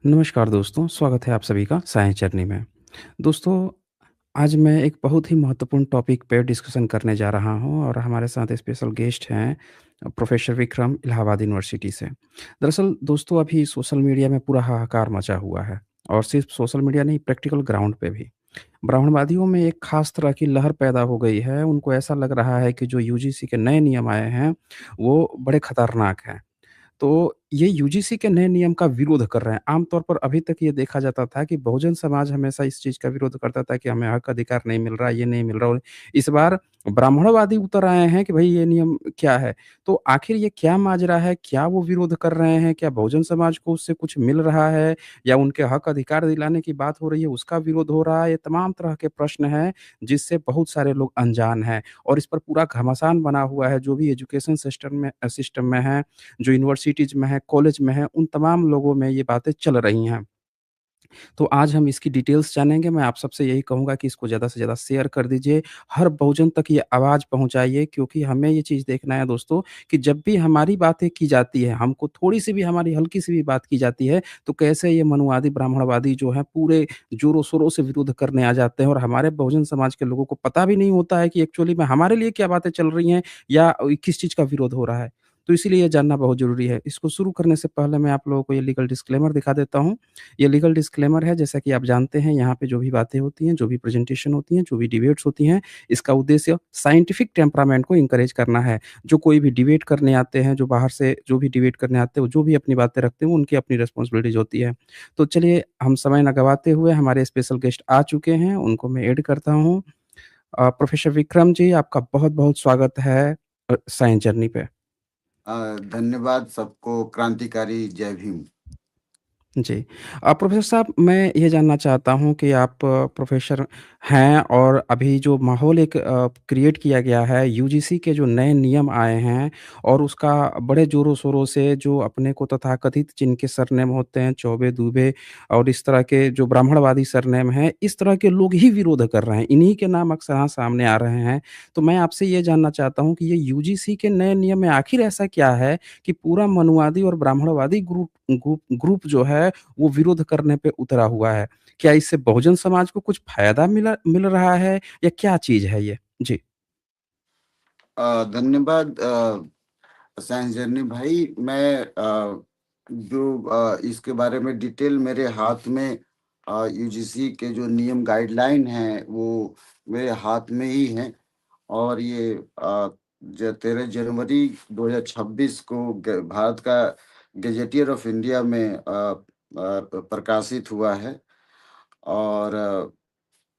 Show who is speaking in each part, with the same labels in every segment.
Speaker 1: नमस्कार दोस्तों, स्वागत है आप सभी का साइंस जर्नी में। दोस्तों, आज मैं एक बहुत ही महत्वपूर्ण टॉपिक पे डिस्कशन करने जा रहा हूँ और हमारे साथ स्पेशल गेस्ट हैं प्रोफ़ेसर विक्रम इलाहाबाद यूनिवर्सिटी से। दरअसल दोस्तों अभी सोशल मीडिया में पूरा हाहाकार मचा हुआ है और सिर्फ़ सोशल मीडिया नहीं प्रैक्टिकल ग्राउंड पे भी। ब्राह्मणवादियों में एक ख़ास तरह की लहर पैदा हो गई है, उनको ऐसा लग रहा है कि जो यूजीसी के नए नियम आए हैं, वो बड़े खतरनाक हैं। तो ये यूजीसी के नए नियम का विरोध कर रहे हैं। आम तौर पर अभी तक ये देखा जाता था कि बहुजन समाज हमेशा इस चीज़ का विरोध करता था कि हमें हक अधिकार नहीं मिल रहा, ये नहीं मिल रहा और इस बार ब्राह्मणवादी उतर आए हैं कि भई ये नियम क्या है? तो आखिर ये क्या माजरा है? क्या वो विरोध कर रहे हैं? क्या बहुजन समाज को उससे कुछ मिल रहा है या उनके हक अधिकार दिलाने की बात हो रही है, उसका विरोध हो रहा है? ये तमाम तरह के प्रश्न हैं, जिससे बहुत सारे लोग अनजान हैं और इस पर पूरा घमासान बना हुआ है, जो भी एजुकेशन सिस्टम में है जो यूनिवर्सिटीज़ में है, कॉलेज में है, उन तमाम लोगों में ये बातें चल रही हैं। तो आज हम इसकी डिटेल्स जानेंगे, मैं आप सबसे यही कहूँगा कि इसको ज़्यादा से ज़्यादा शेयर कर दीजिए, हर बहुजन तक ये आवाज़ पहुँचाइए क्योंकि हमें ये चीज़ देखना है दोस्तों कि जब भी हमारी बातें की जाती है, हमको थोड़ी-सी भी हमारी हल्की-सी भी बात की जाती है, तो कैसे ये मनुवादी, ब्राह्मणवादी जो हैं पूरे ज़ोरों-शोरों से विरोध करने आ जाते हैं और हमारे बहुजन समाज के लोगों को पता भी नहीं होता है कि एक्चुअली में हमारे लिए क्या बातें चल रही हैं या किस चीज़ का विरोध हो रहा है। तो इसीलिए ये जानना बहुत ज़रूरी है। इसको शुरू करने से पहले मैं आप लोगों को ये लीगल डिस्क्लेमर दिखा देता हूँ। ये लीगल डिस्क्लेमर है जैसा कि आप जानते हैं यहाँ पे जो भी बातें होती हैं, जो भी प्रेज़ेंटेशन होती हैं, जो भी डिबेट्स होती हैं, इसका उद्देश्य साइंटिफिक टेम्परामेंट को एनकरेज करना है। जो कोई भी डिबेट करने आते हैं, जो बाहर से जो भी डिबेट करने आते हैं, वो जो भी अपनी बातें रखते हैं, वो उनकी अपनी रिस्पॉन्सिबिलिटीज़ होती है। तो चलिए हम समय ना गँवाते हुए हमारे स्पेशल गेस्ट आ चुके हैं, उनको मैं ऐड करता हूँ। प्रोफ़ेसर विक्रम जी आपका बहुत-बहुत स्वागत है साइंस जर्नी पे।
Speaker 2: धन्यवाद सबको। क्रांतिकारी जय भीम।
Speaker 1: जी। प्रोफ़ेसर साहब मैं ये जानना चाहता हूँ कि आप प्रोफ़ेसर हैं और अभी जो माहौल एक क्रिएट किया गया है यूजीसी के जो नए नियम आए हैं और उसका बड़े ज़ोरों-शोरों से जो अपने को तथाकथित जिनके सरनेम होते हैं चौबे, दुबे और इस तरह के जो ब्राह्मणवादी सरनेम हैं, इस तरह के लोग ही विरोध कर रहे हैं। इन्हीं के नाम अक्सरहाँ सामने आ रहे हैं। तो मैं आपसे ये जानना चाहता हूँ कि ये यूजीसी के नए नियम में आखिर ऐसा क्या है कि पूरा मनुवादी और ब्राह्मणवादी ग्रुप जो है वो विरोध करने पे उतरा हुआ है। क्या इससे बहुजन समाज को कुछ फ़ायदा मिल रहा है या क्या चीज़ है ये? जी।
Speaker 2: धन्यवाद साइंस जर्नी भाई। मैं इसके बारे में डिटेल मेरे हाथ में यूजीसी के जो नियम गाइडलाइन हैं वो मेरे हाथ में ही हैं। और ये 13 जनवरी 2026 को भारत का गजेटियर ऑफ इंडिया में प्रकाशित हुआ है। और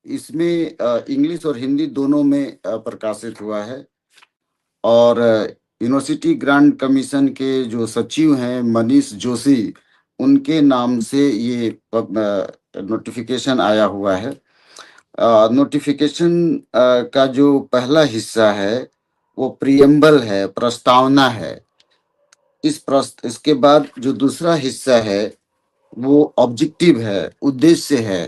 Speaker 2: इसमें इंग्लिश और हिंदी दोनों में प्रकाशित हुआ है। और यूनिवर्सिटी ग्रांट कमीशन के जो सचिव हैं मनीष जोशी, उनके नाम से ये नोटिफिकेशन आया हुआ है। नोटिफिकेशन का जो पहला हिस्सा है वो प्रियम्बल है, प्रस्तावना है। इसके बाद जो दूसरा हिस्सा है वो ऑब्जेक्टिव है, उद्देश्य है।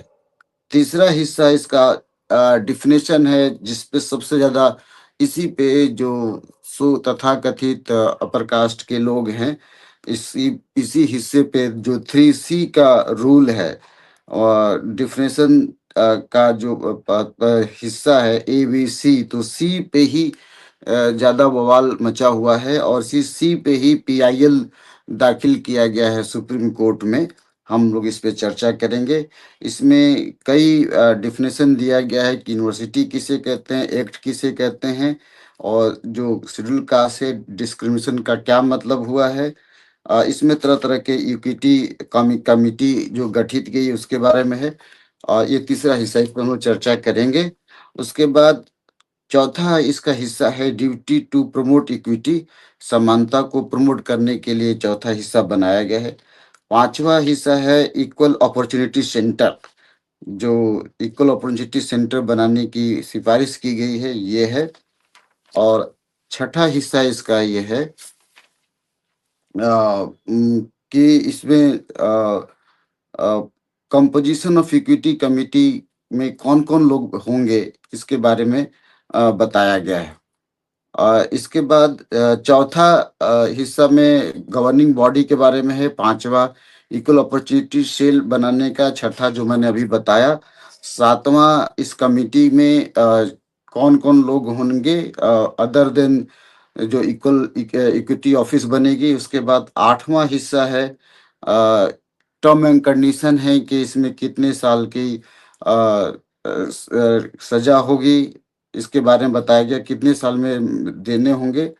Speaker 2: तीसरा हिस्सा इसका डिफिनेशन है, जिसपे सबसे ज्यादा इसी पे जो तथाकथित अपर कास्ट के लोग हैं, इसी इसी हिस्से पे जो 3C का रूल है और डिफिनेशन का जो हिस्सा है ABC, तो सी पे ही ज्यादा बवाल मचा हुआ है और सी पे ही PIL दाखिल किया गया है सुप्रीम कोर्ट में। हम लोग इस पे चर्चा करेंगे। इसमें कई डेफिनेशन दिया गया है कि यूनिवर्सिटी किसे कहते हैं, एक्ट किसे कहते हैं और जो शेड्यूल कास्ट है डिस्क्रिमिनेशन का क्या मतलब हुआ है। इसमें तरह-तरह के इक्विटी कमिटी जो गठित की उसके बारे में है। ये तीसरा हिस्सा, इस पर हम लोग चर्चा करेंगे। उसके बाद चौथा इसका हिस्सा है ड्यूटी टू प्रमोट इक्विटी, समानता को प्रमोट करने के लिए चौथा हिस्सा बनाया गया है। पांचवा हिस्सा है इक्वल अपॉर्चुनिटी सेंटर, जो इक्वल अपॉर्चुनिटी सेंटर बनाने की सिफारिश की गई है, ये है। और छठा हिस्सा इसका ये है कि इसमें कंपोजिशन ऑफ इक्विटी कमिटी में कौन-कौन लोग होंगे, इसके बारे में बताया गया है। इसके बाद चौथा हिस्सा में गवर्निंग बॉडी के बारे में है। पांचवा इक्वल अपॉर्चुनिटी सेल बनाने का छठा जो मैंने अभी बताया। सातवां, इस कमिटी में कौन कौन लोग होंगे अदर देन जो इक्वल इक्विटी ऑफिस बनेगी। उसके बाद आठवां हिस्सा है टर्म एंड कंडीशन है कि इसमें कितने साल की सजा होगी, इसके बारे में बताया गया, कितने साल में देने होंगे।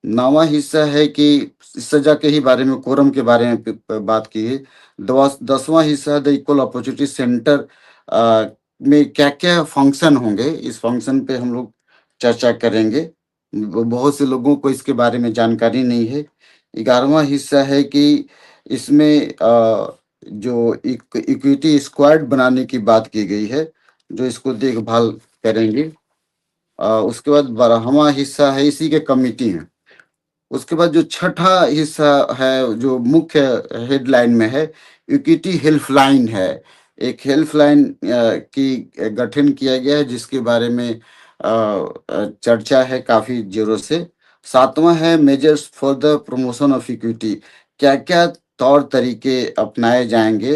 Speaker 2: नौवां हिस्सा है कि सजा के ही बारे में, कोरम के बारे में बात की है। 10वां हिस्सा द इक्वल अपॉर्चुनिटी सेंटर में क्या क्या फंक्शन होंगे, इस फंक्शन पे हम लोग चर्चा करेंगे। बहुत से लोगों को इसके बारे में जानकारी नहीं है। 11वां हिस्सा है कि इसमें जो इक्विटी स्क्वाड बनाने की बात की गई है, जो इसको देखभाल करेंगे। उसके बाद 12वां हिस्सा है, इसी के कमिटी है। उसके बाद जो छठा हिस्सा है, जो मुख्य हेडलाइन में है, इक्विटी हेल्पलाइन है। एक हेल्पलाइन की गठन किया गया है, जिसके बारे में चर्चा है काफी जोरों से। सातवां है measures for the promotion of equity. क्या क्या तौर तरीके अपनाए जाएंगे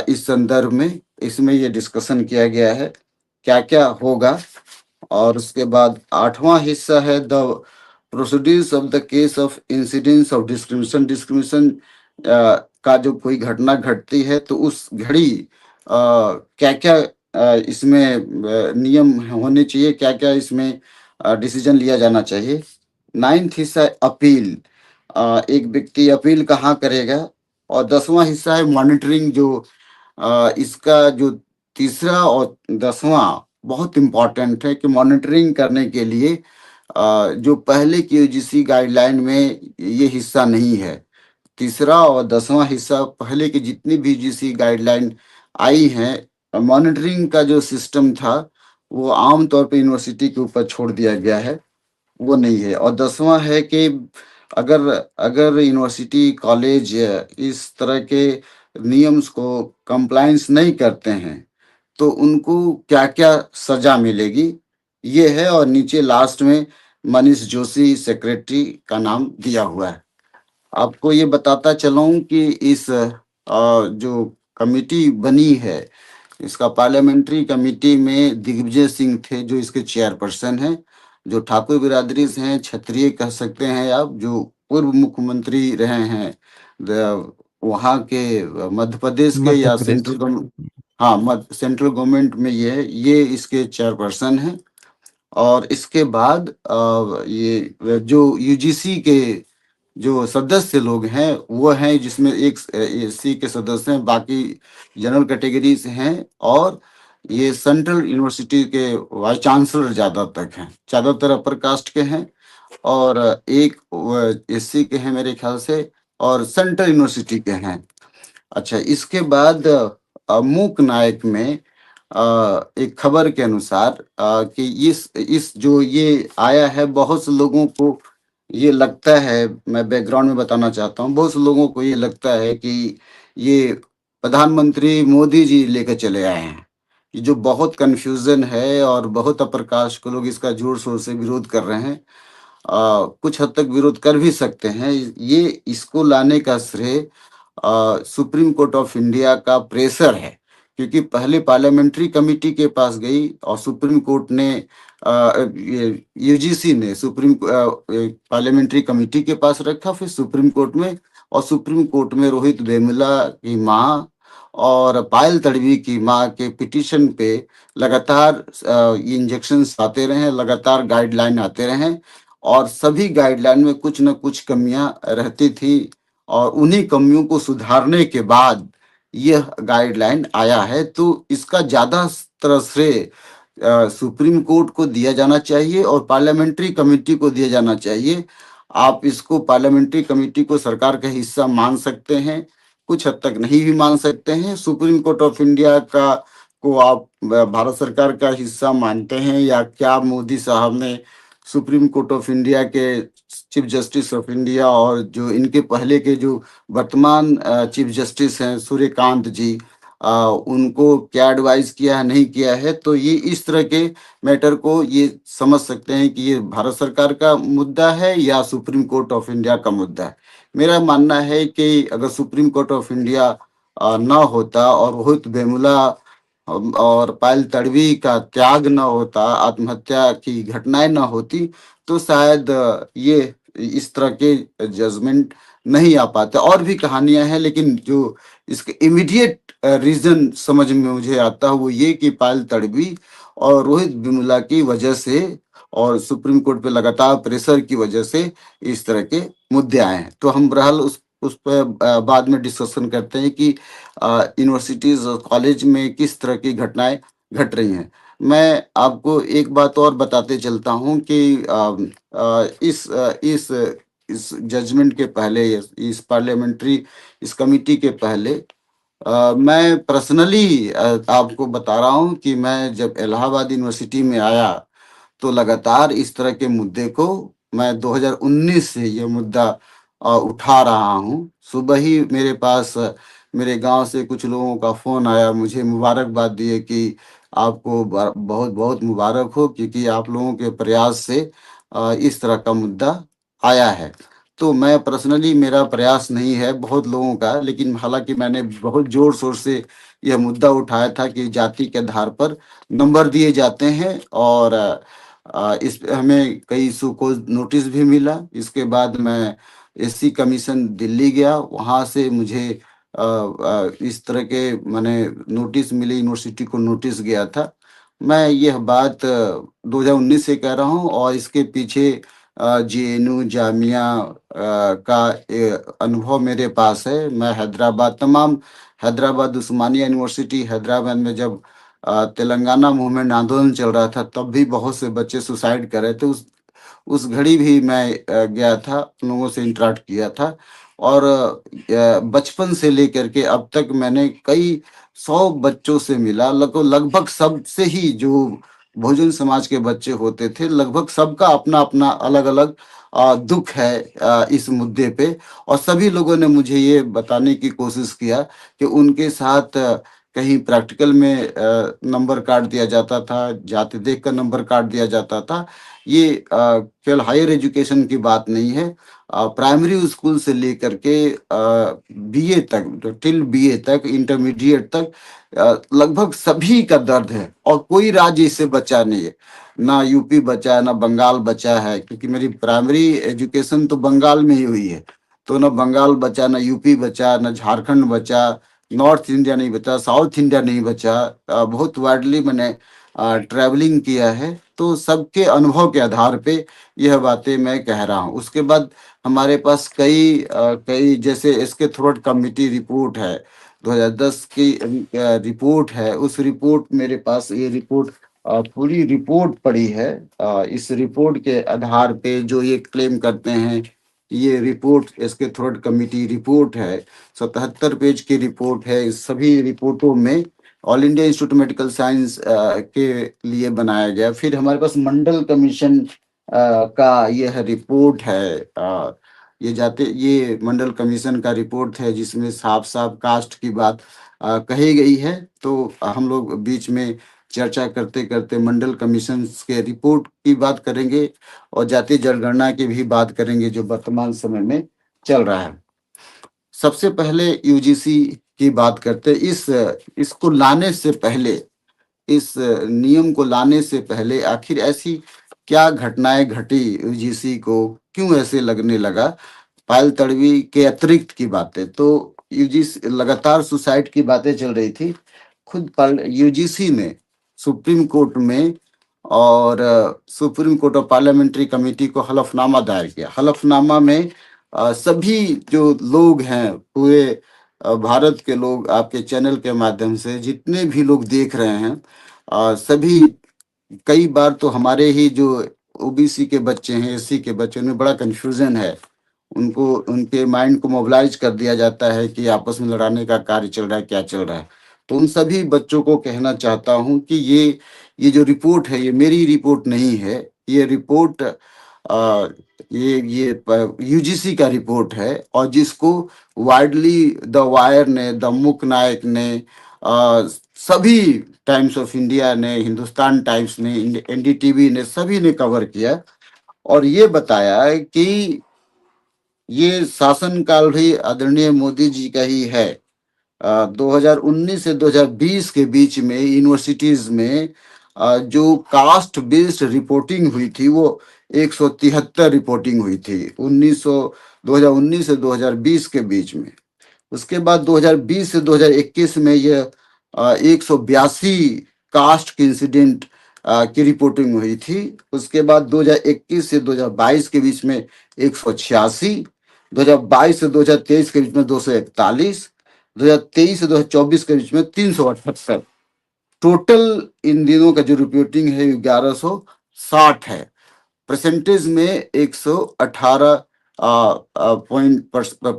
Speaker 2: इस संदर्भ में, इसमें ये डिस्कशन किया गया है, क्या क्या होगा। और उसके बाद आठवां हिस्सा है the procedures of the case of incidence of discrimination. Discrimination का जो कोई घटना घटती है तो उस घड़ी क्या क्या इसमें नियम होने चाहिए, क्या क्या इसमें डिसीजन लिया जाना चाहिए। नाइन्थ हिस्सा है अपील। एक व्यक्ति अपील कहाँ करेगा। और 10वां हिस्सा है मॉनिटरिंग। जो इसका जो तीसरा और 10वां बहुत इम्पोर्टेंट है कि मॉनिटरिंग करने के लिए जो पहले की यूजीसी गाइडलाइन में ये हिस्सा नहीं है। तीसरा और 10वां हिस्सा पहले की जितनी भी यूजीसी गाइडलाइन आई हैं, मॉनिटरिंग का जो सिस्टम था वो आम तौर पे यूनिवर्सिटी के ऊपर छोड़ दिया गया है, वो नहीं है। और 10वां है कि अगर अगर यूनिवर्सिटी कॉलेज इस तरह के नियम्स को कंप्लायंस नहीं करते हैं तो उनको क्या क्या सजा मिलेगी, ये है। और नीचे लास्ट में मनीष जोशी सेक्रेटरी का नाम दिया हुआ है। आपको ये बताता चलूं कि इस जो कमिटी बनी है, इसका पार्लियामेंट्री कमिटी में दिग्विजय सिंह थे जो इसके चेयरपर्सन हैं, जो ठाकुर बिरादरी से हैं, क्षत्रिय कह सकते हैं आप, जो पूर्व मुख्यमंत्री रहे हैं वहाँ के मध्य प्रदेश के
Speaker 1: मध्य
Speaker 2: या
Speaker 1: प्रदेश।
Speaker 2: Central government. हाँ, सेंट्रल गवर्नमेंट में ये इसके चेयरपर्सन हैं। और इसके बाद ये जो यूजीसी के जो सदस्य लोग हैं वो हैं, जिसमें एक एससी के सदस्य हैं, बाकी जनरल कैटेगरी से हैं। और ये सेंट्रल यूनिवर्सिटी के वाइस चांसलर ज्यादा तक हैं, ज्यादातर अपर कास्ट के हैं। और एक एससी के हैं मेरे ख्याल से, और सेंट्रल यूनिवर्सिटी के हैं। अच्छा, इसके बाद मूक नायक में एक खबर के अनुसार कि इस जो ये आया है, बहुत से लोगों को ये लगता है, मैं बैकग्राउंड में बताना चाहता हूँ, बहुत से लोगों को ये लगता है कि ये प्रधानमंत्री मोदी जी लेकर चले आए हैं, ये जो बहुत कंफ्यूजन है। और बहुत अप्रकाश को लोग इसका जोर शोर से विरोध कर रहे हैं। कुछ हद तक विरोध कर भी सकते हैं। ये इसको लाने का श्रेय सुप्रीम कोर्ट ऑफ इंडिया का प्रेशर है, क्योंकि पहले पार्लियामेंट्री कमेटी के पास गई और सुप्रीम कोर्ट ने यूजीसी ने सुप्रीम पार्लियामेंट्री कमेटी के पास रखा, फिर सुप्रीम कोर्ट में। और सुप्रीम कोर्ट में रोहित वेमुला की मां और पायल तड़वी की मां के पिटीशन पे लगातार इंजेक्शन आते रहे, लगातार गाइडलाइन आते रहे, और सभी गाइडलाइन में कुछ न कुछ कमियां रहती थी। और उन्हीं कमियों को सुधारने के बाद यह गाइडलाइन आया है। तो इसका ज्यादा तरह से सुप्रीम कोर्ट को दिया जाना चाहिए और पार्लियामेंट्री कमेटी को दिया जाना चाहिए। आप इसको पार्लियामेंट्री कमेटी को सरकार का हिस्सा मान सकते हैं, कुछ हद तक नहीं भी मान सकते हैं। सुप्रीम कोर्ट ऑफ इंडिया का को आप भारत सरकार का हिस्सा मानते हैं, या क्या मोदी साहब ने सुप्रीम कोर्ट ऑफ इंडिया के चीफ जस्टिस ऑफ इंडिया और जो इनके पहले के जो वर्तमान चीफ जस्टिस हैं सूर्यकांत जी, उनको क्या एडवाइस किया है, नहीं किया है, तो ये इस तरह के मैटर को ये समझ सकते हैं कि ये भारत सरकार का मुद्दा है या सुप्रीम कोर्ट ऑफ इंडिया का मुद्दा है। मेरा मानना है कि अगर सुप्रीम कोर्ट ऑफ इंडिया ना होता और रोहित वेमुला और पायल तडवी का त्याग ना होता, आत्महत्या की घटनाएं ना होती, तो शायद ये इस तरह के जजमेंट नहीं आ पाते। और भी कहानियां हैं, लेकिन जो इसके इमीडिएट रीजन समझ में मुझे आता है वो ये कि पायल तडवी और रोहित वेमुला की वजह से और सुप्रीम कोर्ट पे लगातार प्रेशर की वजह से इस तरह के मुद्दे आए हैं। तो हम बहरहाल उस पर बाद में डिस्कशन करते हैं कि यूनिवर्सिटीज और कॉलेज में किस तरह की घटनाएं घट रही हैं। मैं आपको एक बात और बताते चलता हूं कि इस जजमेंट के पहले, इस पार्लियामेंट्री इस कमिटी के पहले, मैं पर्सनली आपको बता रहा हूं कि मैं जब इलाहाबाद यूनिवर्सिटी में आया तो लगातार इस तरह के मुद्दे को मैं 2019 से ये मुद्दा उठा रहा हूँ। सुबह ही मेरे पास मेरे गांव से कुछ लोगों का फ़ोन आया, मुझे मुबारकबाद दिए कि आपको बहुत बहुत मुबारक हो, क्योंकि आप लोगों के प्रयास से इस तरह का मुद्दा आया है। तो मैं पर्सनली, मेरा प्रयास नहीं है, बहुत लोगों का, लेकिन हालांकि मैंने बहुत जोर शोर से यह मुद्दा उठाया था कि जाति के आधार पर नंबर दिए जाते हैं और इस पे हमें कई इशू को नोटिस भी मिला। इसके बाद मैं एससी कमीशन दिल्ली गया, वहाँ से मुझे इस तरह के माने नोटिस मिले, यूनिवर्सिटी को नोटिस गया था। मैं यह बात 2019 से कह रहा हूँ और इसके पीछे जेएनयू जामिया का अनुभव मेरे पास है। मैं हैदराबाद उस्मानिया यूनिवर्सिटी हैदराबाद में जब तेलंगाना मूवमेंट आंदोलन चल रहा था, तब भी बहुत से बच्चे सुसाइड कर रहे थे। उस घड़ी भी मैं गया था, लोगों से इंटरेक्ट किया था और बचपन से लेकर के अब तक मैंने कई 100 बच्चों से मिला। लगभग सबसे ही, जो बहुजन समाज के बच्चे होते थे, लगभग सबका अपना अपना अलग अलग दुख है इस मुद्दे पे। और सभी लोगों ने मुझे ये बताने की कोशिश किया कि उनके साथ कहीं प्रैक्टिकल में नंबर काट दिया जाता था, जाति देख कर नंबर काट दिया जाता था। ये केवल हायर एजुकेशन की बात नहीं है, प्राइमरी स्कूल से लेकर के बीए तक, टिल बीए तक, इंटरमीडिएट तक लगभग सभी का दर्द है और कोई राज्य इससे बचा नहीं है। ना यूपी बचा है, ना बंगाल बचा है, क्योंकि मेरी प्राइमरी एजुकेशन तो बंगाल में ही हुई है। तो ना बंगाल बचा, ना यूपी बचा, ना झारखंड बचा, नॉर्थ इंडिया नहीं बचा, साउथ इंडिया नहीं बचा। बहुत वाइडली मैंने ट्रैवलिंग किया है, तो सबके अनुभव के आधार पे यह बातें मैं कह रहा हूँ। उसके बाद हमारे पास कई जैसे इसके थ्रोट कमिटी रिपोर्ट है, 2010 की रिपोर्ट है। उस रिपोर्ट, मेरे पास ये रिपोर्ट पूरी रिपोर्ट पड़ी है। इस रिपोर्ट के आधार पे जो ये क्लेम करते हैं, ये रिपोर्ट इसके थ्रोट कमिटी रिपोर्ट है, 77 पेज की रिपोर्ट है। इस सभी रिपोर्टों में all India institute medical science के लिए बनाया गया। फिर हमारे पास मंडल कमीशन का यह रिपोर्ट है। ये मंडल कमीशन का रिपोर्ट है, जिसमें साफ साफ कास्ट की बात कही गई है। तो हम लोग बीच में चर्चा करते करते मंडल कमीशन के रिपोर्ट की बात करेंगे और जातीय जनगणना की भी बात करेंगे, जो वर्तमान समय में चल रहा है। सबसे पहले यूजीसी की बात करते हैं। इसको लाने से पहले, इस नियम को लाने से पहले आखिर ऐसी क्या घटनाएं घटी, यूजीसी को क्यों ऐसे लगने लगा। पायल तडवी के अतिरिक्त की बातें तो, यूजीसी लगातार सुसाइड की बातें चल रही थी। खुद यूजीसी ने सुप्रीम कोर्ट में और supreme court of parliamentary committee को हलफनामा दायर किया। हलफनामा में सभी जो लोग हैं, पूरे भारत के लोग, आपके चैनल के माध्यम से जितने भी लोग देख रहे हैं, सभी, कई बार तो हमारे ही जो ओबीसी के बच्चे हैं, एससी के बच्चे, उनमें बड़ा कंफ्यूजन है। उनको, उनके माइंड को मोबिलाइज कर दिया जाता है कि आपस में लड़ाने का कार्य चल रहा है, क्या चल रहा है। तो उन सभी बच्चों को कहना चाहता हूं कि ये जो रिपोर्ट है, ये मेरी रिपोर्ट नहीं है। ये रिपोर्ट ये यूजीसी का रिपोर्ट है, और जिसको वाइडली द वायर ने, द मुक नायक ने, सभी टाइम्स ऑफ इंडिया ने, हिंदुस्तान टाइम्स ने, एनडीटीवी ने, सभी ने कवर किया और ये बताया है कि ये शासनकाल भी आदरणीय मोदी जी का ही है। 2019 से 2020 के बीच में यूनिवर्सिटीज में जो कास्ट बेस्ड रिपोर्टिंग हुई थी वो 173 रिपोर्टिंग हुई थी 2019 से 2020 के बीच में। उसके बाद 2020 से 2021 में यह 182 कास्ट के इंसिडेंट की रिपोर्टिंग हुई थी। उसके बाद 2021 से 2022 के बीच में 186, 2022 से 2023 के बीच में 241, 2023 से 2024 के बीच में 378। टोटल इन दिनों का जो रिपोर्टिंग है 1160 है। परसेंटेज में 118 पॉइंट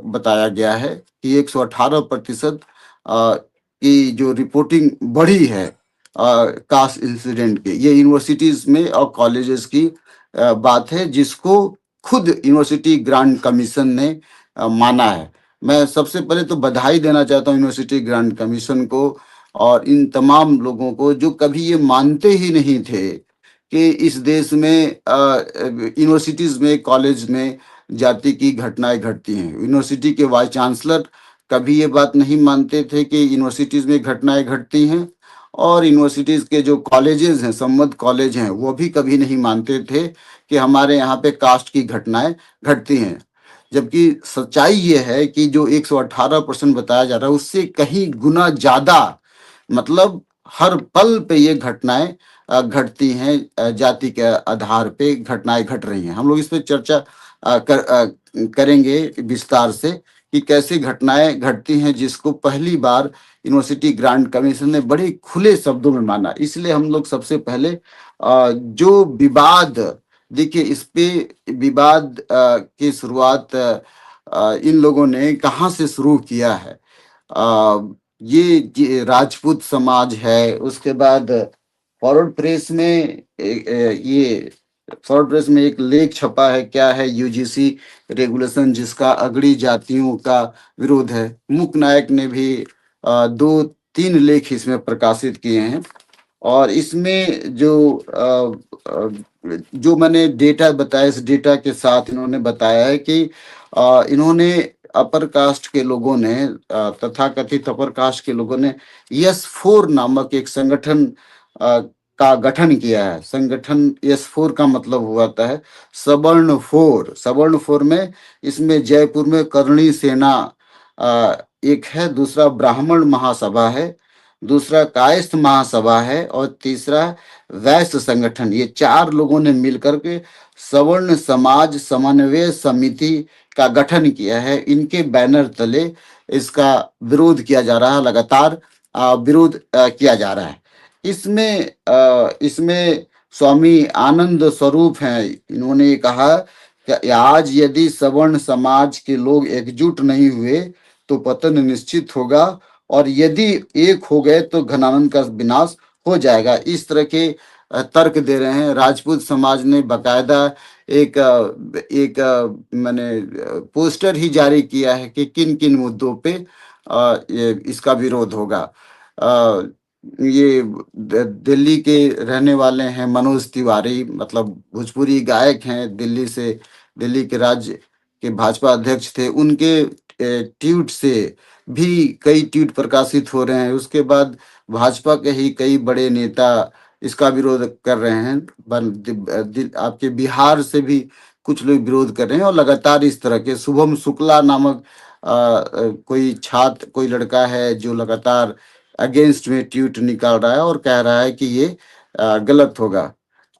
Speaker 2: बताया गया है कि 118% की जो रिपोर्टिंग बढ़ी है कास्ट इंसिडेंट की। ये यूनिवर्सिटीज में और कॉलेजेस की बात है जिसको खुद यूनिवर्सिटी ग्रांट कमीशन ने माना है। मैं सबसे पहले तो बधाई देना चाहता हूँ यूनिवर्सिटी ग्रांट कमीशन को और इन तमाम लोगों को जो कभी ये मानते ही नहीं थे कि इस देश में यूनिवर्सिटीज में, कॉलेज में जाति की घटनाएं घटती हैं। यूनिवर्सिटी के वाइस चांसलर कभी ये बात नहीं मानते थे कि यूनिवर्सिटीज में घटनाएं घटती हैं और यूनिवर्सिटीज के जो कॉलेजेस हैं, संबद्ध कॉलेज हैं, वो भी कभी नहीं मानते थे कि हमारे यहाँ पे कास्ट की घटनाएं घटती हैं। जबकि सच्चाई ये है कि जो 118% बताया जा रहा है उससे कहीं गुना ज्यादा, मतलब हर पल पे ये घटनाएं घटती हैं, जाति के आधार पे घटनाएं घट रही हैं। हम लोग इस पे चर्चा करेंगे विस्तार से कि कैसे घटनाएं घटती हैं, जिसको पहली बार यूनिवर्सिटी ग्रांट कमीशन ने बड़े खुले शब्दों में माना। इसलिए हम लोग सबसे पहले जो विवाद, देखिए इस पे विवाद की शुरुआत इन लोगों ने कहाँ से शुरू किया है। ये राजपूत समाज है। उसके बाद फॉरवर्ड प्रेस में ये फॉरवर्ड प्रेस में एक लेख छपा है, क्या है, यूजीसी रेगुलेशन जिसका अगड़ी जातियों का विरोध है। मुक नायक ने भी 2-3 लेख इसमें प्रकाशित किए हैं और इसमें जो मैंने डेटा बताया, इस डेटा के साथ इन्होंने बताया है कि इन्होंने अपर कास्ट के लोगों ने, तथाकथित अपर कास्ट के लोगों ने यस फोर नामक एक संगठन का गठन किया है। संगठन यस फोर का मतलब हुआ है सवर्ण फोर। सवर्ण फोर में इसमें जयपुर में करणी सेना एक है, दूसरा ब्राह्मण महासभा है, दूसरा कायस्थ महासभा है और तीसरा वैश्य संगठन। ये 4 लोगों ने मिलकर के सवर्ण समाज समन्वय समिति का गठन किया है। इनके बैनर तले इसका विरोध किया जा रहा है, लगातार विरोध किया जा रहा है। इसमें स्वामी आनंद स्वरूप हैं, इन्होंने कहा कि आज यदि सवर्ण समाज के लोग एकजुट नहीं हुए तो पतन निश्चित होगा और यदि एक हो गए तो घनानंद का विनाश हो जाएगा। इस तरह के तर्क दे रहे हैं। राजपूत समाज ने बकायदा एक मैंने पोस्टर ही जारी किया है कि किन किन मुद्दों पे इसका विरोध होगा। ये दिल्ली के रहने वाले हैं मनोज तिवारी, मतलब भोजपुरी गायक हैं, दिल्ली से, दिल्ली के राज्य के भाजपा अध्यक्ष थे। उनके ट्वीट से भी कई ट्वीट प्रकाशित हो रहे हैं। उसके बाद भाजपा के ही कई बड़े नेता इसका विरोध कर रहे हैं। आपके बिहार से भी कुछ लोग विरोध कर रहे हैं और लगातार इस तरह के शुभम शुक्ला नामक कोई छात्र, कोई लड़का है जो लगातार अगेंस्ट में ट्वीट निकाल रहा है और कह रहा है कि ये गलत होगा।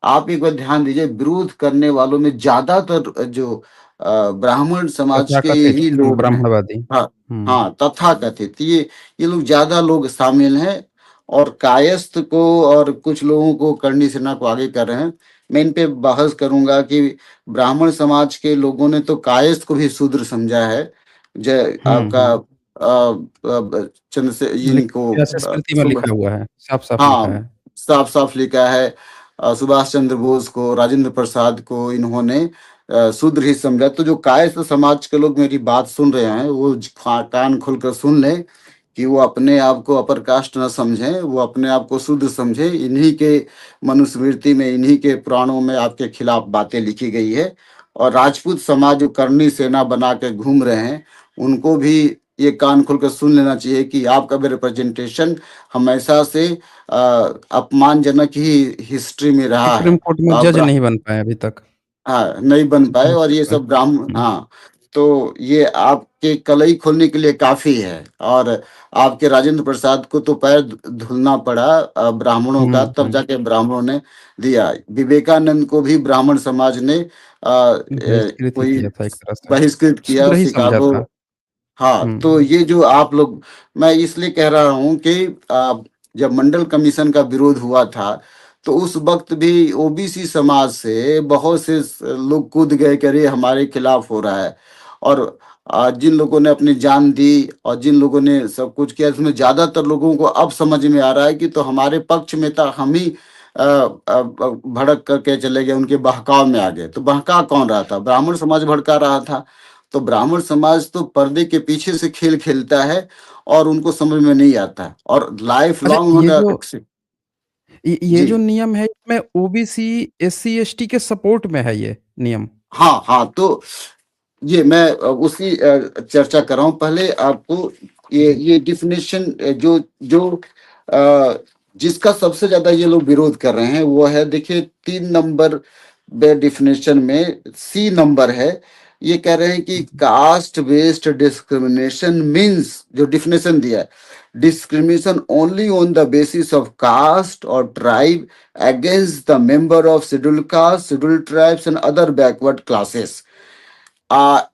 Speaker 2: आप एक बार ध्यान दीजिए, विरोध करने वालों में ज्यादातर जो ब्राह्मण समाज के
Speaker 1: तथाकथित
Speaker 2: ही लोग हैं।
Speaker 1: ब्राह्मणवादी।
Speaker 2: हाँ, हाँ, तथाकथित ये लोग ज्यादा लोग शामिल हैं और कायस्थ को और कुछ लोगों को, करणी सेना को आगे कर रहे हैं। मैं इन पे बहस करूंगा कि ब्राह्मण समाज के लोगों ने तो कायस्थ को भी शूद्र समझा है। जय आपका चंद्र से इनको
Speaker 1: स्मृति में लिखा हुआ है, साफ-साफ लिखा
Speaker 2: हाँ,
Speaker 1: है।
Speaker 2: साफ साफ लिखा है। सुभाष चंद्र बोस को, राजेंद्र प्रसाद को इन्होंने शूद्र ही समझा। तो जो कायस्थ समाज के लोग मेरी बात सुन रहे हैं वो कान खोलकर सुन लें कि वो अपने आप को अपर कास्ट न समझें, वो अपने आप को शुद्ध समझें। इन्हीं के मनुस्मृति में, इन्हीं के पुराणों में आपके खिलाफ बातें लिखी गई है। और राजपूत समाज जो करनी सेना बना के घूम रहे हैं, उनको भी ये कान खोल कर सुन लेना चाहिए कि आपका भी रिप्रेजेंटेशन हमेशा से अपमानजनक ही हिस्ट्री में रहा
Speaker 1: सुप्रीम
Speaker 2: है।
Speaker 1: कोर्ट में जज नहीं बन पाए अभी तक।
Speaker 2: हाँ, नहीं बन पाए।
Speaker 1: सुप्रीम
Speaker 2: और ये
Speaker 1: कोर्ट में।
Speaker 2: सब ब्राह्मण,
Speaker 1: हुँ,
Speaker 2: हाँ, तो ये आपके कलई खोलने के लिए काफी है। और आपके राजेंद्र प्रसाद को तो पैर धुलना पड़ा ब्राह्मणों का,
Speaker 1: हुँ,
Speaker 2: तब
Speaker 1: हुँ।
Speaker 2: जाके ब्राह्मणों ने दिया। विवेकानंद को भी ब्राह्मण समाज ने
Speaker 1: बहिष्कृत ही
Speaker 2: कोई
Speaker 1: किया था एक तरह से।
Speaker 2: बहिष्कृत किया
Speaker 1: शूद्र ही समझा
Speaker 2: शिकागो।
Speaker 1: था।
Speaker 2: हाँ,
Speaker 1: हुँ,
Speaker 2: तो
Speaker 1: हुँ।
Speaker 2: ये जो आप लोग, मैं इसलिए कह रहा हूँ कि जब मंडल कमीशन का विरोध हुआ था, तो उस वक्त भी ओबीसी समाज से बहुत से लोग कूद गए कि अरे हमारे खिलाफ हो रहा है। और जिन लोगों ने अपनी जान दी और जिन लोगों ने सब कुछ किया, उसमें ज्यादातर लोगों को अब समझ में आ रहा है कि तो हमारे पक्ष में था, हम ही भड़क करके चले गए, उनके बहकाव में आ गए। तो बहका कौन रहा था? ब्राह्मण समाज भड़का रहा था। तो ब्राह्मण समाज तो पर्दे के पीछे से खेल खेलता है और उनको समझ में नहीं आता, और लाइफ
Speaker 1: अच्छा,
Speaker 2: लॉन्ग उन्होंने
Speaker 1: ये
Speaker 2: जी।
Speaker 1: जो नियम है इसमें ओबीसी, एससी, एसटी के सपोर्ट में है ये नियम।
Speaker 2: हाँ, हाँ, तो ये मैं उसी चर्चा कर रहा हूँ। पहले आपको ये डिफिनेशन जो जो अ, जिसका सबसे ज्यादा ये लोग विरोध कर रहे हैं वो है, देखिए 3 नंबर डिफिनेशन में सी नंबर है। ये कह रहे हैं कि कास्ट बेस्ड डिस्क्रिमिनेशन मींस, जो डिफिनेशन दिया है, discrimination only on the basis of caste और tribe against the member of scheduled caste, scheduled tribes and other backward classes.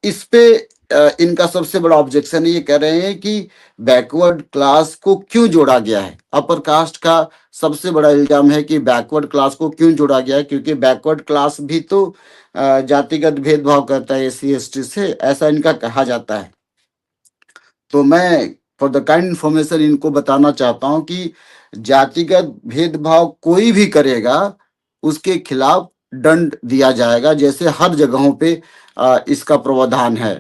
Speaker 2: इस पे इनका सबसे बड़ा ऑब्जेक्शन ये कह रहे हैं कि बैकवर्ड क्लास को क्यों जोड़ा गया है। अपर कास्ट का सबसे बड़ा इल्जाम है कि बैकवर्ड क्लास को क्यों जोड़ा गया है, क्योंकि बैकवर्ड क्लास भी तो जातिगत भेदभाव करता है एससी एसटी से, ऐसा इनका कहा जाता है। तो मैं फॉर द काइंड इंफॉर्मेशन इनको बताना चाहता हूं कि जातिगत भेदभाव कोई भी करेगा, उसके खिलाफ दंड दिया जाएगा, जैसे हर जगहों पे इसका प्रावधान है।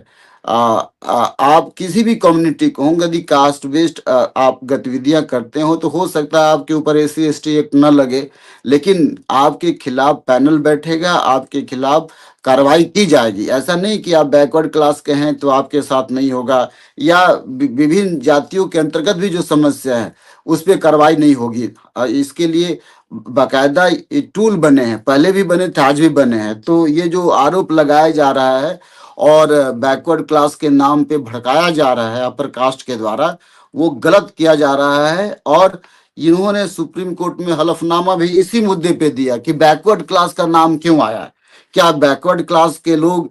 Speaker 2: आप किसी भी कम्युनिटी को, यदि कास्ट बेस्ड आप गतिविधियां करते हो, तो हो सकता है आपके ऊपर एससी एसटी एक्ट न लगे, लेकिन आपके खिलाफ पैनल बैठेगा, आपके खिलाफ कार्रवाई की जाएगी। ऐसा नहीं कि आप बैकवर्ड क्लास के हैं तो आपके साथ नहीं होगा, या विभिन्न जातियों के अंतर्गत भी जो समस्या है उस पर कार्रवाई नहीं होगी। इसके लिए बाकायदा टूल बने हैं, पहले भी बने थे, आज भी बने हैं। तो ये जो आरोप लगाया जा रहा है और बैकवर्ड क्लास के नाम पे भड़काया जा रहा है अपर कास्ट के द्वारा, वो गलत किया जा रहा है। और इन्होंने सुप्रीम कोर्ट में हलफनामा भी इसी मुद्दे पे दिया कि बैकवर्ड क्लास का नाम क्यों आया है। क्या बैकवर्ड क्लास के लोग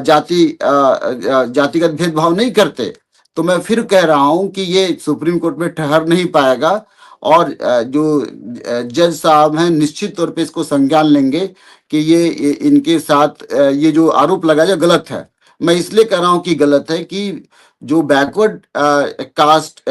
Speaker 2: जातिगत भेदभाव नहीं करते? तो मैं फिर कह रहा हूं कि ये सुप्रीम कोर्ट में ठहर नहीं पाएगा। और जो जज साहब हैं निश्चित तौर पे इसको संज्ञान लेंगे कि ये इनके साथ ये जो आरोप लगाया गलत है। मैं इसलिए कह रहा हूं कि गलत है कि जो बैकवर्ड कास्ट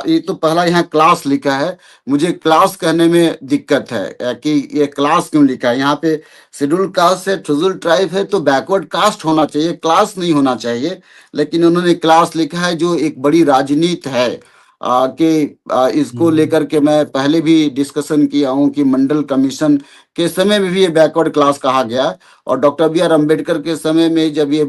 Speaker 2: ये तो पहला यहाँ क्लास लिखा है, मुझे क्लास कहने में दिक्कत है कि ये क्लास क्यों लिखा है यहाँ पे। शेड्यूल कास्ट है, शेड्यूल ट्राइब है, तो बैकवर्ड कास्ट होना चाहिए, क्लास नहीं होना चाहिए। लेकिन उन्होंने क्लास लिखा है, जो एक बड़ी राजनीति है कि इसको
Speaker 1: हुँ।
Speaker 2: लेकर के मैं पहले भी डिस्कशन किया हूँ कि मंडल कमीशन के समय में भी ये बैकवर्ड क्लास कहा गया। और डॉक्टर बी आर अम्बेडकर के समय में जब ये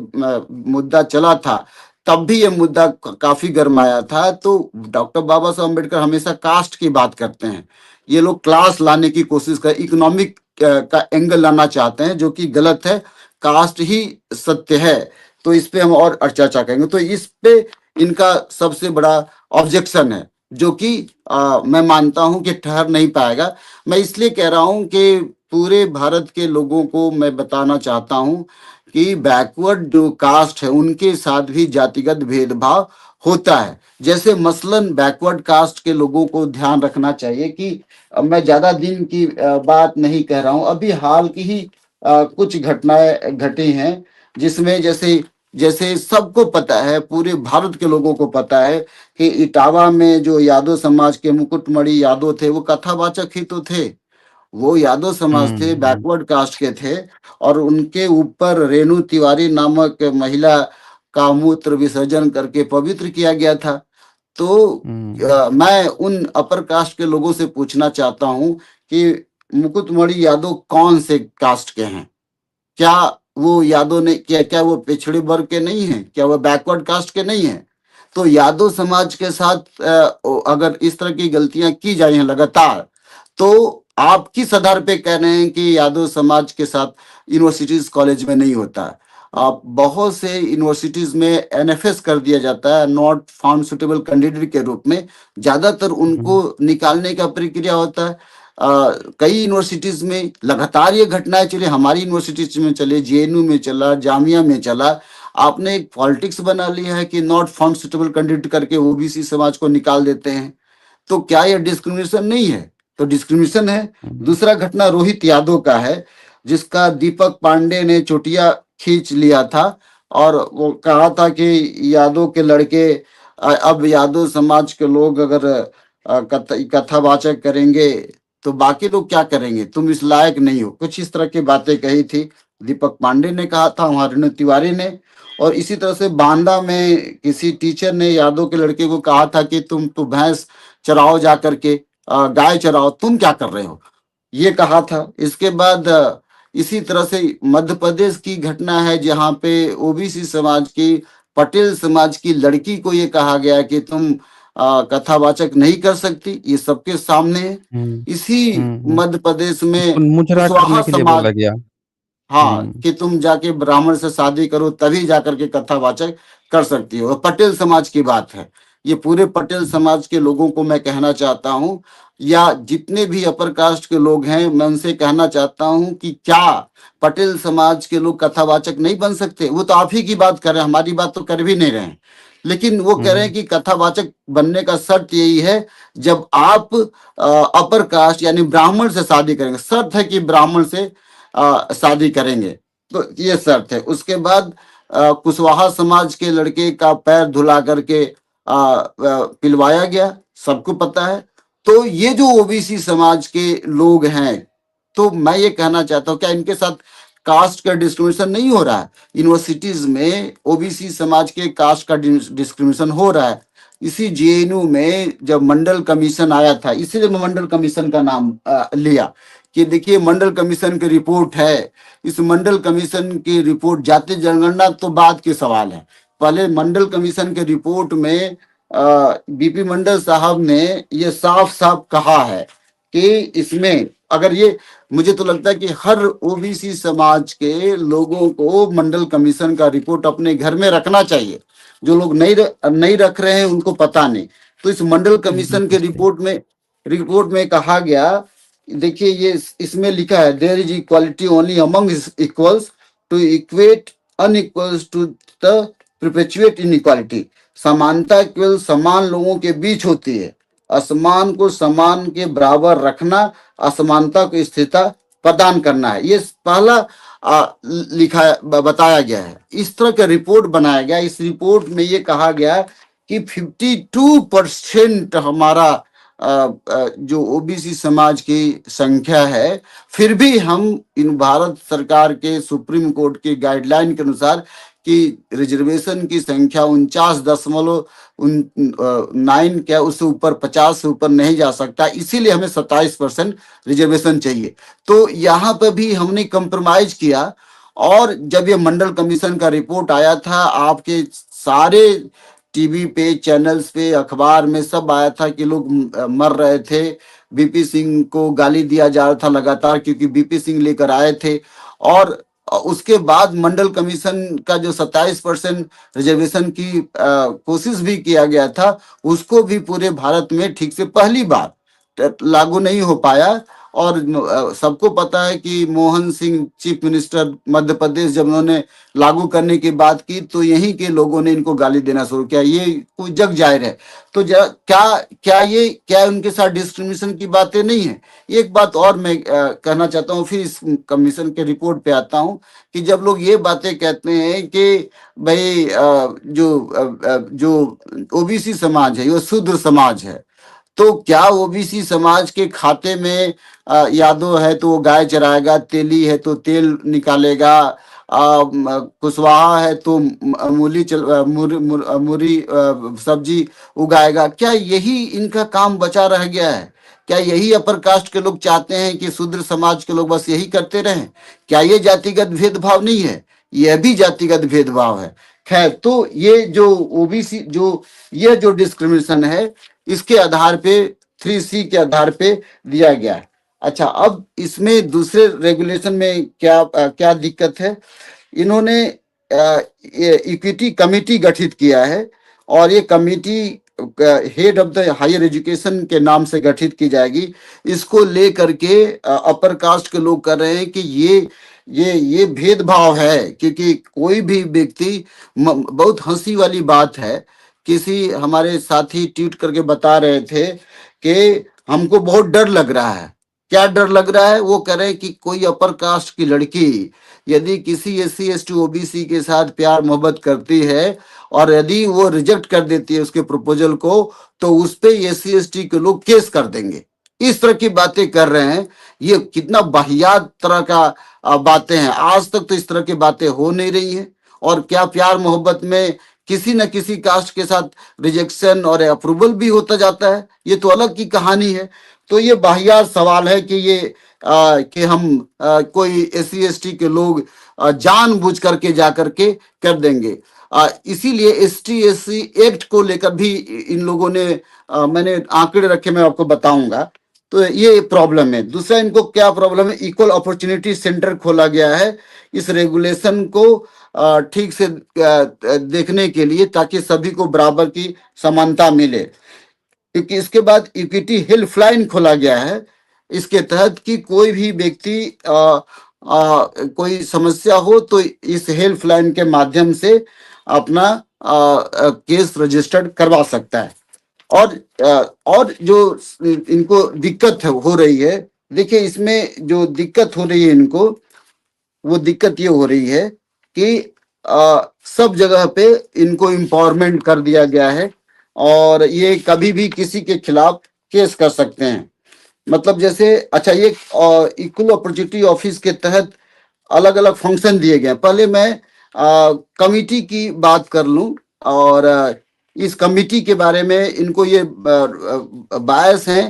Speaker 2: मुद्दा चला था, तब भी ये मुद्दा काफी गर्माया था। तो डॉक्टर बाबा साहब अम्बेडकर हमेशा कास्ट की बात करते हैं, ये लोग क्लास लाने की कोशिश कर, इकोनॉमिक का एंगल लाना चाहते हैं, जो कि गलत है। कास्ट ही सत्य है। तो इस पे हम और चर्चा करेंगे। तो इस पे इनका सबसे बड़ा ऑब्जेक्शन है, जो कि मैं मानता हूं कि ठहर नहीं पाएगा। मैं इसलिए कह रहा हूं कि पूरे भारत के लोगों को मैं बताना चाहता हूं कि बैकवर्ड जो कास्ट है उनके साथ भी जातिगत भेदभाव होता है। जैसे मसलन बैकवर्ड कास्ट के लोगों को ध्यान रखना चाहिए कि मैं ज्यादा दिन की बात नहीं कह रहा हूं, अभी हाल की ही कुछ घटनाएं घटी हैं, जिसमें जैसे जैसे सबको पता है, पूरे भारत के लोगों को पता है कि इटावा में जो यादव समाज के मुकुटमणि यादव थे, वो कथावाचक ही तो थे। वो यादव समाज
Speaker 1: हुँ,
Speaker 2: थे,
Speaker 1: हुँ।
Speaker 2: बैकवर्ड कास्ट के थे। और उनके ऊपर रेणु तिवारी नामक महिला का मूत्र विसर्जन करके पवित्र किया गया था। तो
Speaker 1: हुँ,
Speaker 2: मैं उन अपर कास्ट के लोगों से पूछना चाहता हूँ कि मुकुटमणि यादव कौन से कास्ट के हैं? क्या वो यादव ने क्या क्या वो पिछड़े वर्ग के नहीं हैं? क्या वो बैकवर्ड कास्ट के नहीं हैं? तो यादव समाज के साथ अगर इस तरह की गलतियां की जा रही हैं लगातार, तो आप किस आधार पे कह रहे हैं कि यादव समाज के साथ यूनिवर्सिटीज कॉलेज में नहीं होता है? आप बहुत से यूनिवर्सिटीज में एनएफएस कर दिया जाता है, नॉट फाउंड सुटेबल कैंडिडेट के रूप में। ज्यादातर
Speaker 1: हुँ,
Speaker 2: उनको निकालने का प्रक्रिया होता है। कई यूनिवर्सिटीज में लगातार ये घटनाएं चली, हमारी यूनिवर्सिटीज में चले, जेएनयू में चला, जामिया में चला। आपने एक पॉलिटिक्स बना लिया है कि नॉट फाउंड सुटेबल कैंडिडेट करके ओबीसी समाज को निकाल देते हैं। तो क्या यह डिस्क्रिमिनेशन नहीं है? तो डिस्क्रिमिनेशन है।
Speaker 1: हुँ,
Speaker 2: दूसरा घटना रोहित यादव का है, जिसका दीपक पांडे ने चोटिया खींच लिया था और वो कहा था कि यादव के लड़के अब यादव समाज के लोग अगर कथावाचक करेंगे तो बाकी लोग क्या करेंगे, तुम इस लायक नहीं हो, कुछ इस तरह की बातें कही थी। दीपक पांडे ने कहा था, वहां रेणु तिवारी ने। और इसी तरह से बांदा में किसी टीचर ने यादव के लड़के को कहा था कि तुम तो भैंस चराओ जा करके, गाय चराओ, तुम क्या कर रहे हो, ये कहा था। इसके बाद इसी तरह से मध्य प्रदेश की घटना है, जहां पे ओबीसी समाज की, पटेल समाज की लड़की को ये कहा गया कि तुम कथावाचक नहीं कर सकती, ये सबके सामने है।
Speaker 1: हुँ,
Speaker 2: इसी
Speaker 1: हुँ, हुँ।
Speaker 2: मध्य प्रदेश
Speaker 1: उसको
Speaker 2: में
Speaker 1: मुजरा
Speaker 2: कुशवाहा
Speaker 1: करने के लिए
Speaker 2: समाज,
Speaker 1: बोला गया।
Speaker 2: हाँ,
Speaker 1: हुँ,
Speaker 2: कि तुम जाके ब्राह्मण से शादी करो तभी जाकर के कथावाचक कर सकती हो। और पटेल समाज की बात है, ये पूरे पटेल समाज के लोगों को मैं कहना चाहता हूँ, या जितने भी अपर कास्ट के लोग हैं, मैं उनसे कहना चाहता हूँ कि क्या पटेल समाज के लोग कथावाचक नहीं बन सकते? वो तो आप ही की बात कर रहे हैं, हमारी बात तो कर भी नहीं रहे हैं। लेकिन वो कह रहे हैं
Speaker 1: हुँ,
Speaker 2: कि कथावाचक बनने का शर्त यही है, जब आप अपर कास्ट यानी ब्राह्मण से शादी करेंगे, शर्त है कि ब्राह्मण से शादी करेंगे, तो ये शर्त है। उसके बाद कुशवाहा समाज के लड़के का पैर धुला करके पिलवाया गया, सबको पता है। तो ये जो ओबीसी समाज के लोग हैं, तो मैं ये कहना चाहता हूँ, क्या इनके साथ कास्ट का डिस्क्रिमिनेशन नहीं हो रहा है? यूनिवर्सिटीज में ओबीसी समाज के कास्ट का डिस्क्रिमिनेशन हो रहा है। इसी जेएनयू में जब मंडल कमीशन आया था, इसीलिए मैं मंडल कमीशन का नाम लिया, कि देखिए मंडल कमीशन की रिपोर्ट है। इस मंडल कमीशन की रिपोर्ट, जाति जनगणना तो बाद के सवाल है, पहले मंडल कमीशन के रिपोर्ट में बीपी मंडल साहब ने ये साफ साफ कहा है कि इसमें अगर ये, मुझे तो लगता है कि हर ओबीसी समाज के लोगों को मंडल कमीशन का रिपोर्ट अपने घर में रखना चाहिए। जो लोग नहीं रख रहे हैं उनको पता नहीं। तो इस मंडल कमीशन
Speaker 1: बिल्कुल
Speaker 2: के
Speaker 1: सही।
Speaker 2: रिपोर्ट में कहा गया, देखिए ये इसमें लिखा है, there is equality only among equals, to equate unequals to the perpetuate inequality. समानता केवल समान लोगों के बीच होती है, असमान को समान के बराबर रखना, असमानता को स्थिरता प्रदान करना है। ये पहला बताया गया है, इस तरह का रिपोर्ट बनाया गया। इस रिपोर्ट में ये कहा गया कि 52% हमारा जो ओबीसी समाज की संख्या है, फिर भी हम इन भारत सरकार के सुप्रीम कोर्ट के गाइडलाइन के अनुसार कि रिजर्वेशन की संख्या 49 दशमलव 9 क्या उससे ऊपर, 50 से ऊपर नहीं जा सकता, इसीलिए हमें 27% रिजर्वेशन चाहिए। तो यहाँ पर भी हमने कंप्रोमाइज किया। और जब ये मंडल कमीशन का रिपोर्ट आया था, आपके सारे टीवी पे, चैनल्स पे, अखबार में सब आया था कि लोग मर रहे थे। बीपी सिंह को गाली दिया जा रहा था लगातार, क्योंकि बीपी सिंह लेकर आए थे। और उसके बाद मंडल कमीशन का जो 27% रिजर्वेशन की कोशिश भी किया गया था, उसको भी पूरे भारत में ठीक से पहली बार लागू नहीं हो पाया। और सबको पता है कि मोहन सिंह चीफ मिनिस्टर मध्य प्रदेश, जब उन्होंने लागू करने की बात की तो यहीं के लोगों ने इनको गाली देना शुरू किया, ये कोई जग जाहिर है। तो क्या क्या उनके साथ डिस्क्रिमिनेशन की बातें नहीं है? एक बात और मैं कहना चाहता हूँ, फिर इस कमीशन के रिपोर्ट पे आता हूँ, कि जब लोग ये बातें कहते हैं कि भाई जो ओबीसी समाज है, ये शूद्र समाज है, तो क्या ओबीसी समाज के खाते में यादव है तो वो गाय चराएगा, तेली है तो तेल निकालेगा, कुशवाहा है तो मूली मूरी सब्जी उगाएगा। क्या यही इनका काम बचा रह गया है? क्या यही अपर कास्ट के लोग चाहते हैं कि शूद्र समाज के लोग बस यही करते रहें? क्या ये जातिगत भेदभाव नहीं है? यह भी जातिगत भेदभाव है। खैर, तो ये जो ओबीसी जो ये जो डिस्क्रिमिनेशन है, इसके आधार पे 3C के आधार पे दिया गया है। अच्छा, अब इसमें दूसरे रेगुलेशन में क्या दिक्कत है? इन्होंने इक्विटी कमेटी गठित किया है, और ये committee head of the higher education के नाम से गठित की जाएगी। इसको लेकर के अपर कास्ट के लोग कर रहे हैं कि ये भेदभाव है, क्योंकि कोई भी व्यक्ति, बहुत हंसी वाली बात है, किसी हमारे साथी ट्वीट करके बता रहे थे कि हमको बहुत डर लग रहा है। क्या डर लग रहा है? वो कह रहे हैं कि कोई अपर कास्ट की लड़की यदि किसी SC ST OBC के साथ प्यार मोहब्बत करती है, और यदि वो रिजेक्ट कर देती है उसके प्रपोजल को, तो उस पे SC ST के लोग केस कर देंगे। इस तरह की बातें कर रहे हैं। ये कितना वाहियात तरह का बातें हैं। आज तक तो इस तरह की बातें हो नहीं रही हैं। और क्या प्यार मोहब्बत में किसी न किसी कास्ट के साथ रिजेक्शन और अप्रूवल भी होता जाता है? ये तो अलग की कहानी है। तो ये वाहियात सवाल है कि कि हम कोई SC ST के लोग जानबूझ करके जा करके कर देंगे। इसीलिए ST SC एक्ट को लेकर भी इन लोगों ने मैंने आंकड़े रखे, मैं आपको बताऊंगा। तो ये प्रॉब्लम है। दूसरा, इनको क्या प्रॉब्लम है? इक्वल अपॉर्चुनिटी सेंटर खोला गया है इस रेगुलेशन को ठीक से देखने के लिए, ताकि सभी को बराबर की समानता मिले। क्योंकि इसके बाद इक्विटी हेल्पलाइन खोला गया है इसके तहत, कि कोई भी व्यक्ति कोई समस्या हो तो इस हेल्पलाइन के माध्यम से अपना केस रजिस्टर्ड करवा सकता है। और जो इनको दिक्कत हो रही है, देखिए इसमें जो दिक्कत हो रही है इनको, वो दिक्कत ये हो रही है कि सब जगह पे इनको एम्पावरमेंट कर दिया गया है, और ये कभी भी किसी के खिलाफ केस कर सकते हैं। मतलब जैसे, अच्छा, ये इक्वल अपॉर्चुनिटी ऑफिस के तहत अलग अलग फंक्शन दिए गए हैं। पहले मैं कमिटी की बात कर लूं, और इस कमिटी के बारे में इनको ये बायस है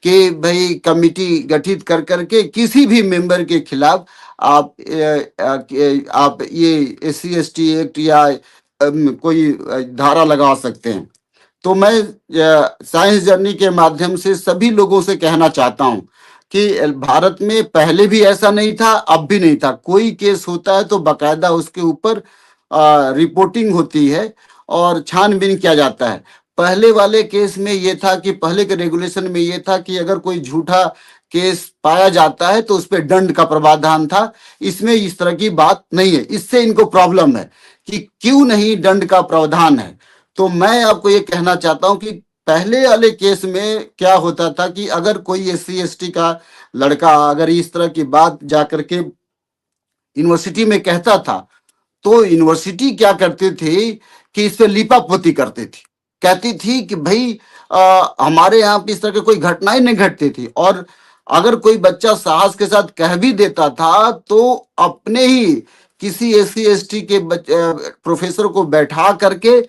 Speaker 2: कि भाई कमिटी गठित कर करके किसी भी मेंबर के खिलाफ आप ये SC ST एक्ट या कोई धारा लगा सकते हैं। तो मैं साइंस जर्नी के माध्यम से सभी लोगों से कहना चाहता हूं कि भारत में पहले भी ऐसा नहीं था, अब भी नहीं था। कोई केस होता है तो बाकायदा उसके ऊपर रिपोर्टिंग होती है और छानबीन किया जाता है। पहले वाले केस में ये था कि, पहले के रेगुलेशन में ये था कि अगर कोई झूठा केस पाया जाता है तो उस पर दंड का प्रावधान था। इसमें इस तरह की बात नहीं है। इससे इनको प्रॉब्लम है कि क्यों नहीं दंड का प्रावधान है। तो मैं आपको ये कहना चाहता हूं कि पहले वाले केस में क्या होता था कि अगर कोई SC ST का लड़का अगर इस तरह की बात जाकर के यूनिवर्सिटी में कहता था, तो यूनिवर्सिटी क्या करती थी कि इस पे लीपापोती करती थी। कहती थी कि भाई हमारे यहाँ पे इस तरह की कोई घटनाएं नहीं घटती थी। और अगर कोई बच्चा साहस के साथ कह भी देता था, तो अपने ही किसी SC ST के प्रोफेसर को बैठा करके,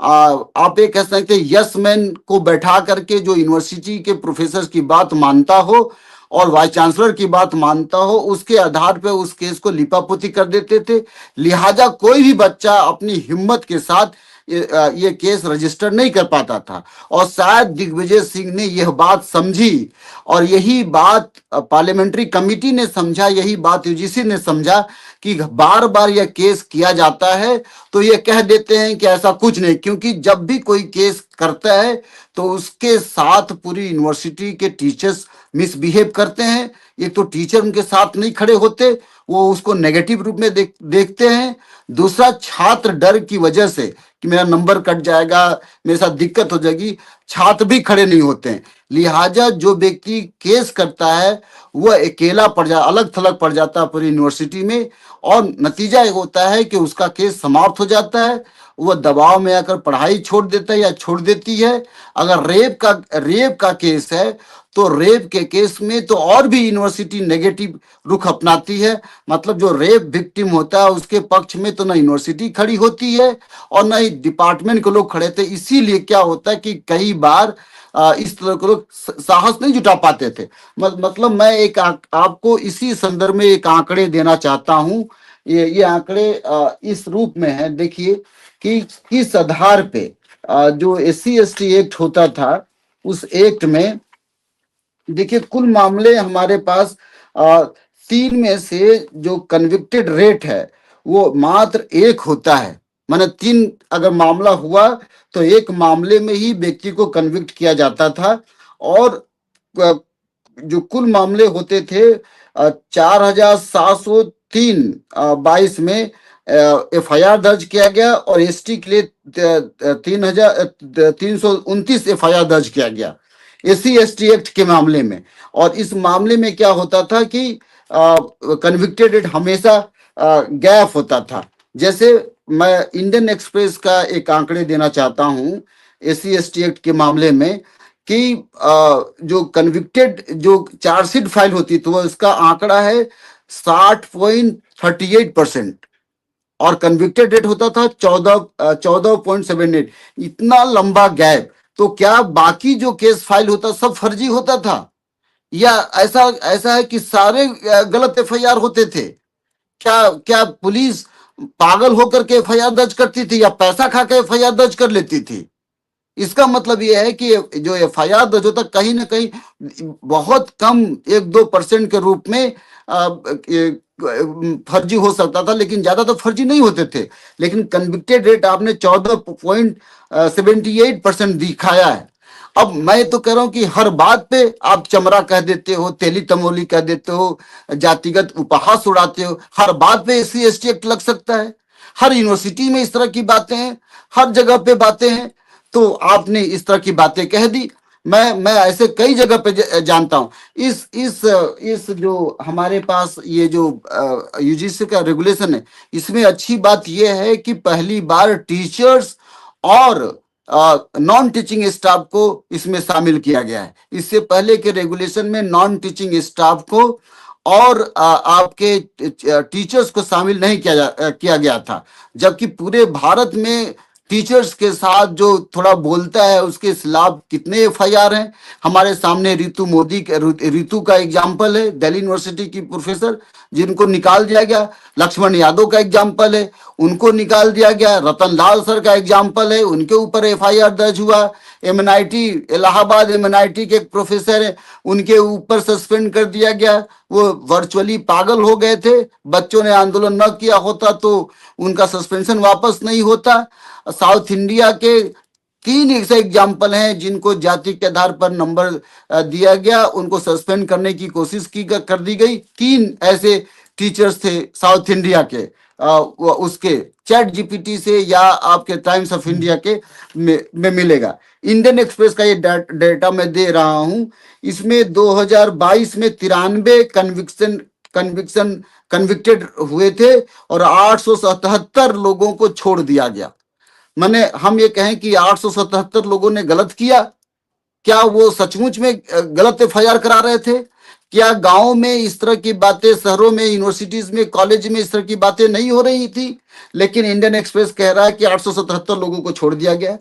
Speaker 2: आप ये कह सकते हैं यस मैन को बैठा करके, जो यूनिवर्सिटी के प्रोफेसर की बात मानता हो और वाइस चांसलर की बात मानता हो, उसके आधार पर उस केस को लिपापोती कर देते थे। लिहाजा कोई भी बच्चा अपनी हिम्मत के साथ ये केस रजिस्टर नहीं कर पाता था। और शायद दिग्विजय सिंह ने यह बात समझी, और यही बात पार्लियामेंट्री कमेटी ने समझा, यही बात UGC ने समझा कि बार बार यह केस किया जाता है, तो ये कह देते हैं कि ऐसा कुछ नहीं। क्योंकि जब भी कोई केस करता है तो उसके साथ पूरी यूनिवर्सिटी के टीचर्स मिसबिहेव करते हैं। एक तो टीचर उनके साथ नहीं खड़े होते, वो उसको नेगेटिव रूप में देखते हैं। दूसरा, छात्र डर की वजह से कि मेरा नंबर कट जाएगा, मेरे साथ दिक्कत हो जाएगी, छात्र भी खड़े नहीं होते हैं। लिहाजा जो व्यक्ति केस करता है वह अकेला पड़ जा अलग थलग पड़ जाता है पूरी यूनिवर्सिटी में, और नतीजा ये होता है कि उसका केस समाप्त हो जाता है, वह दबाव में आकर पढ़ाई छोड़ देता है या छोड़ देती है। अगर रेप का केस है तो रेप के केस में तो और भी यूनिवर्सिटी नेगेटिव रुख अपनाती है। मतलब जो रेप विक्टिम होता है उसके पक्ष में तो ना यूनिवर्सिटी खड़ी होती है और ना ही डिपार्टमेंट के लोग खड़े थे। इसीलिए क्या होता है कि कई बार इस तरह के लोग साहस नहीं जुटा पाते थे। मतलब मैं एक आपको इसी संदर्भ में एक आंकड़े देना चाहता हूं। ये आंकड़े इस रूप में है, देखिए कि किस आधार पे जो SC ST एक्ट होता था, उस एक्ट में देखिए कुल मामले हमारे पास 3 में से जो कन्विक्टेड रेट है वो मात्र 1 होता है। माने 3 अगर मामला हुआ तो 1 मामले में ही व्यक्ति को कन्विक्ट किया जाता था, और जो कुल मामले होते थे 4703 22 में FIR दर्ज किया गया, और ST के लिए 3329 FIR दर्ज किया गया SC ST एक्ट के मामले में। और इस मामले में क्या होता था कि कन्विक्टेड रेट हमेशा गैप होता था। जैसे मैं इंडियन एक्सप्रेस का एक आंकड़े देना चाहता हूं SC ST एक्ट के मामले में कि जो कन्विक्टेड जो चार्जशीट फाइल होती तो इसका आंकड़ा है 60.38%, और कन्विक्टेड रेट होता था 14.78। इतना लंबा गैप, तो क्या बाकी जो केस फाइल होता सब फर्जी होता था, या ऐसा ऐसा है कि सारे गलत FIR होते थे? क्या क्या पुलिस पागल होकर के FIR दर्ज करती थी या पैसा खा के FIR दर्ज कर लेती थी? इसका मतलब यह है कि जो FIR दर्ज होता कहीं ना कहीं बहुत कम 1-2% के रूप में फर्जी हो सकता था, लेकिन ज्यादा तो फर्जी नहीं होते थे। लेकिन कन्विक्टेड रेट आपने 14.78% दिखाया है। अब मैं तो कह रहा हूं कि हर बात पे आप चमड़ा कह देते हो, तेली तमोली कह देते हो, जातिगत उपहास उड़ाते हो। हर बात पे SC ST एक्ट लग सकता है, हर यूनिवर्सिटी में इस तरह की बातें हैं, हर जगह पे बातें हैं। तो आपने इस तरह की बातें कह दी। मैं ऐसे कई जगह पे जानता हूं। इस जो हमारे पास ये जो UGC का रेगुलेशन है, इसमें अच्छी बात यह है कि पहली बार टीचर्स और नॉन टीचिंग स्टाफ को इसमें शामिल किया गया है। इससे पहले के रेगुलेशन में नॉन टीचिंग स्टाफ को और आपके टीचर्स को शामिल नहीं किया गया था। जबकि पूरे भारत में टीचर्स के साथ जो थोड़ा बोलता है उसके खिलाफ कितने FIR हैं। हमारे सामने रितु का एग्जाम्पल है, दिल्ली यूनिवर्सिटी की प्रोफेसर, जिनको निकाल दिया गया। लक्ष्मण यादव का एग्जाम्पल है, उनको निकाल दिया गया। रतन लाल सर का एग्जाम्पल है, उनके ऊपर FIR दर्ज हुआ। MNIT इलाहाबाद MNIT के एक प्रोफेसर है, उनके ऊपर सस्पेंड कर दिया गया। वो वर्चुअली पागल हो गए थे, बच्चों ने आंदोलन न किया होता तो उनका सस्पेंशन वापस नहीं होता। साउथ इंडिया के 3 ऐसे एग्जाम्पल हैं जिनको जाति के आधार पर नंबर दिया गया, उनको सस्पेंड करने की कोशिश कर दी गई। 3 ऐसे टीचर्स थे साउथ इंडिया के, उसके ChatGPT से या आपके टाइम्स ऑफ इंडिया के में मिलेगा। इंडियन एक्सप्रेस का ये डेटा मैं दे रहा हूं। इसमें 2022 में 93 कन्विक्टेड हुए थे और 877 लोगों को छोड़ दिया गया। माने हम ये कहें कि 877 लोगों ने गलत किया। क्या वो सचमुच में गलत FIR करा रहे थे? क्या गांव में इस तरह की बातें, शहरों में, यूनिवर्सिटीज में, कॉलेज में इस तरह की बातें नहीं हो रही थी? लेकिन इंडियन एक्सप्रेस कह रहा है कि 877 लोगों को छोड़ दिया गया।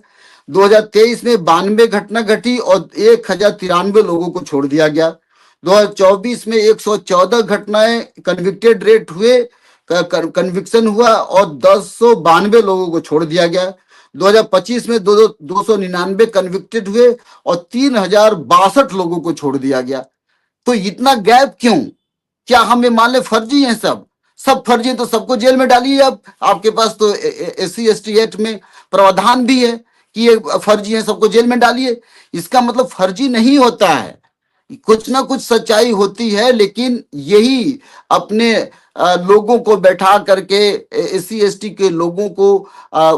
Speaker 2: 2023 में 92 घटना घटी और 1093 लोगों को छोड़ दिया गया। 2024 में 114 घटनाएं कन्विक्टेड रेट हुए, कन्विक्शन हुआ और 1092 लोगों को छोड़ दिया गया। 2025 में 299 कन्विक्टेड हुए और 3062 लोगों को छोड़ दिया गया। तो इतना गैप क्यों? क्या हमें मान ले फर्जी हैं? सब फर्जी हैं तो सबको जेल में डालिए। अब आपके पास तो SC ST एक्ट में प्रावधान भी है कि ये फर्जी हैं, सबको जेल में डालिए। इसका मतलब फर्जी नहीं होता है, कुछ ना कुछ सच्चाई होती है, लेकिन यही अपने लोगों को बैठा करके, एससी एसटी के लोगों को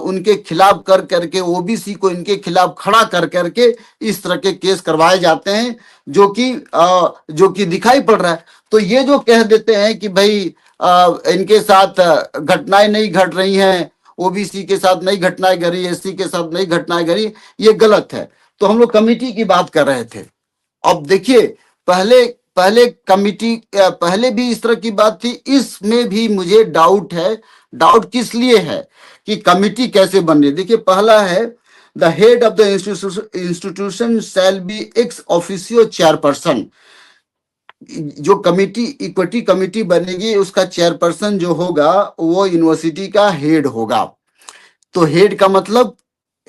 Speaker 2: उनके खिलाफ कर करके, ओबीसी को इनके खिलाफ खड़ा कर करके इस तरह के केस करवाए जाते हैं, जो कि दिखाई पड़ रहा है। तो ये जो कह देते हैं कि भाई इनके साथ घटनाएं नहीं घट रही हैं, ओबीसी के साथ नहीं घटनाएं घटी, एससी के साथ नहीं घटनाएं घटी, ये गलत है। तो हम लोग कमेटी की बात कर रहे थे। अब देखिए, पहले पहले कमिटी पहले भी इस तरह की बात थी, इसमें भी मुझे डाउट है। डाउट किस लिए है कि कमिटी कैसे बन रही है। देखिए, पहला है, the head of the institution shall be ex officio chairperson. जो कमिटी, इक्विटी कमिटी बनेगी, उसका चेयरपर्सन जो होगा वो यूनिवर्सिटी का हेड होगा। तो हेड का मतलब,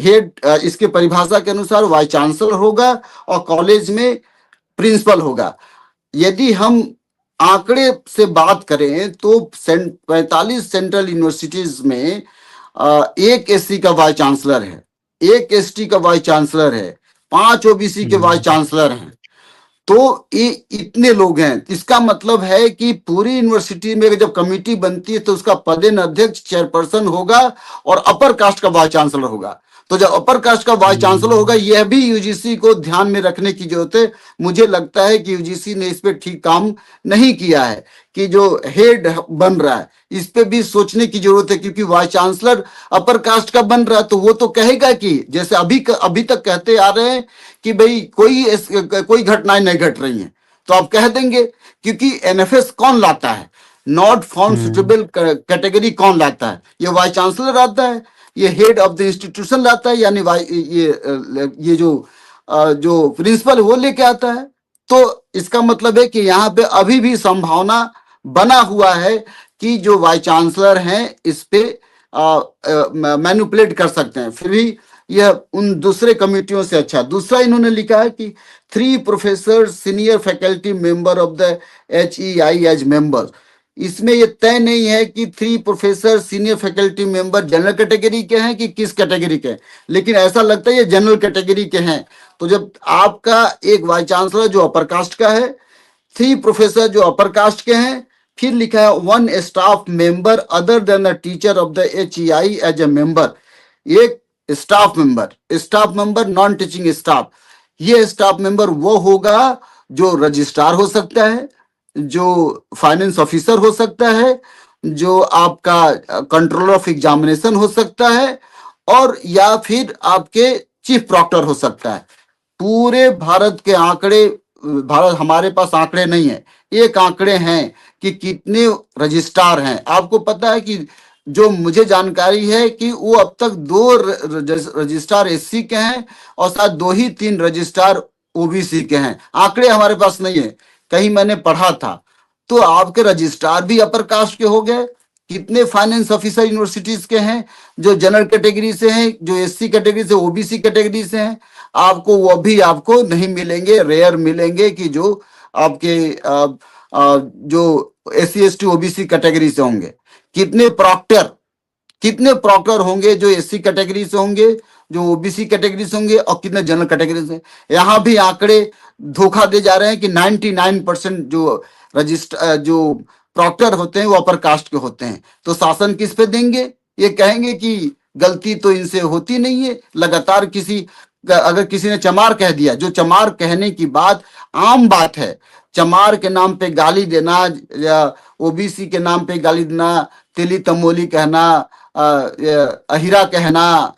Speaker 2: हेड इसके परिभाषा के अनुसार वाइस चांसलर होगा और कॉलेज में प्रिंसिपल होगा। यदि हम आंकड़े से बात करें तो 45 सेंट्रल यूनिवर्सिटीज में एक एससी का वाइस चांसलर है, एक एसटी का वाइस चांसलर है, 5 ओबीसी के वाइस चांसलर हैं। तो ये इतने लोग हैं। इसका मतलब है कि पूरी यूनिवर्सिटी में जब कमेटी बनती है तो उसका पदेन अध्यक्ष चेयरपर्सन होगा और अपर कास्ट का वाइस चांसलर होगा। तो जब अपर कास्ट का वाइस चांसलर होगा, यह भी यूजीसी को ध्यान में रखने की जरूरत है। मुझे लगता है कि यूजीसी ने इस पे ठीक काम नहीं किया है कि जो हेड बन रहा है इस पे भी सोचने की जरूरत है, क्योंकि वाइस चांसलर अपर कास्ट का बन रहा है तो वो तो कहेगा कि जैसे अभी तक कहते आ रहे हैं कि भाई कोई घटनाएं नहीं घट रही हैं, तो आप कह देंगे, क्योंकि एनएफएस कौन लाता है, नॉट फाउंड सुटेबल कैटेगरी कौन लाता है, ये वाइस चांसलर आता है, ये हेड ऑफ द इंस्टीट्यूशन लाता है, यानी ये जो प्रिंसिपल वो लेके आता है। तो इसका मतलब है कि यहाँ पे अभी भी संभावना बना हुआ है कि जो वाइस चांसलर हैं इस पे मैनिपुलेट कर सकते हैं। फिर भी यह उन दूसरे कमिटियों से अच्छा। दूसरा इन्होंने लिखा है कि 3 professor senior faculty member of the HEI as member. इसमें यह तय नहीं है कि 3 professor senior faculty member general category के हैं कि किस कैटेगरी के हैं, लेकिन ऐसा लगता है ये जनरल कैटेगरी के हैं। तो जब आपका एक वाइस चांसलर जो अपर कास्ट का है, 3 प्रोफेसर जो अपर कास्ट के हैं, फिर लिखा है 1 staff member other than the teacher of the HEI as a member. एक staff member non teaching staff. ये स्टाफ मेंबर वो होगा जो रजिस्ट्रार हो सकता है, जो फाइनेंस ऑफिसर हो सकता है, जो आपका कंट्रोलर ऑफ एग्जामिनेशन हो सकता है, और या फिर आपके चीफ प्रॉक्टर हो सकता है। पूरे भारत के आंकड़े, भारत हमारे पास आंकड़े नहीं है, एक आंकड़े हैं कि कितने रजिस्ट्रार हैं। आपको पता है कि जो मुझे जानकारी है कि वो अब तक 2 रजिस्ट्रार एससी के हैं और शायद 2 ही 3 रजिस्ट्रार ओबीसी के हैं। आंकड़े हमारे पास नहीं है, कहीं मैंने पढ़ा था। तो आपके रजिस्ट्रार भी अपर कास्ट के हो गए। कितने फाइनेंस ऑफिसर यूनिवर्सिटीज के हैं जो जनरल कैटेगरी से हैं, जो एससी कैटेगरी से, ओबीसी कैटेगरी से हैं। आपको वो भी आपको नहीं मिलेंगे, रेयर मिलेंगे कि जो आपके जो एससी एसटी ओबीसी कैटेगरी से होंगे। कितने प्रॉक्टर होंगे जो एससी कैटेगरी से होंगे, जो ओबीसी कैटेगरी से होंगे, और कितने जनरल कैटेगरी से। यहाँ भी आंकड़े धोखा दे जा रहे हैं कि 99% जो प्रॉक्टर होते हैं वो अपर कास्ट के होते हैं। तो शासन किस पे देंगे? ये कहेंगे कि गलती तो इनसे होती नहीं है। लगातार अगर किसी ने चमार कह दिया, जो चमार कहने की बात आम बात है, चमार के नाम पे गाली देना या ओबीसी के नाम पे गाली देना, तिली तमोली कहना, अहिरा कहना,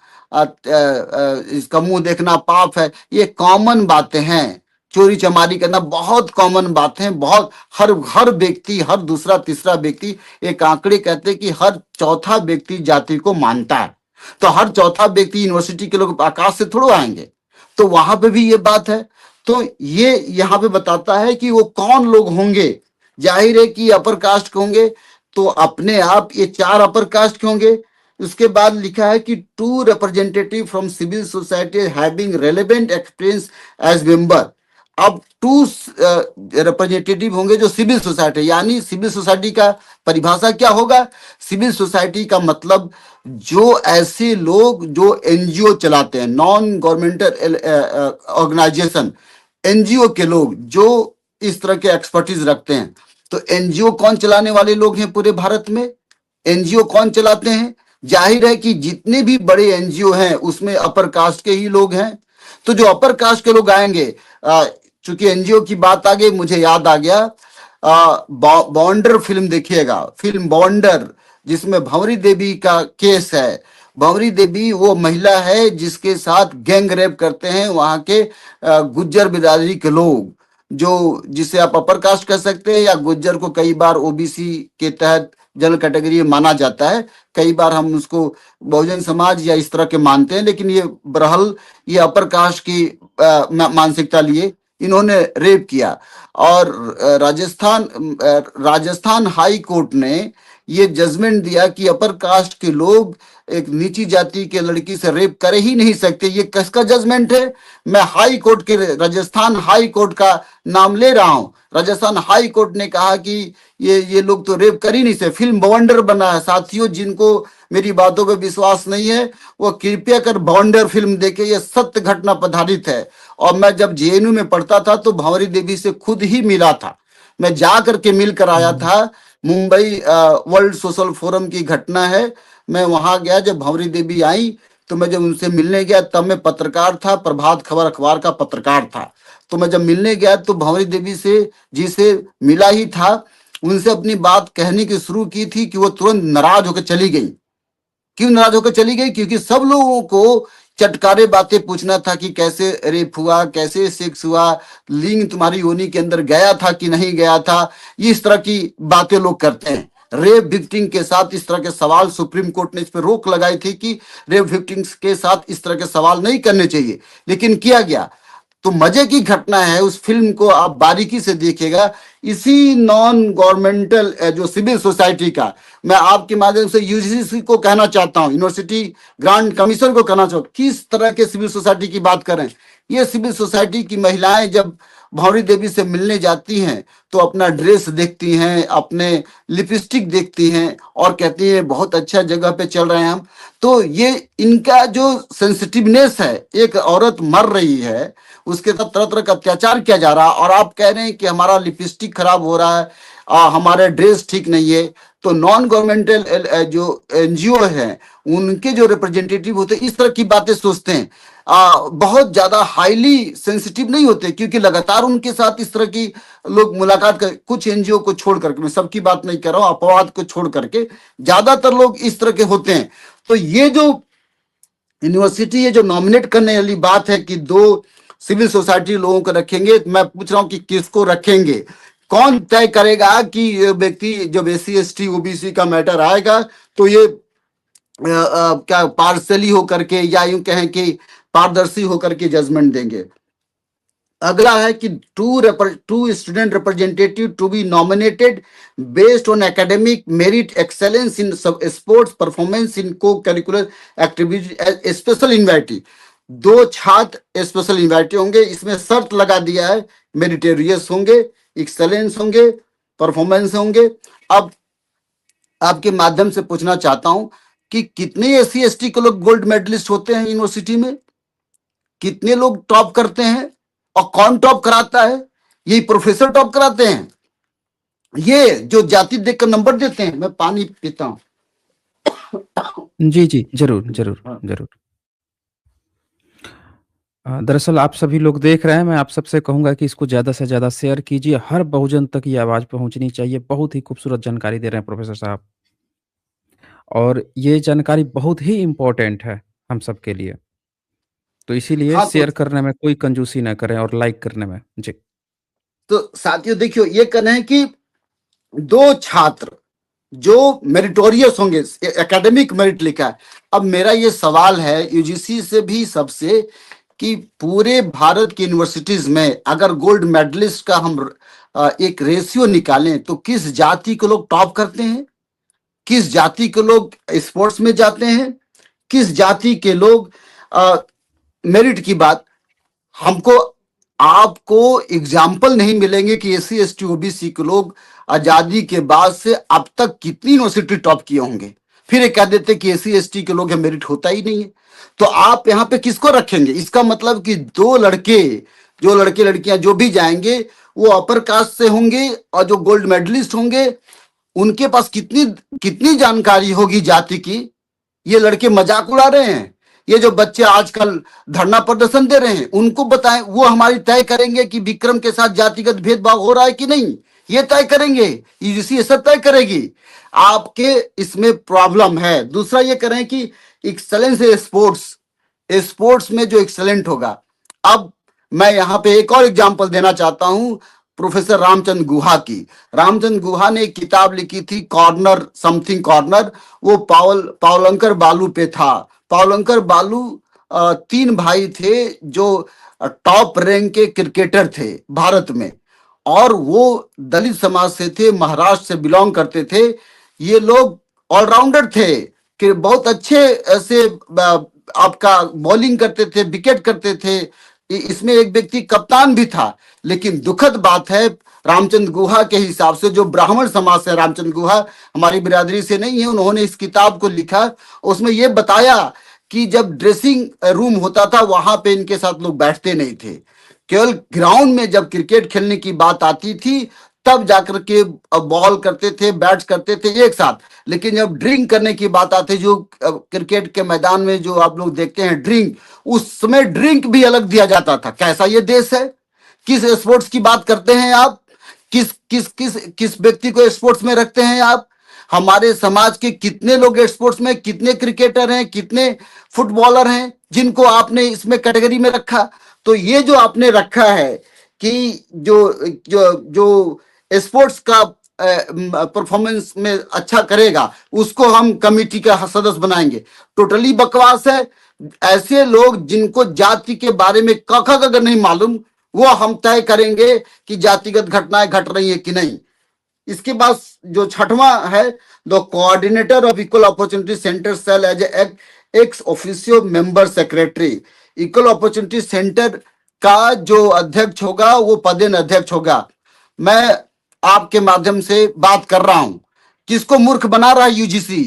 Speaker 2: इसका मुंह देखना पाप है, ये कॉमन बातें हैं। चोरी चमारी करना बहुत कॉमन बात है। बहुत हर व्यक्ति, हर दूसरा तीसरा व्यक्ति, एक आंकड़े कहते हैं कि हर चौथा व्यक्ति जाति को मानता है। तो हर चौथा व्यक्ति, यूनिवर्सिटी के लोग आकाश से थोड़ो आएंगे। तो वहां पे भी ये बात है। तो ये यहाँ पे बताता है कि वो कौन लोग होंगे। जाहिर है कि अपर कास्ट के होंगे, तो अपने आप ये 4 अपर कास्ट के होंगे। उसके बाद लिखा है कि 2 representative from civil society having relevant experience as member. अब 2 रिप्रेजेंटेटिव होंगे जो सिविल सोसाइटी, यानी सिविल सोसाइटी का परिभाषा क्या होगा? सिविल सोसाइटी का मतलब जो ऐसे लोग जो एनजीओ चलाते हैं, नॉन गवर्नमेंटल ऑर्गेनाइजेशन, एनजीओ के लोग जो इस तरह के एक्सपर्टीज रखते हैं। तो एनजीओ कौन चलाने वाले लोग हैं पूरे भारत में? एनजीओ कौन चलाते हैं? जाहिर है कि जितने भी बड़े एनजीओ हैं उसमें अपर कास्ट के ही लोग हैं। तो जो अपर कास्ट के लोग आएंगे, चूंकि एनजीओ की बात आ गई, मुझे याद आ गया, बॉन्डर फिल्म देखिएगा, फिल्म बॉन्डर, जिसमें भंवरी देवी का केस है। भंवरी देवी वो महिला है जिसके साथ गैंग रेप करते हैं वहां के गुज्जर बिरादरी के लोग, जो जिसे आप अपर कास्ट कह सकते हैं, या गुज्जर को कई बार ओबीसी के तहत जनरल कैटेगरी में माना जाता है, कई बार हम उसको बहुजन समाज या इस तरह के मानते हैं, लेकिन ये बहरहाल ये अपर कास्ट की मानसिकता लिए इन्होंने रेप किया। और राजस्थान हाई कोर्ट ने ये जजमेंट दिया कि अपर कास्ट के लोग एक नीची जाति के लड़की से रेप कर ही नहीं सकते। ये किसका जजमेंट है? मैं हाई कोर्ट के, राजस्थान हाई कोर्ट का नाम ले रहा हूं। राजस्थान हाई कोर्ट ने कहा कि ये लोग तो रेप कर ही नहीं सकते। फिल्म बवंडर बना है साथियों, जिनको मेरी बातों पे विश्वास नहीं है वो कृपया कर बवंडर फिल्म देखे, ये सत्य घटना पर आधारित है। और मैं जब जेएनयू में पढ़ता था तो भंवरी देवी से खुद ही मिला था, मैं जा करके मिल कर आया था। मुंबई वर्ल्ड सोशल फोरम की घटना है, मैं वहां गया। जब भंवरी देवी आई तो मैं जब उनसे मिलने गया तब मैं पत्रकार था, प्रभात खबर अखबार का पत्रकार था। तो मैं जब मिलने गया तो भंवरी देवी से जी से मिला ही था, उनसे अपनी बात कहने की शुरू की थी कि वो तुरंत नाराज होकर चली गई। क्यों नाराज होकर चली गई? क्योंकि सब लोगों को चटकारे बातें पूछना था कि कैसे रेप हुआ, कैसे सेक्स हुआ, लिंग तुम्हारी योनि के अंदर गया था कि नहीं गया था, इस तरह की बातें लोग करते हैं। रेप विक्टिम के साथ इस तरह के सवाल, सुप्रीम कोर्ट ने इस पर रोक लगाई थी कि रेप विक्टिम्स के साथ इस तरह के सवाल नहीं करने चाहिए, लेकिन किया गया। तो मजे की घटना है, उस फिल्म को आप बारीकी से देखिएगा। इसी नॉन गवर्नमेंटल जो सिविल सोसाइटी का, मैं आपके माध्यम से यूजीसी को कहना चाहता हूं, यूनिवर्सिटी ग्रांट कमीशन को कहना चाहता हूं, किस तरह के सिविल सोसाइटी की बात करें। ये सिविल सोसाइटी की महिलाएं जब भंवरी देवी से मिलने जाती हैं तो अपना ड्रेस देखती हैं, अपने लिपस्टिक देखती हैं और कहती हैं बहुत अच्छा जगह पे चल रहे हैं हम। तो ये इनका जो सेंसिटिवनेस है, एक औरत मर रही है उसके साथ तरह तरह का अत्याचार किया जा रहा है, और आप कह रहे हैं कि हमारा लिपस्टिक खराब हो रहा है, हमारे ड्रेस ठीक नहीं है। तो नॉन गवर्नमेंटल जो एनजीओ हैं उनके जो रिप्रेजेंटेटिव होते हैं इस तरह की बातें सोचते हैं, बहुत ज्यादा हाईली सेंसिटिव नहीं होते, क्योंकि लगातार उनके साथ इस तरह की लोग मुलाकात कर, कुछ एनजीओ को छोड़ करके, मैं सबकी बात नहीं कर रहा हूं, अपवाद को छोड़ करके ज्यादातर लोग इस तरह के होते हैं। तो ये जो यूनिवर्सिटी ये जो नॉमिनेट करने वाली बात है कि दो सिविल सोसाइटी लोगों को रखेंगे, मैं पूछ रहा हूं कि किसको रखेंगे? कौन तय करेगा कि ये व्यक्ति, जब एससी एसटी ओबीसी का मैटर आएगा तो ये क्या पार्सली होकर के, या यूं कहें कि पारदर्शी होकर के जजमेंट देंगे? अगला है कि two student representative to be nominated based on academic merit, excellence in sports performance in co curricular activity, special invitee. दो छात्र स्पेशल इन्वाइटी होंगे, इसमें शर्त लगा दिया है मेरिटेरियस होंगे, एक्सेलेंस होंगे, परफॉर्मेंस होंगे। अब आपके माध्यम से पूछना चाहता हूं कि कितने एससी एसटी के लोग गोल्ड मेडलिस्ट होते हैं यूनिवर्सिटी में? कितने लोग टॉप करते हैं? और कौन टॉप कराता है? यही प्रोफेसर टॉप कराते हैं, ये जो जाति देखकर नंबर देते हैं। मैं पानी पीता हूं।
Speaker 1: जी, जी, ज़रूर, ज़रूर,
Speaker 2: हाँ।
Speaker 1: ज़रूर। दरअसल आप सभी लोग देख रहे हैं, मैं आप सबसे कहूँगा कि इसको ज़्यादा से ज़्यादा शेयर कीजिए, हर बहुजन तक ये आवाज़ पहुँचनी चाहिए। बहुत ही खूबसूरत जानकारी दे रहे हैं प्रोफ़ेसर साहब, और ये जानकारी बहुत ही इम्पोर्टेंट है हम सब के लिए। तो इसीलिए
Speaker 2: हाँ,
Speaker 1: शेयर करने में कोई कंजूसी ना करें और लाइक करने में। जी।
Speaker 2: तो साथियों देखियो, ये कहना है कि दो छात्र जो मेरिटोरियस होंगे, एकेडमिक मेरिट लिखा है। अब मेरा ये सवाल है यूजीसी से भी सबसे, कि पूरे भारत की यूनिवर्सिटीज में अगर गोल्ड मेडलिस्ट का हम एक रेशियो निकालें तो किस जाति के लोग टॉप करते हैं, किस जाति के लोग स्पोर्ट्स में जाते हैं, किस जाति के लोग मेरिट की बात, हमको आपको एग्जाम्पल नहीं मिलेंगे कि एससी एसटी ओबीसी के लोग आजादी के बाद से अब तक कितनी यूनिवर्सिटी टॉप किए होंगे। फिर ये कह देते कि एससी एसटी के लोग मेरिट होता ही नहीं है। तो आप यहाँ पे किसको रखेंगे? इसका मतलब कि दो लड़के जो लड़के लड़कियां जो भी जाएंगे वो अपर कास्ट से होंगे, और जो गोल्ड मेडलिस्ट होंगे उनके पास कितनी कितनी जानकारी होगी जाति की। ये लड़के मजाक उड़ा रहे हैं। ये जो बच्चे आजकल धरना प्रदर्शन दे रहे हैं उनको बताएं, वो हमारी तय करेंगे कि विक्रम के साथ जातिगत भेदभाव हो रहा है कि नहीं। ये तय करेंगे, यूजीसी ये सब तय करेगी। आपके इसमें प्रॉब्लम है। दूसरा ये करें कि एक्सलेंस स्पोर्ट्स, स्पोर्ट्स में जो एक्सलेंट होगा। अब मैं यहां पे एक और एग्जांपल देना चाहता हूं, प्रोफेसर रामचंद्र गुहा की। रामचंद्र गुहा ने एक किताब लिखी थी, कॉर्नर समथिंग कॉर्नर। वो पावलंकर बालू पे था। पावलंकर बालू तीन भाई थे जो टॉप रैंक के क्रिकेटर थे भारत में, और वो दलित समाज से थे, महाराष्ट्र से बिलोंग करते थे। ये लोग ऑलराउंडर थे कि बहुत अच्छे ऐसे आपका बॉलिंग करते थे, विकेट करते थे। इसमें एक व्यक्ति कप्तान भी था। लेकिन दुखद बात है, रामचंद्र गुहा के हिसाब से, जो ब्राह्मण समाज से रामचंद्र गुहा, हमारी बिरादरी से नहीं है, उन्होंने इस किताब को लिखा। उसमें यह बताया कि जब ड्रेसिंग रूम होता था वहां पे इनके साथ लोग बैठते नहीं थे। केवल ग्राउंड में जब क्रिकेट खेलने की बात आती थी तब जाकर के बॉल करते थे, बैट करते थे एक साथ। लेकिन जब ड्रिंक करने की बात आती, जो क्रिकेट के मैदान में जो आप लोग देखते हैं ड्रिंक, उस समय ड्रिंक भी अलग दिया जाता था। कैसा ये देश है? किस स्पोर्ट्स की बात करते हैं आप? किस किस किस किस व्यक्ति को स्पोर्ट्स में रखते हैं आप? हमारे समाज के कितने लोग स्पोर्ट्स में, कितने क्रिकेटर हैं, कितने फुटबॉलर हैं जिनको आपने इसमें कैटेगरी में रखा? तो ये जो आपने रखा है कि जो जो जो स्पोर्ट्स का परफॉर्मेंस में अच्छा करेगा उसको हम कमेटी का सदस्य बनाएंगे, टोटली बकवास है। ऐसे लोग जिनको जाति के बारे में क ख अगर नहीं मालूम, वो हम तय करेंगे कि जातिगत घटनाएं घट रही है कि नहीं। इसके बाद जो छठवां है, the coordinator of equal opportunity centre cell as ex officio member secretary. Equal opportunity centre का जो अध्यक्ष होगा वो पदेन अध्यक्ष होगा। मैं आपके माध्यम से बात कर रहा हूं, किसको मूर्ख बना रहा है यूजीसी?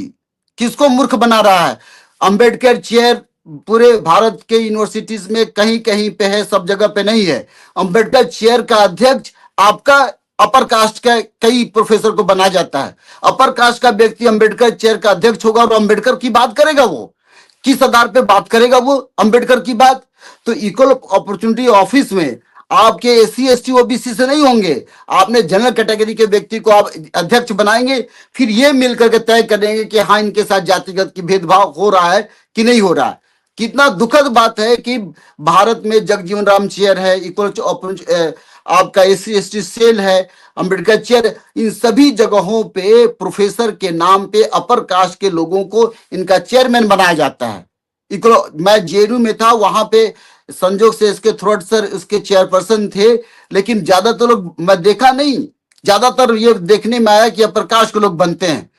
Speaker 2: किसको मूर्ख बना रहा है? अंबेडकर चेयर पूरे भारत के यूनिवर्सिटीज में कहीं कहीं पे है, सब जगह पे नहीं है। अंबेडकर चेयर का अध्यक्ष आपका अपर कास्ट का कई प्रोफेसर को बनाया जाता है। अपर कास्ट का व्यक्ति अंबेडकर चेयर का अध्यक्ष होगा और अंबेडकर की बात करेगा। वो किस आधार पे बात करेगा? वो अंबेडकर की बात। तो इक्वल अपॉर्चुनिटी ऑफिस में आपके एससी एसटी ओबीसी से नहीं होंगे, आपने जनरल कैटेगरी के व्यक्ति को आप अध्यक्ष बनाएंगे। फिर ये मिलकर के तय करेंगे कि हाँ इनके साथ जातिगत की भेदभाव हो रहा है कि नहीं हो रहा है। कितना दुखद बात है कि भारत में जगजीवन राम चेयर है, इक्वल आपका एससी एसटी सेल है, अंबेडकर चेयर, इन सभी जगहों पे प्रोफेसर के नाम पे अपर कास्ट के लोगों को इनका चेयरमैन बनाया जाता है। इक्वल, मैं जेएनयू में था, वहां पे संजोग से इसके थ्रोट सर उसके चेयरपर्सन थे। लेकिन ज्यादातर लोग मैं देखा नहीं, ज्यादातर ये देखने में आया कि अपर कास्ट के लोग बनते हैं।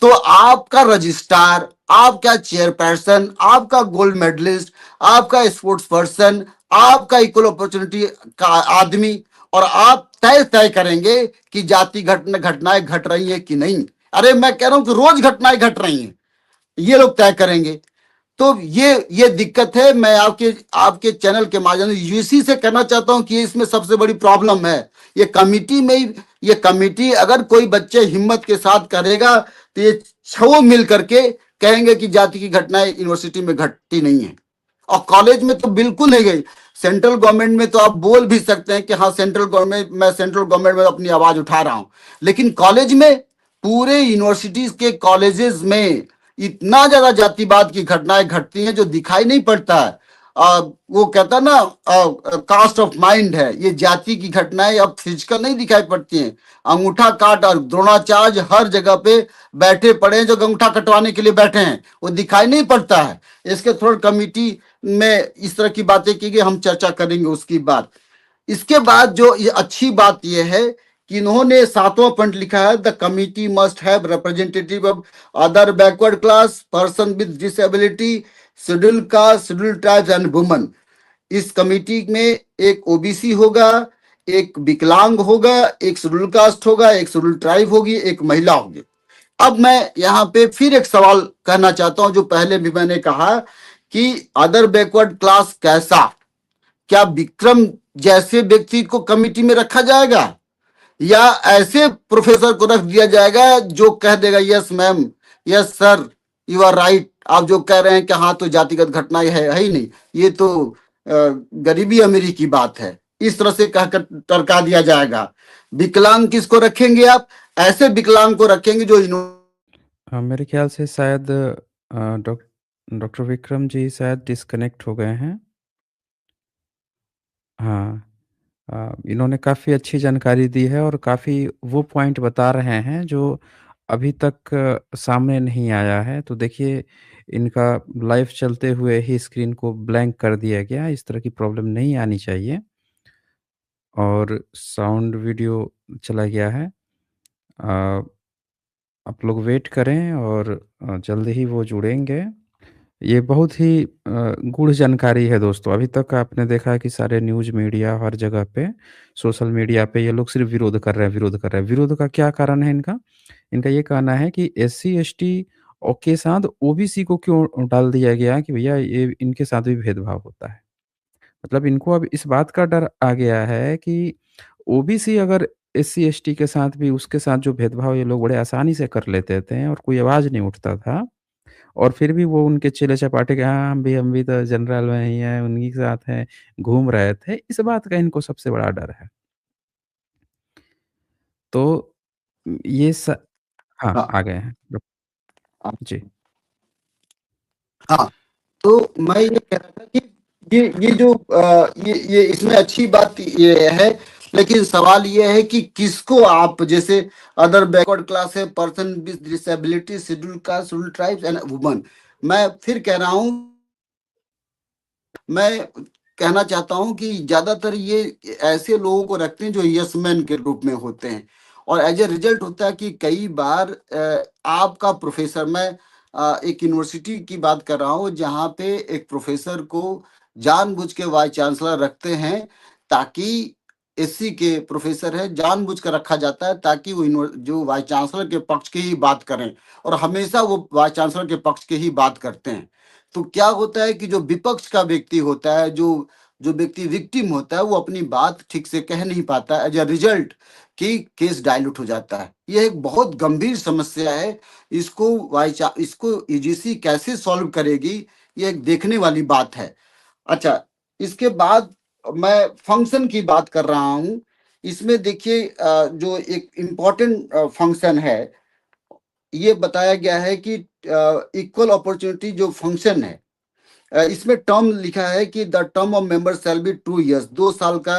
Speaker 2: तो आपका रजिस्ट्रार, आपका चेयरपर्सन, आपका गोल्ड मेडलिस्ट, आपका स्पोर्ट्स पर्सन, आपका इक्वल अपॉर्चुनिटी का आदमी, और आप तय करेंगे कि जाति घटनाएं घट रही है कि नहीं। अरे मैं कह रहा हूं कि रोज घटनाएं घट रही हैं, ये लोग तय करेंगे। तो ये दिक्कत है। मैं आपके आपके चैनल के माध्यम से यूसी से कहना चाहता हूं कि इसमें सबसे बड़ी प्रॉब्लम है ये कमिटी में। ये कमिटी अगर कोई बच्चे हिम्मत के साथ करेगा तो ये छो मिल करके कहेंगे कि जाति की घटनाएं यूनिवर्सिटी में घटती नहीं है, और कॉलेज में तो बिल्कुल नहीं गई। सेंट्रल गवर्नमेंट में तो आप बोल भी सकते हैं कि हाँ सेंट्रल गवर्नमेंट, मैं सेंट्रल गवर्नमेंट में अपनी आवाज उठा रहा हूं, लेकिन कॉलेज में, पूरे यूनिवर्सिटीज के कॉलेजेस में इतना ज्यादा जातिवाद की घटनाएं घटती हैं जो दिखाई नहीं पड़ता है। वो कहता ना कास्ट ऑफ माइंड है, ये जाति की घटनाएं अब फिजिकल नहीं दिखाई पड़ती हैं। अंगूठा काट और द्रोणाचार्य हर जगह पे बैठे पड़े हैं, जो अंगूठा कटवाने के लिए बैठे हैं, वो दिखाई नहीं पड़ता है। इसके थोड़ा कमिटी में इस तरह की बातें की गई, हम चर्चा करेंगे उसकी बात। इसके बाद जो ये अच्छी बात यह है कि इन्होंने 7वां पॉइंट लिखा है, the committee must have representative of other backward class, person with disability, schedule caste, schedule tribes and women. इस कमिटी में एक ओबीसी होगा, एक विकलांग होगा, एक शेड्यूल कास्ट होगा, एक शेड्यूल ट्राइब होगी, एक महिला होगी। अब मैं यहाँ पे फिर एक सवाल कहना चाहता हूं, जो पहले भी मैंने कहा कि अदर बैकवर्ड क्लास कैसा, क्या विक्रम जैसे व्यक्ति को कमिटी में रखा जाएगा, या ऐसे प्रोफेसर को रख दिया जाएगा जो कह देगा yes ma'am, yes sir, you are right, आप जो कह रहे हैं कि हाँ तो जातिगत घटना है ही नहीं, ये तो गरीबी अमीरी की बात है, इस तरह से कहकर टरका दिया जाएगा। विकलांग किसको रखेंगे आप? ऐसे विकलांग को रखेंगे जो
Speaker 1: मेरे ख्याल से शायद डॉक्टर विक्रम जी शायद डिस्कनेक्ट हो गए हैं। हाँ। इन्होंने काफ़ी अच्छी जानकारी दी है और काफ़ी वो पॉइंट बता रहे हैं जो अभी तक सामने नहीं आया है। तो देखिए, इनका लाइव चलते हुए ही स्क्रीन को ब्लैंक कर दिया गया। इस तरह की प्रॉब्लम नहीं आनी चाहिए। और साउंड वीडियो चला गया है। अ, आप लोग वेट करें और जल्द ही वो जुड़ेंगे। ये बहुत ही गूढ़ जानकारी है दोस्तों। अभी तक आपने देखा है कि सारे न्यूज़ मीडिया हर जगह पे, सोशल मीडिया पे ये लोग सिर्फ़ विरोध कर रहे हैं, विरोध कर रहे हैं। विरोध का क्या कारण है इनका? इनका ये कहना है कि एससी, एसटी के साथ ओबीसी को क्यों डाल दिया गया कि भैया ये इनके साथ भी भेदभाव होता है। मतलब इनको अब इस बात का डर आ गया है कि ओबीसी अगर एससी, एसटी के साथ भी उसके साथ जो भेदभाव ये लोग बड़े आसानी से कर लेते थे और कोई आवाज़ नहीं उठता था। और फिर भी वो उनके चेले-चपाटे के हाँ, हम भी तो जनरल में ही हैं, उन्हीं के साथ हैं, घूम रहे थे। इस बात का इनको सबसे बड़ा डर है। तो ये स हाँ,
Speaker 2: हाँ,
Speaker 1: आ गए हैं। जी।
Speaker 2: हाँ, तो मैं ये कह रहा था कि ये जो ये इसमें अच्छी बात ये है, लेकिन सवाल ये है कि किसको आप, जैसे अदर बैकवर्ड क्लास है, person with disability, schedule caste, schedule tribes and woman. मैं फिर कह रहा हूँ, मैं कहना चाहता हूं कि ज्यादातर ये ऐसे लोगों को रखते हैं जो यस मैन के रूप में होते हैं, और एज ए रिजल्ट होता है कि कई बार आपका प्रोफेसर, मैं एक यूनिवर्सिटी की बात कर रहा हूं जहां पे एक प्रोफेसर को जानबूझ के वाइस चांसलर रखते हैं, ताकि एससी के प्रोफेसर है, जानबूझ कर रखा जाता है ताकि वो जो वाइस चांसलर के पक्ष की ही बात करें, और हमेशा वो वाइस चांसलर के पक्ष की ही बात करते हैं। तो क्या होता है कि जो विपक्ष का व्यक्ति होता है, जो जो व्यक्ति विक्टिम होता है, वो अपनी बात ठीक से कह नहीं पाता, एज अ रिजल्ट कि केस डाइल्यूट हो जाता है। यह एक बहुत गंभीर समस्या है। इसको यूजीसी कैसे सॉल्व करेगी, ये एक देखने वाली बात है। अच्छा, इसके बाद मैं फंक्शन की बात कर रहा हूं। इसमें देखिए, जो एक इम्पॉर्टेंट फंक्शन है, ये बताया गया है कि इक्वल अपॉर्चुनिटी जो फंक्शन है, इसमें टर्म लिखा है कि the term of member shall be 2 years, 2 साल का,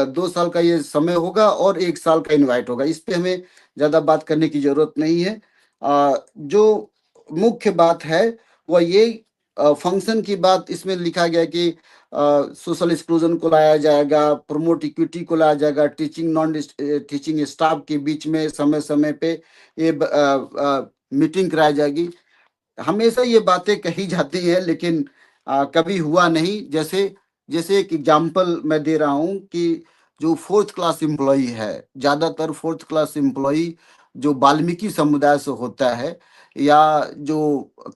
Speaker 2: दो साल का ये समय होगा और 1 साल का इनवाइट होगा। इस पे हमें ज्यादा बात करने की जरूरत नहीं है। जो मुख्य बात है वह ये, फंक्शन की बात इसमें लिखा गया है कि सोशल एक्सक्लूजन को लाया जाएगा, प्रमोट इक्विटी को लाया जाएगा, टीचिंग नॉन टीचिंग स्टाफ के बीच में समय समय पे ये मीटिंग कराई जाएगी। हमेशा ये बातें कही जाती है, लेकिन कभी हुआ नहीं। जैसे जैसे एक एग्जांपल मैं दे रहा हूँ कि जो फोर्थ क्लास एम्प्लॉई है, ज्यादातर फोर्थ क्लास एम्प्लॉई जो वाल्मीकि समुदाय से होता है, या जो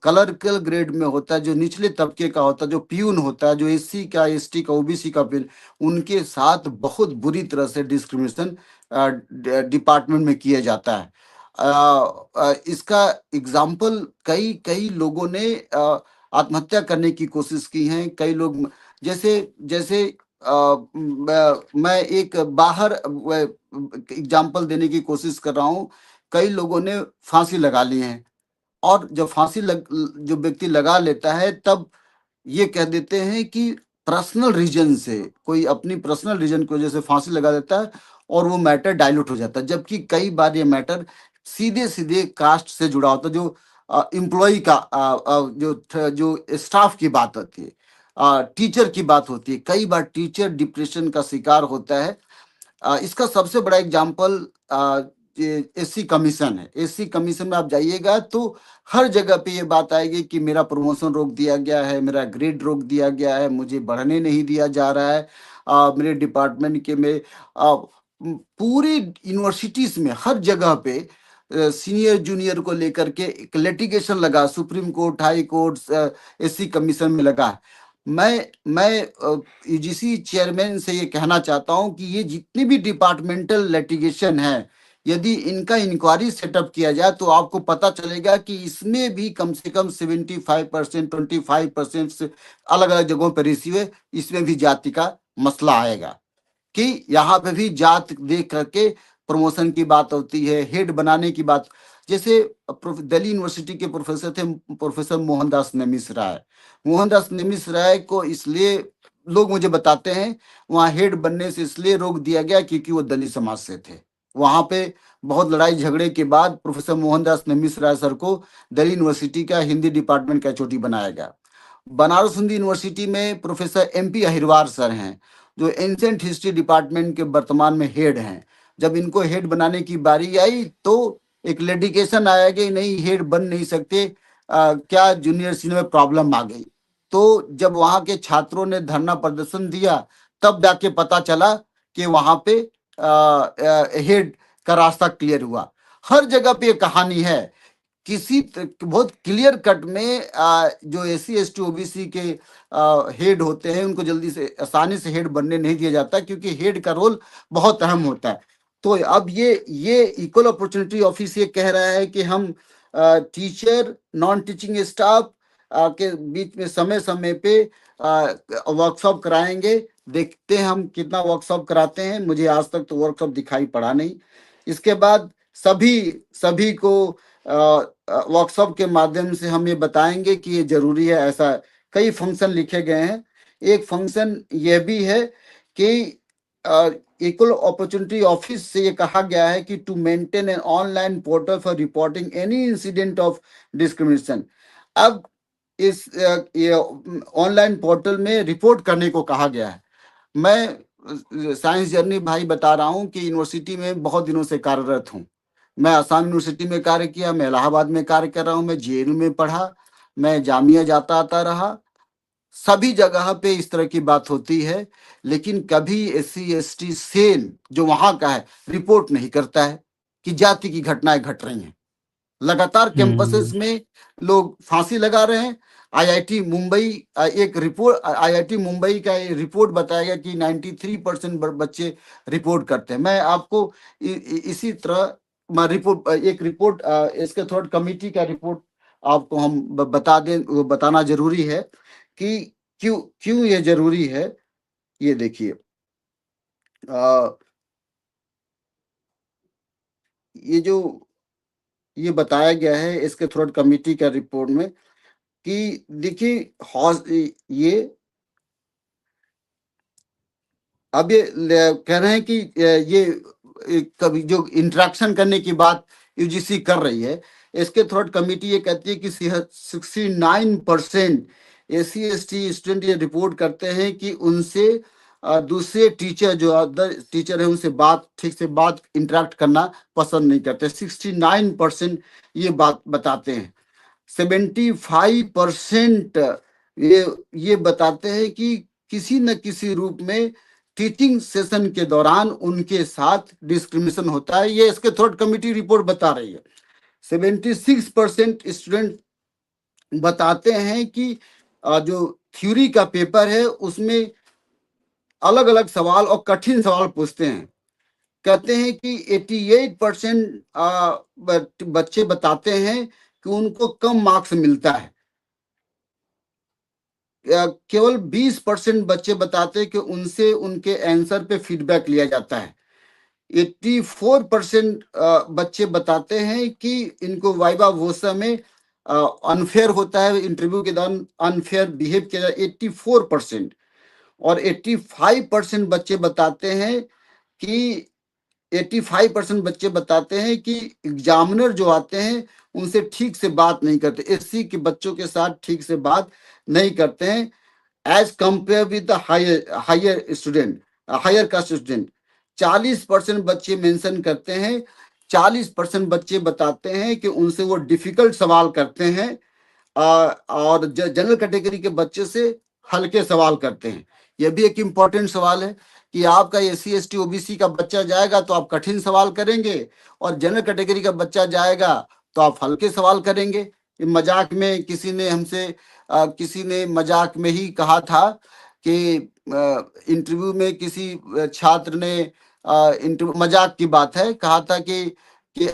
Speaker 2: क्लर्कल ग्रेड में होता है, जो निचले तबके का होता है, जो प्यून होता है, जो एससी का, एसटी का, ओबीसी का प्यून, उनके साथ बहुत बुरी तरह से डिस्क्रिमिनेशन डिपार्टमेंट में किया जाता है। इसका एग्जाम्पल कई कई लोगों ने आत्महत्या करने की कोशिश की है। कई लोग, जैसे जैसे मैं एक बाहर एग्जाम्पल देने की कोशिश कर रहा हूँ। कई लोगों ने फांसी लगा ली है, और जब जो व्यक्ति लगा लेता है, तब ये कह देते हैं कि पर्सनल रीजन से, कोई अपनी पर्सनल रीजन की वजह से फांसी लगा देता है, और वो मैटर डाइल्यूट हो जाता है। जबकि कई बार ये मैटर सीधे सीधे कास्ट से जुड़ा होता है, जो एम्प्लॉय का, जो स्टाफ की बात होती है, टीचर की बात होती है। कई बार टीचर डिप्रेशन का शिकार होता है। इसका सबसे बड़ा एग्जाम्पल एससी कमीशन है। एससी कमीशन में आप जाइएगा तो हर जगह पे ये बात आएगी कि मेरा प्रमोशन रोक दिया गया है, मेरा ग्रेड रोक दिया गया है, मुझे बढ़ने नहीं दिया जा रहा है। मेरे डिपार्टमेंट के में पूरी यूनिवर्सिटीज में हर जगह पे सीनियर जूनियर को लेकर के एक लिटिगेशन लगा, supreme court, high court, SC commission में लगा। मैं यूजीसी चेयरमैन से ये कहना चाहता हूं कि ये जितनी भी डिपार्टमेंटल लिटिगेशन है, यदि इनका इंक्वायरी सेटअप किया जाए तो आपको पता चलेगा कि इसमें भी कम से कम 75%, 25% से अलग अलग जगहों पर रेशियो है, इसमें भी जाति का मसला आएगा कि यहाँ पे भी जात देख करके प्रमोशन की बात होती है, हेड बनाने की बात। जैसे दिल्ली यूनिवर्सिटी के प्रोफेसर थे, प्रोफेसर मोहनदास नेमिस राय। मोहनदास नेमिस राय को इसलिए लोग मुझे बताते हैं वहाँ हेड बनने से इसलिए रोक दिया गया क्योंकि वो दलित समाज से थे। वहां पे बहुत लड़ाई झगड़े के बाद प्रोफेसर मोहनदास नेमिस राय सर को दिल्ली यूनिवर्सिटी का हिंदी डिपार्टमेंट का एचओडी बनाया गया। बनारस हिंदू यूनिवर्सिटी में प्रोफेसर एमपी अहिरवार सर हैं, जो एंशिएंट हिस्ट्री डिपार्टमेंट के वर्तमान में हेड हैं। जब इनको हेड बनाने की बारी आई तो एक लिटिगेशन आया कि नहीं, हेड बन नहीं सकते, क्या जूनियर सीनियर में प्रॉब्लम आ गई। तो जब वहां के छात्रों ने धरना प्रदर्शन दिया तब जाके पता चला कि वहां पे हेड का रास्ता क्लियर हुआ। हर जगह पे ये कहानी है। बहुत क्लियर कट में जो एससी एसटी ओबीसी के हेड होते हैं उनको जल्दी से आसानी से हेड बनने नहीं दिया जाता, क्योंकि हेड का रोल बहुत अहम होता है। तो अब ये इक्वल अपॉर्चुनिटी ऑफिस ये कह रहा है कि हम टीचर नॉन टीचिंग स्टाफ के बीच में समय समय पे वर्कशॉप कराएंगे। देखते हैं हम कितना वर्कशॉप कराते हैं, मुझे आज तक तो वर्कशॉप दिखाई पड़ा नहीं। इसके बाद सभी सभी को वर्कशॉप के माध्यम से हम ये बताएंगे कि ये जरूरी है। ऐसा कई फंक्शन लिखे गए हैं। एक फंक्शन यह भी है कि इक्वल अपॉर्चुनिटी ऑफिस से ये कहा गया है कि to maintain an online portal for reporting any incident of discrimination. अब इस ये ऑनलाइन पोर्टल में रिपोर्ट करने को कहा गया है। मैं साइंस जर्नी भाई बता रहा हूँ कि यूनिवर्सिटी में बहुत दिनों से कार्यरत हूँ। मैं आसाम यूनिवर्सिटी में कार्य किया, मैं इलाहाबाद में कार्य कर रहा हूँ, मैं जेएनयू में पढ़ा, मैं जामिया जाता आता रहा। सभी जगह पे इस तरह की बात होती है, लेकिन कभी एससी एसटी सेल जो वहां का है रिपोर्ट नहीं करता है कि जाति की घटनाएं घट रही हैं। लगातार कैंपसेस
Speaker 1: हुँ।
Speaker 2: में लोग फांसी लगा रहे हैं। आईआईटी मुंबई एक रिपोर्ट, आईआईटी मुंबई का रिपोर्ट बताया गया कि 93% बच्चे रिपोर्ट करते हैं। मैं आपको इसी तरह रिपोर्ट, एक रिपोर्ट इसके थोड़ा कमेटी का रिपोर्ट आपको हम बता दें, वो बताना जरूरी है कि क्यों क्यों ये जरूरी है। ये देखिए, ये जो ये बताया गया है इसके थ्रोट कमेटी का रिपोर्ट में कि देखिए ये अब ये कह रहे हैं कि ये कभी जो इंटरेक्शन करने की बात यूजीसी कर रही है, इसके थ्रोट कमेटी ये कहती है कि 69% एससी एसटी स्टूडेंट ये रिपोर्ट करते हैं कि उनसे दूसरे टीचर जो अदर टीचर है उनसे ठीक से बात इंटरेक्ट करना पसंद नहीं करते। 69% ये बात बताते हैं। 75% ये बताते हैं कि किसी न किसी रूप में टीचिंग सेशन के दौरान उनके साथ डिस्क्रिमिनेशन होता है। ये इसके थर्ड कमिटी रिपोर्ट बता रही है। 76% स्टूडेंट बताते हैं कि जो थ्योरी का पेपर है उसमें अलग अलग सवाल और कठिन सवाल पूछते हैं। कहते हैं कि 88% बच्चे बताते हैं कि उनको कम मार्क्स मिलता है। केवल 20% बच्चे बताते हैं कि उनसे उनके आंसर पे फीडबैक लिया जाता है। 84% बच्चे बताते हैं कि इनको वाइवा वोसा में अनफेयर होता है, इंटरव्यू के दौरान अनफेयर बिहेव किया जाता है। 84% और 85% बच्चे बताते हैं कि 85% बच्चे बताते हैं कि एग्जामिनर जो आते हैं उनसे ठीक से बात नहीं करते, एससी के बच्चों के साथ ठीक से बात नहीं करते हैं as compare with the higher student, higher caste student. 40% बच्चे मेंशन करते हैं, 40% बच्चे बताते हैं कि उनसे वो डिफिकल्ट सवाल करते हैं और जनरल कैटेगरी के बच्चे से हल्के सवाल करते हैं। यह भी एक इम्पॉर्टेंट सवाल है कि आपका एससी एसटी ओबीसी का बच्चा जाएगा तो आप कठिन सवाल करेंगे और जनरल कैटेगरी का बच्चा जाएगा तो आप हल्के सवाल करेंगे। मजाक में किसी ने हमसे किसी ने मजाक में ही कहा था कि इंटरव्यू में किसी छात्र ने इंटरव्यू, मजाक की बात है, कहा था कि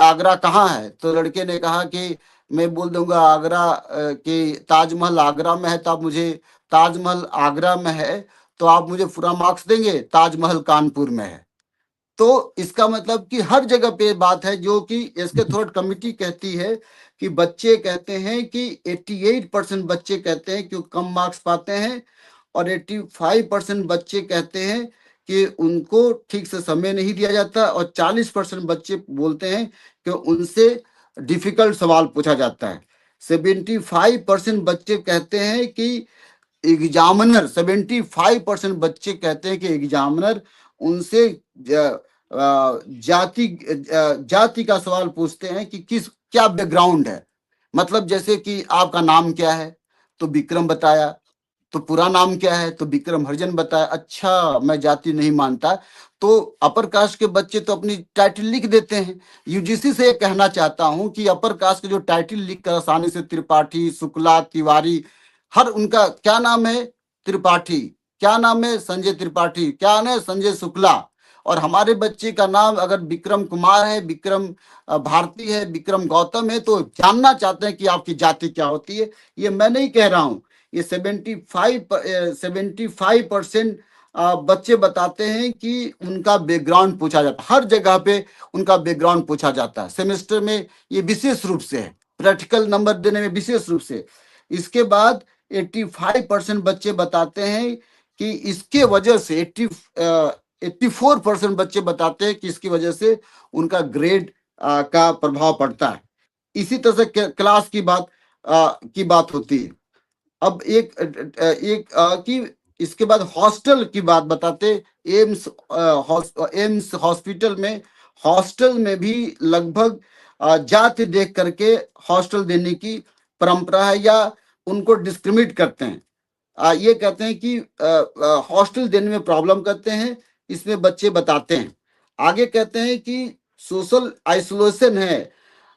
Speaker 2: आगरा कहाँ है, तो लड़के ने कहा कि मैं बोल दूंगा आगरा, कि ताजमहल आगरा में है, तो आप मुझे, ताजमहल आगरा में है तो आप मुझे पूरा मार्क्स देंगे, ताजमहल कानपुर में है। तो इसका मतलब कि हर जगह पे बात है, जो कि इसके थोड़ा कमिटी कहती है कि बच्चे कहते हैं कि 88% बच्चे कहते हैं कि वो कम मार्क्स पाते हैं, और 85% बच्चे कहते हैं कि उनको ठीक से समय नहीं दिया जाता, और 40% बच्चे बोलते हैं कि उनसे डिफिकल्ट सवाल पूछा जाता है। 75% बच्चे कहते हैं कि एग्जामिनर, 75% बच्चे कहते हैं कि एग्जामिनर उनसे जाति का सवाल पूछते हैं कि किस, क्या बैकग्राउंड है, मतलब जैसे कि आपका नाम क्या है, तो विक्रम बताया, तो पूरा नाम क्या है, तो विक्रम हरिजन बताया, अच्छा मैं जाति नहीं मानता। तो अपर कास्ट के बच्चे तो अपनी टाइटल लिख देते हैं। यूजीसी से कहना चाहता हूं कि अपर कास्ट के जो टाइटल लिख कर आसानी से, त्रिपाठी, शुक्ला, तिवारी, हर उनका क्या नाम है, त्रिपाठी, क्या नाम है, संजय त्रिपाठी, क्या नाम है, संजय शुक्ला। और हमारे बच्चे का नाम अगर विक्रम कुमार है, विक्रम भारती है, विक्रम गौतम है, तो जानना चाहते हैं कि आपकी जाति क्या होती है। ये मैं नहीं कह रहा हूं, ये 75% बच्चे बताते हैं कि उनका बैकग्राउंड पूछा जाता है, हर जगह पे उनका बैकग्राउंड पूछा जाता है। सेमेस्टर में ये विशेष रूप से है, प्रैक्टिकल नंबर देने में विशेष रूप से। इसके बाद 85% बच्चे बताते हैं कि इसके वजह से 84% बच्चे बताते हैं कि इसकी वजह से उनका ग्रेड का प्रभाव पड़ता है। इसी तरह से क्लास की बात होती है। अब कि इसके बाद हॉस्टल की बात बताते, एम्स हॉस्पिटल में, हॉस्टल में भी लगभग जाति देख करके हॉस्टल देने की परंपरा है, या उनको डिस्क्रिमिनेट करते हैं। ये कहते हैं कि हॉस्टल देने में प्रॉब्लम करते हैं, इसमें बच्चे बताते हैं। आगे कहते हैं कि सोशल आइसोलेशन है,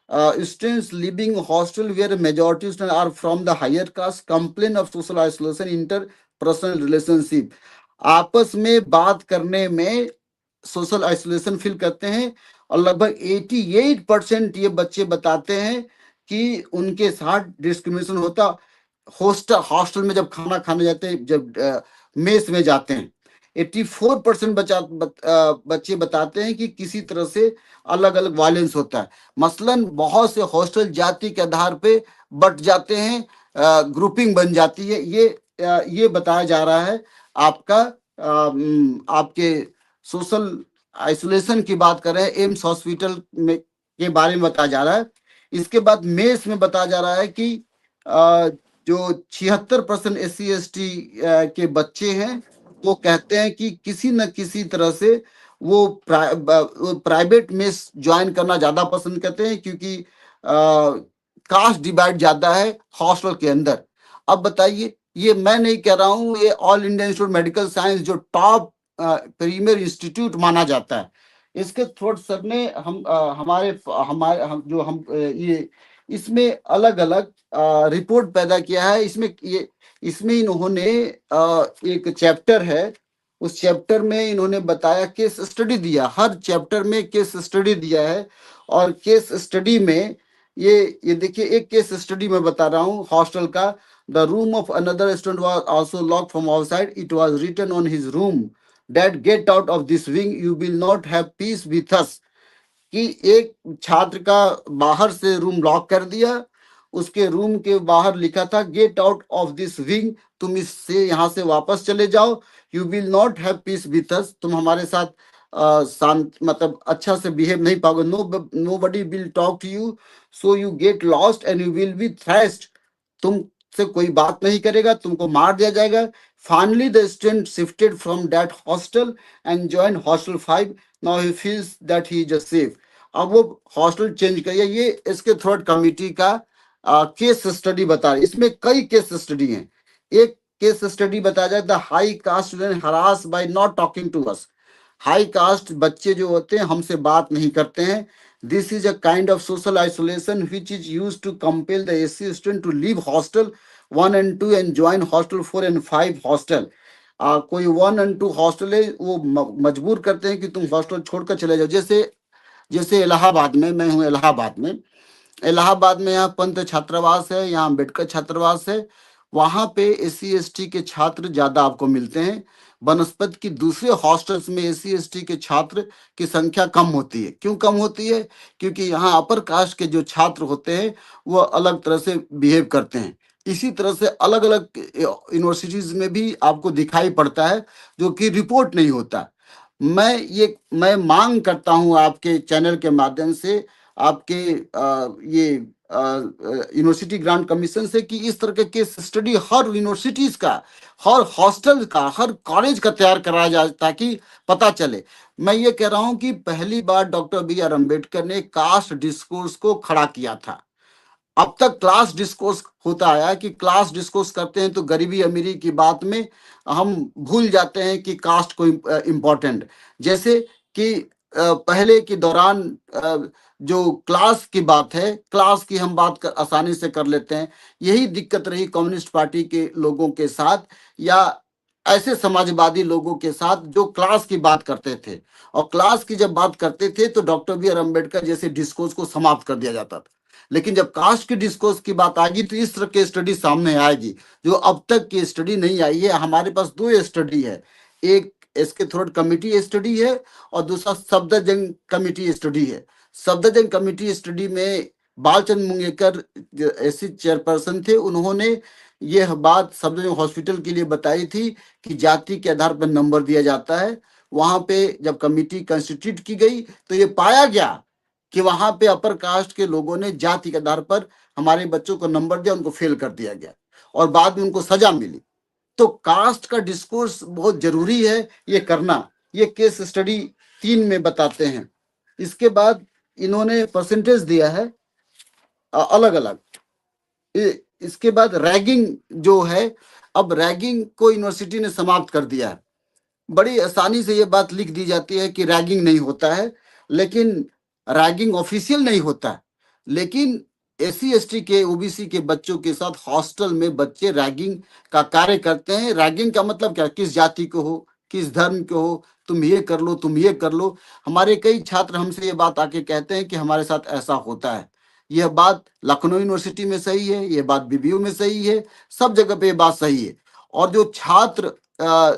Speaker 2: students living hostel where majority students are from the higher caste complain of social isolation, interpersonal relationship, आपस में बात करने में सोशल आइसोलेशन फील करते हैं। और लगभग 88% ये बच्चे बताते हैं कि उनके साथ डिस्क्रिमिनेशन होता, हॉस्टल में जब खाना खाने जाते हैं, जब मेस में जाते हैं। 84% बच्चे बताते हैं कि किसी तरह से अलग अलग वायलेंस होता है। मसलन बहुत से हॉस्टल जाति के आधार पे बट जाते हैं, ग्रुपिंग बन जाती है। ये बताया जा रहा है आपका, आपके सोशल आइसोलेशन की बात कर रहे हैं, एम्स हॉस्पिटल में के बारे में बताया जा रहा है। इसके बाद मेस में बताया जा रहा है कि जो 76% SC ST के बच्चे हैं, वो कहते हैं कि किसी न किसी तरह से वो प्राइवेट मेस ज्वाइन करना ज्यादा पसंद करते हैं, क्योंकि कास्ट डिवाइड ज्यादा है हॉस्टल के अंदर। अब बताइए, ये मैं नहीं कह रहा हूँ, ये all India institute medical science जो टॉप प्रीमियर इंस्टीट्यूट माना जाता है, इसके थोड़े सर ने हमारे हमारे हम जो हम ये इसमें अलग अलग रिपोर्ट पैदा किया है। इसमें इन्होंने एक चैप्टर है, उस चैप्टर में इन्होंने बताया, केस स्टडी दिया, हर चैप्टर में केस स्टडी दिया है। और केस स्टडी में ये देखिए, एक केस स्टडी में बता रहा हूँ हॉस्टल का। The room of another student was also locked from outside, it was written on his room that get out of this wing, you will not have peace with us. कि एक छात्र का बाहर से रूम लॉक कर दिया, उसके room के बाहर लिखा था, gate out of this wing, तुम इससे यहाँ से वापस चले जाओ, you will not have peace with अस, तुम हमारे साथ शांत मतलब अच्छा से बिहेव नहीं पाओगे, nobody will talk to you, so you get lost and you will be thrashed, तुमसे कोई बात नहीं करेगा, तुमको मार दिया जाएगा। Finally the student shifted from that hostel and join hostel 5, now he feels that he is safe. अब वो हॉस्टल चेंज करिए। ये इसके थर्ड कमिटी का केस स्टडी बता रही, इसमें कई केस स्टडी हैं। एक केस स्टडी बताया जाए, the high caste student harass by not talking to us, high caste बच्चे जो होते हैं हमसे बात नहीं करते हैं। This is a kind of social isolation which is use to compel the SC student to leave hostel 1 and 2 and join hostel 4 and 5 hostel. कोई 1 and 2 हॉस्टल है, वो मजबूर करते हैं कि तुम हॉस्टल छोड़कर चले जाओ। जैसे जैसे इलाहाबाद में, मैं हूँ इलाहाबाद में। इलाहाबाद में यहाँ पंत छात्रावास है, यहाँ अम्बेडकर छात्रावास है। वहाँ पे एससी एसटी के छात्र ज्यादा आपको मिलते हैं। बनस्पत की दूसरे हॉस्टल्स में एससी एसटी के छात्र की संख्या कम होती है। क्यों कम होती है? क्योंकि यहाँ अपर कास्ट के जो छात्र होते हैं वो अलग तरह से बिहेव करते हैं। इसी तरह से अलग अलग यूनिवर्सिटीज में भी आपको दिखाई पड़ता है, जो कि रिपोर्ट नहीं होता। मैं मांग करता हूं आपके चैनल के माध्यम से, आपके ये यूनिवर्सिटी ग्रांट कमीशन से, कि इस तरह के केस स्टडी हर यूनिवर्सिटीज का, हर हॉस्टल का, हर कॉलेज का तैयार कराया जाए, ताकि पता चले। मैं ये कह रहा हूं कि पहली बार डॉक्टर बी आर अम्बेडकर ने कास्ट डिस्कोर्स को खड़ा किया था। अब तक क्लास डिस्कोर्स होता आया कि क्लास डिस्कोर्स करते हैं तो गरीबी अमीरी की बात में हम भूल जाते हैं कि कास्ट को इम्पोर्टेंट। जैसे कि पहले के दौरान जो क्लास की बात है, क्लास की हम बात आसानी से कर लेते हैं। यही दिक्कत रही कम्युनिस्ट पार्टी के लोगों के साथ, या ऐसे समाजवादी लोगों के साथ जो क्लास की बात करते थे। और क्लास की जब बात करते थे तो डॉक्टर बी आर अम्बेडकर जैसे डिस्कोर्स को समाप्त कर दिया जाता था। लेकिन जब कास्ट की डिस्कोर्स की बात आएगी तो इस तरह की स्टडी सामने आएगी, जो अब तक की स्टडी नहीं आई है। हमारे पास दो स्टडी है, एक एसके थ्रोट कमेटी स्टडी है और दूसरा सफदरजंग कमेटी स्टडी है। सफदरजंग कमेटी स्टडी में बालचंद मुंगेकर ऐसे चेयरपर्सन थे, उन्होंने यह बात सफदरजंग हॉस्पिटल के लिए बताई थी कि जाति के आधार पर नंबर दिया जाता है। वहां पे जब कमेटी कंस्टिट्यूट की गई तो ये पाया गया कि वहां पे अपर कास्ट के लोगों ने जाति के आधार पर हमारे बच्चों को नंबर दिया, उनको फेल कर दिया गया और बाद में उनको सजा मिली। तो कास्ट का डिस्कोर्स बहुत जरूरी है ये करना। ये केस स्टडी 3 में बताते हैं। इसके बाद इन्होंने परसेंटेज दिया है अलग अलग। इसके बाद रैगिंग जो है, अब रैगिंग को यूनिवर्सिटी ने समाप्त कर दिया है। बड़ी आसानी से ये बात लिख दी जाती है कि रैगिंग नहीं होता है, लेकिन रैगिंग ऑफिशियल नहीं होता है। लेकिन एससी एसटी के ओबीसी के बच्चों के साथ हॉस्टल में बच्चे रैगिंग का कार्य करते हैं। रैगिंग का मतलब क्या? किस जाति को हो, किस धर्म के हो, तुम ये कर लो, तुम ये कर लो। हमारे कई छात्र हमसे ये बात आके कहते हैं कि हमारे साथ ऐसा होता है। यह बात लखनऊ यूनिवर्सिटी में सही है, यह बात बीबीयू में सही है, सब जगह पे ये बात सही है। और जो छात्र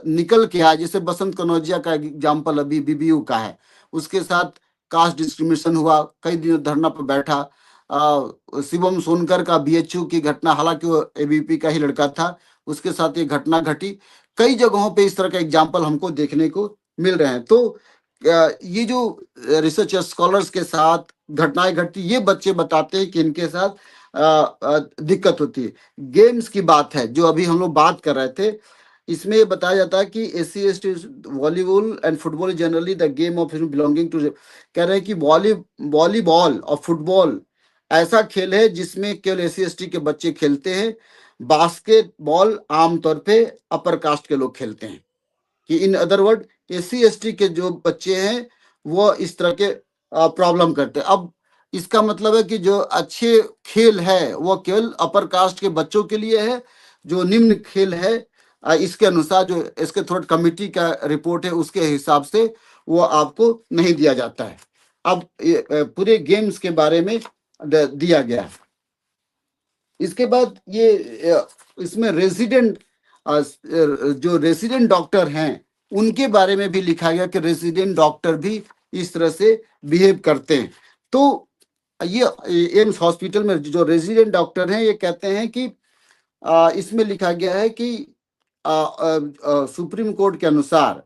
Speaker 2: निकल के आए, जैसे बसंत कनौजिया का एग्जाम्पल अभी बीबीयू का है, उसके साथ कास्ट डिस्क्रिमिनेशन हुआ, कई दिन धरना पर बैठा। शिवम सोनकर का बीएचयू की घटना, हालांकि वो एबीपी का ही लड़का था, उसके साथ ये घटना घटी। कई जगहों पे इस तरह का एग्जाम्पल हमको देखने को मिल रहे हैं। तो ये जो रिसर्च स्कॉलर्स के साथ घटनाएं घटती, ये बच्चे बताते हैं कि इनके साथ दिक्कत होती है। गेम्स की बात है जो अभी हम लोग बात कर रहे थे, इसमें ये बताया जाता है कि SC ST volleyball and football generally the game of belonging to, कह रहे हैं कि वॉलीबॉल और फुटबॉल ऐसा खेल है जिसमें केवल एससी एसटी के बच्चे खेलते हैं। बास्केटबॉल आमतौर पे अपर कास्ट के लोग खेलते हैं। कि in other word SC ST के जो बच्चे हैं वो इस तरह के प्रॉब्लम करते हैं। अब इसका मतलब है कि जो अच्छे खेल है वो केवल अपर कास्ट के बच्चों के लिए है। जो निम्न खेल है इसके अनुसार, जो इसके थ्रोट कमेटी का रिपोर्ट है उसके हिसाब से वो आपको नहीं दिया जाता है। अब पूरे गेम्स के बारे में दिया गया है। इसके बाद ये इसमें रेजिडेंट, जो रेजिडेंट डॉक्टर हैं उनके बारे में भी लिखा गया कि रेजिडेंट डॉक्टर भी इस तरह से बिहेव करते हैं। तो ये एम्स हॉस्पिटल में जो रेजिडेंट डॉक्टर हैं ये कहते हैं कि इसमें लिखा गया है कि सुप्रीम कोर्ट के अनुसार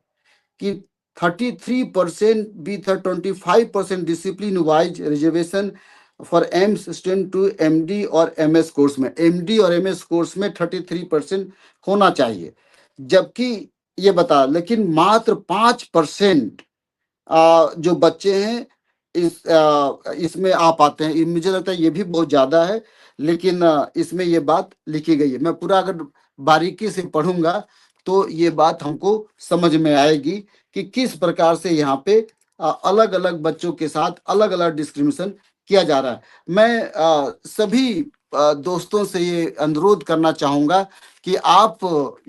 Speaker 2: कि 33% with 25% discipline wise reservation for AIIMS student to MD और एमएस कोर्स में, एमडी और एमएस कोर्स में 33% होना चाहिए। जबकि ये बता, लेकिन मात्र 5% जो बच्चे हैं इसमें आ पाते हैं। मुझे लगता है ये भी बहुत ज्यादा है, लेकिन इसमें ये बात लिखी गई है। मैं पूरा अगर बारीकी से पढ़ूंगा तो ये बात हमको समझ में आएगी कि किस प्रकार से यहाँ पे अलग अलग बच्चों के साथ अलग अलग डिस्क्रिमिनेशन किया जा रहा है। मैं सभी दोस्तों से ये अनुरोध करना चाहूंगा कि आप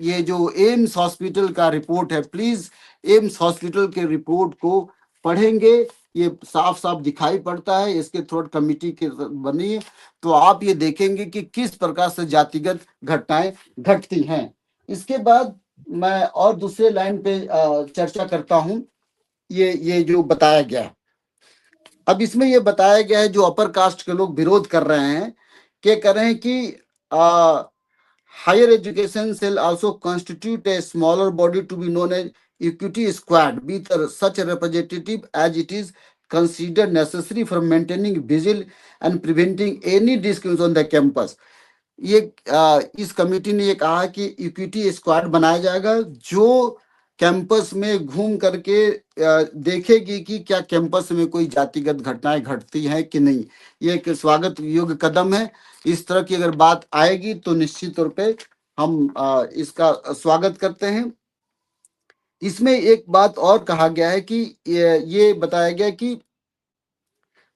Speaker 2: ये जो एम्स हॉस्पिटल का रिपोर्ट है, प्लीज एम्स हॉस्पिटल के रिपोर्ट को पढ़ेंगे। ये साफ साफ दिखाई पड़ता है, इसके थ्रोट कमिटी के बनी है, तो आप ये देखेंगे कि किस प्रकार से जातिगत घटनाएं घटती हैं। इसके बाद मैं और दूसरे लाइन पे चर्चा करता हूं। ये जो बताया गया है, अब इसमें ये बताया गया है, जो अपर कास्ट के लोग विरोध कर रहे हैं, क्या कर रहे हैं कि higher education shall also constitute a smaller body to be known as equity squad with such a representative as it is considered necessary for maintaining vigil and preventing any discrimination on the campus. ये इस committee ने ये कहा कि equity squad बनाया जाएगा, जो campus में घूम करके देखेगी कि क्या कैंपस में कोई जातिगत घटनाएं घटती हैं कि नहीं। ये एक स्वागत योग्य कदम है। इस तरह की अगर बात आएगी तो निश्चित तौर पे हम इसका स्वागत करते हैं। इसमें एक बात और कहा गया है कि ये बताया गया कि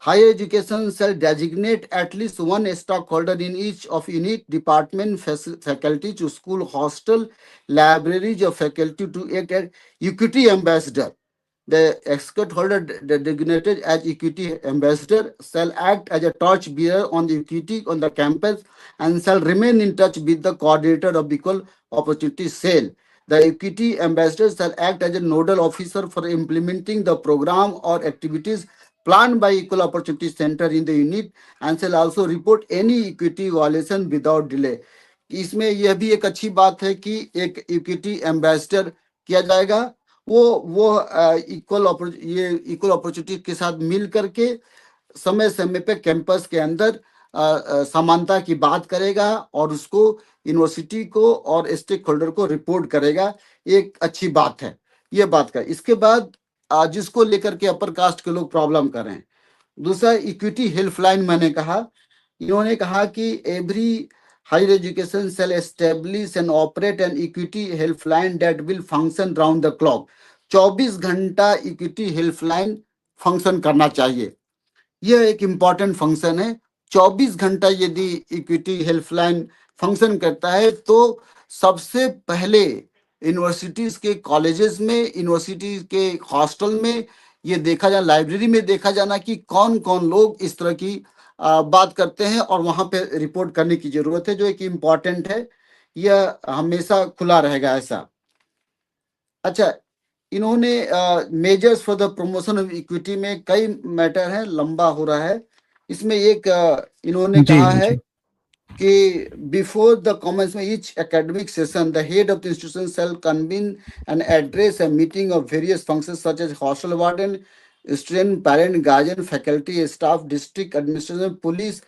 Speaker 2: higher education shall designate at least one stockholder in each of unit, department, faculty to school, hostel, libraries of faculty to act as equity ambassador. The stockholder designated as equity ambassador shall act as a torch bearer on the equity on the campus and shall remain in touch with the coordinator of equal opportunity cell. The equity ambassador shall act as a nodal officer for implementing the program or activities planned by Equal Opportunity Center in the unit and shall also report any equity violation without delay. इसमें यह भी एक अच्छी बात है कि एक equity ambassador किया जाएगा। वो इक्वल अपॉर्चुनिटी के साथ मिल करके समय समय पे कैंपस के अंदर समानता की बात करेगा और उसको यूनिवर्सिटी को और स्टेक होल्डर को रिपोर्ट करेगा। एक अच्छी बात है ये बात का। इसके बाद जिसको लेकर के अपर कास्ट के लोग प्रॉब्लम कर रहे हैं, दूसरा इक्विटी हेल्पलाइन मैंने कहा, इन्होंने कहा कि every higher education shall establish and operate an equity helpline that will function round the clock. 24 घंटा इक्विटी हेल्पलाइन फंक्शन करना चाहिए। यह एक इम्पॉर्टेंट फंक्शन है। 24 घंटा यदि इक्विटी हेल्पलाइन फंक्शन करता है तो सबसे पहले यूनिवर्सिटीज के कॉलेजेस में, यूनिवर्सिटी के हॉस्टल में ये देखा जाना, लाइब्रेरी में देखा जाना कि कौन कौन लोग इस तरह की बात करते हैं और वहां पे रिपोर्ट करने की जरूरत है, जो एक इम्पॉर्टेंट है। यह हमेशा खुला रहेगा ऐसा। अच्छा, इन्होंने measures for the promotion of equity में कई मैटर है, लंबा हो रहा है। इसमें एक इन्होंने
Speaker 1: जी,
Speaker 2: कहा है
Speaker 1: जी।
Speaker 2: कि बिफोर द कमेंस में each academic session the head of the institution shall convene and address a meeting of various functions such as hostel warden, student, parent, guardian, faculty, staff, district administration, police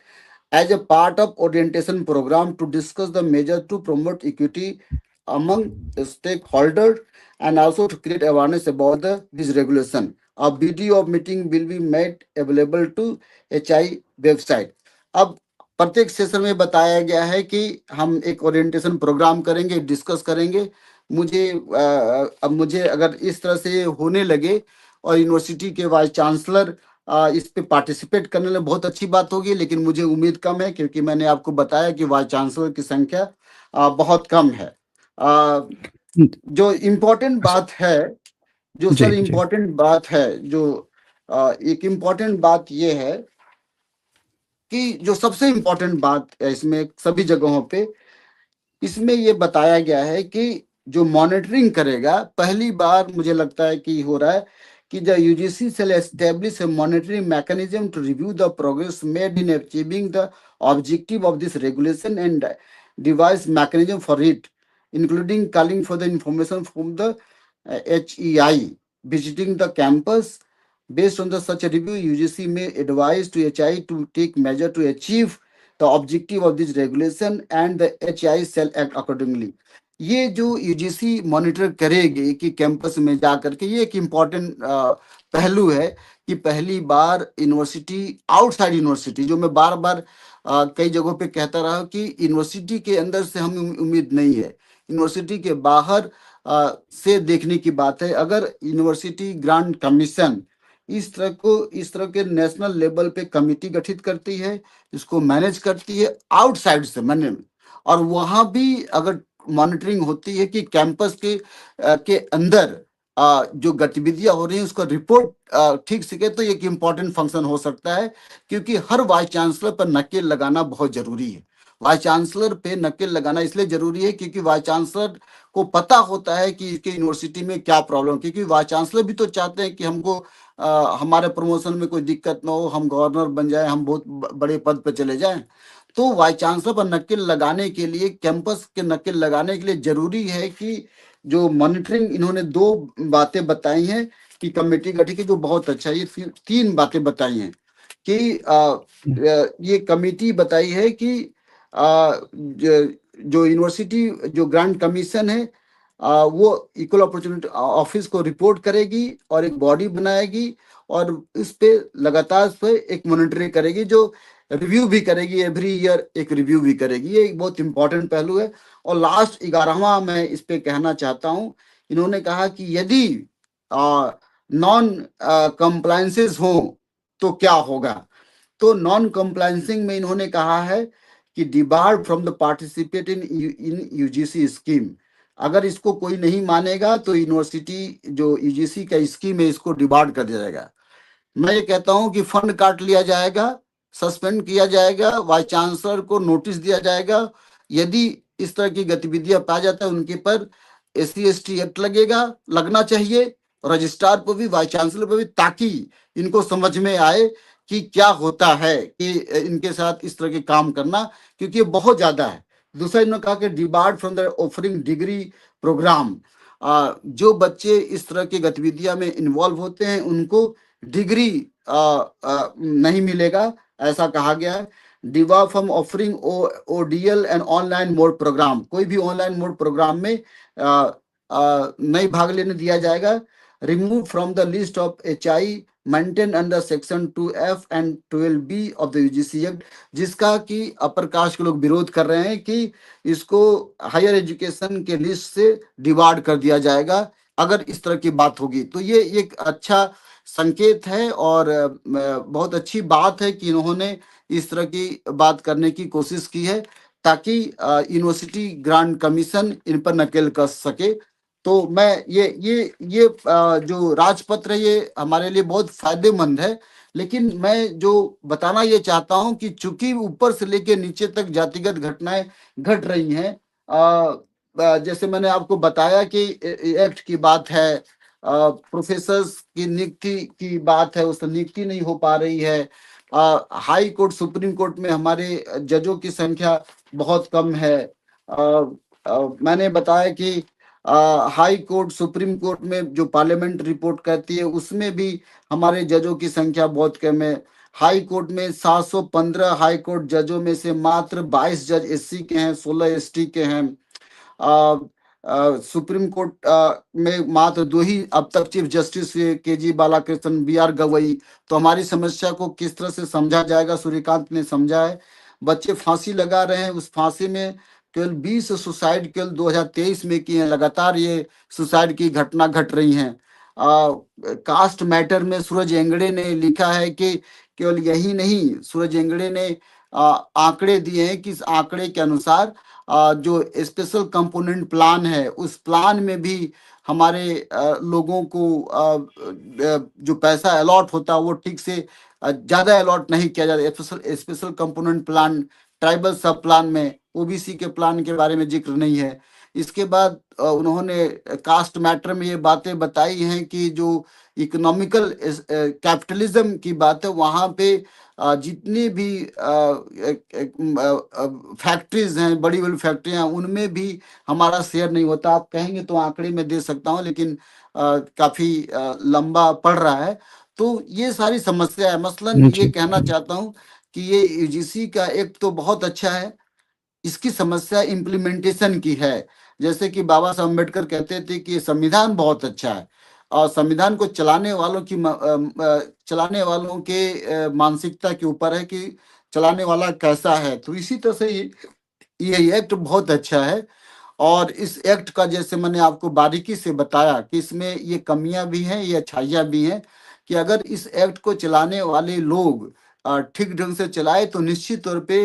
Speaker 2: as a part of orientation program to discuss the measure to promote equity among stakeholders and also to create awareness about this regulation. A video of meeting will be made available to HI website. अब प्रत्येक session में बताया गया है कि हम एक orientation programme करेंगे, डिस्कस करेंगे। अब मुझे अगर इस तरह से होने लगे और यूनिवर्सिटी के वाइस चांसलर इस पे पार्टिसिपेट करने में बहुत अच्छी बात होगी, लेकिन मुझे उम्मीद कम है क्योंकि मैंने आपको बताया कि वाइस चांसलर की संख्या बहुत कम है। जो इम्पोर्टेंट बात है, जो
Speaker 1: जी,
Speaker 2: सर
Speaker 1: जी।
Speaker 2: इम्पोर्टेंट बात है, जो एक इम्पोर्टेंट बात ये है कि जो सबसे इम्पोर्टेंट बात है इसमें सभी जगहों पे, इसमें ये बताया गया है कि जो मॉनिटरिंग करेगा, पहली बार मुझे लगता है कि हो रहा है कि the UGC shall establish a monitoring mechanism to review the progress made in achieving the objective of this regulation and devise mechanism for it, including calling for the information from the HEI visiting the campus. Based on the such a review, UGC may advise to HI to take measure to achieve the objective of this regulation and the HI shall act accordingly. ये जो UGC monitor करेगी कि campus में जा करके, ये एक important पहलू है कि पहली बार यूनिवर्सिटी, आउटसाइड यूनिवर्सिटी, जो मैं बार बार कई जगहों पे कहता रहा कि यूनिवर्सिटी के अंदर से हम उम्मीद नहीं है, यूनिवर्सिटी के बाहर से देखने की बात है। अगर यूनिवर्सिटी ग्रांट कमीशन इस तरह के नेशनल लेवल पे कमिटी गठित करती है, इसको मैनेज करती है आउटसाइड से मैंने, और वहां भी अगर मॉनिटरिंग होती है कि कैंपस के अंदर जो गतिविधियां हो रही हैं उसका रिपोर्ट ठीक से तो एक इम्पॉर्टेंट फंक्शन हो सकता है, क्योंकि हर वाइस चांसलर पर नकेल लगाना बहुत जरूरी है। वाइस चांसलर पे नकेल लगाना इसलिए जरूरी है क्योंकि वाइस चांसलर को पता होता है कि इसके यूनिवर्सिटी में क्या प्रॉब्लम, क्योंकि वाइस चांसलर भी तो चाहते हैं कि हमको हमारे प्रमोशन में कोई दिक्कत ना हो, हम गवर्नर बन जाए, हम बहुत बड़े पद पे चले जाएं। तो वाइस चांसलर पर नकेल लगाने के लिए, कैंपस के नकेल लगाने के लिए जरूरी है कि जो मॉनिटरिंग, इन्होंने दो बातें बताई हैं कि कमेटी गठित की, जो बहुत अच्छा है। ये तीन बातें बताई हैं कि ये कमेटी बताई है कि जो यूनिवर्सिटी जो ग्रांट कमीशन है वो इक्वल अपॉर्चुनिटी ऑफिस को रिपोर्ट करेगी और एक बॉडी बनाएगी, और इस पे लगातार इस पे एक मॉनिटरिंग करेगी, जो रिव्यू भी करेगी, एवरी ईयर एक रिव्यू भी करेगी। ये एक बहुत इंपॉर्टेंट पहलू है। और लास्ट 11वां मैं इस पे कहना चाहता हूँ, इन्होंने कहा कि यदि नॉन कंप्लायंसेस हो तो क्या होगा। तो नॉन कंप्लायंसिंग में इन्होंने कहा है कि debarred from the participate in UGC scheme. अगर इसको कोई नहीं मानेगा तो यूनिवर्सिटी जो यूजीसी का स्कीम है इसको डिबार्ड कर दिया जाएगा। मैं ये कहता हूं कि फंड काट लिया जाएगा, सस्पेंड किया जाएगा, वाइस चांसलर को नोटिस दिया जाएगा। यदि इस तरह की गतिविधियां पाया जाता है उनके पर SC/ST एक्ट लगना चाहिए, रजिस्ट्रार पर भी, वाइस चांसलर पर भी, ताकि इनको समझ में आए कि क्या होता है कि इनके साथ इस तरह के काम करना, क्योंकि ये बहुत ज्यादा है। दूसरा इन्होंने कहा कि debarred from the offering degree program. जो बच्चे इस तरह की गतिविधियां में इन्वॉल्व होते हैं उनको डिग्री नहीं मिलेगा, ऐसा कहा गया है। डिवा from offering ODL and online mode program, कोई भी ऑनलाइन मोड प्रोग्राम में नहीं भाग लेने दिया जाएगा। Remove from the list of HI maintain under section 2F and 12B of the UGC act, जिसका कि अपर कास्ट के लोग विरोध कर रहे हैं कि इसको हायर एजुकेशन के लिस्ट से डिवार्ड कर दिया जाएगा अगर इस तरह की बात होगी। तो ये एक अच्छा संकेत है और बहुत अच्छी बात है कि इन्होंने इस तरह की बात करने की कोशिश की है, ताकि यूनिवर्सिटी ग्रांट कमीशन इन पर नकेल कस सके। तो मैं ये जो राजपत्र है ये हमारे लिए बहुत फायदेमंद है। लेकिन मैं जो बताना ये चाहता हूं कि चूंकि ऊपर से लेके नीचे तक जातिगत घटनाएं घट रही हैं, जैसे मैंने आपको बताया कि एक्ट की बात है, प्रोफेसर्स की नियुक्ति की बात है, उस नियुक्ति नहीं हो पा रही है। हाई कोर्ट, सुप्रीम कोर्ट में हमारे जजों की संख्या बहुत कम है। मैंने बताया कि हाई कोर्ट, सुप्रीम कोर्ट में जो पार्लियामेंट रिपोर्ट कहती है उसमें भी हमारे जजों की संख्या बहुत कम है। हाई कोर्ट में 715 हाई कोर्ट जजों में से मात्र 22 जज SC के हैं, 16 ST के हैं। सुप्रीम कोर्ट में मात्र 2 ही अब तक chief justice KG Balakrishnan, BR Gavai. तो हमारी समस्या को किस तरह से समझा जाएगा, सूर्यकांत ने समझा है। बच्चे फांसी लगा रहे हैं, उस फांसी में केवल 20 सुसाइड केवल 2023 में किए हैं। लगातार ये सुसाइड की घटना घट रही हैं। कास्ट मैटर में सूरज एंगड़े ने लिखा है कि केवल यही नहीं, सूरज एंगड़े ने आंकड़े दिए हैं कि इस आंकड़े के अनुसार जो स्पेशल कंपोनेंट प्लान है उस प्लान में भी हमारे लोगों को जो पैसा अलॉट होता है वो ठीक से ज्यादा अलॉट नहीं किया जाता। स्पेशल कंपोनेंट प्लान, ट्राइबल सब प्लान में, OBC के प्लान के बारे में जिक्र नहीं है। इसके बाद उन्होंने कास्ट मैटर में ये बातें बताई हैं कि जो इकोनॉमिकल कैपिटलिज्म की बात है वहां पे जितनी भी फैक्ट्रीज हैं, बड़ी बड़ी फैक्ट्रियां, उनमें भी हमारा शेयर नहीं होता। आप कहेंगे तो आंकड़े में दे सकता हूं, लेकिन काफी लंबा पड़ रहा है। तो ये सारी समस्या है। मसलन ये
Speaker 1: जी।
Speaker 2: कहना चाहता हूं कि ये यूजीसी का एक तो बहुत अच्छा है, इसकी समस्या इम्प्लीमेंटेशन की है। जैसे कि बाबा साहब अम्बेडकर कहते थे कि संविधान बहुत अच्छा है, और संविधान को चलाने वालों के मानसिकता के ऊपर है कि चलाने वाला कैसा है। तो इसी तरह से ये एक्ट बहुत अच्छा है। और इस एक्ट का जैसे मैंने आपको बारीकी से बताया कि इसमें ये कमियां भी हैं, ये अच्छाइयां भी हैं। कि अगर इस एक्ट को चलाने वाले लोग ठीक ढंग से चलाए तो निश्चित तौर पे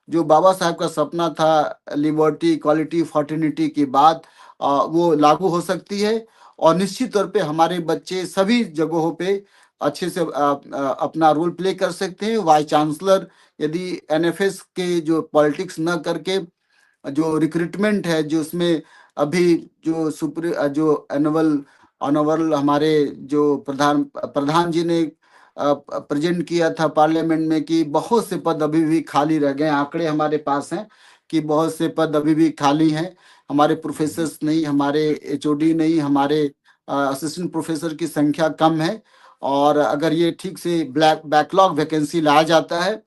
Speaker 2: जो बाबा साहब का सपना था, लिबर्टी, इक्वालिटी, फ्रैटर्निटी की बात वो लागू हो सकती है। और निश्चित तौर पे हमारे बच्चे सभी जगहों पे अच्छे से अपना रोल प्ले कर सकते हैं। वाइस चांसलर यदि एनएफएस के जो पॉलिटिक्स न करके जो रिक्रूटमेंट है, जो उसमें अभी जो जो एनुअल ऑनरेबल हमारे जो प्रधान प्रधान जी ने प्रेजेंट किया था पार्लियामेंट में कि बहुत से पद अभी भी खाली रह गए, आंकड़े हमारे पास हैं कि बहुत से पद अभी भी खाली हैं। हमारे प्रोफेसर्स नहीं, हमारे एचओडी नहीं, हमारे असिस्टेंट प्रोफेसर की संख्या कम है। और अगर ये ठीक से ब्लैक बैकलॉग वैकेंसी लाया जाता है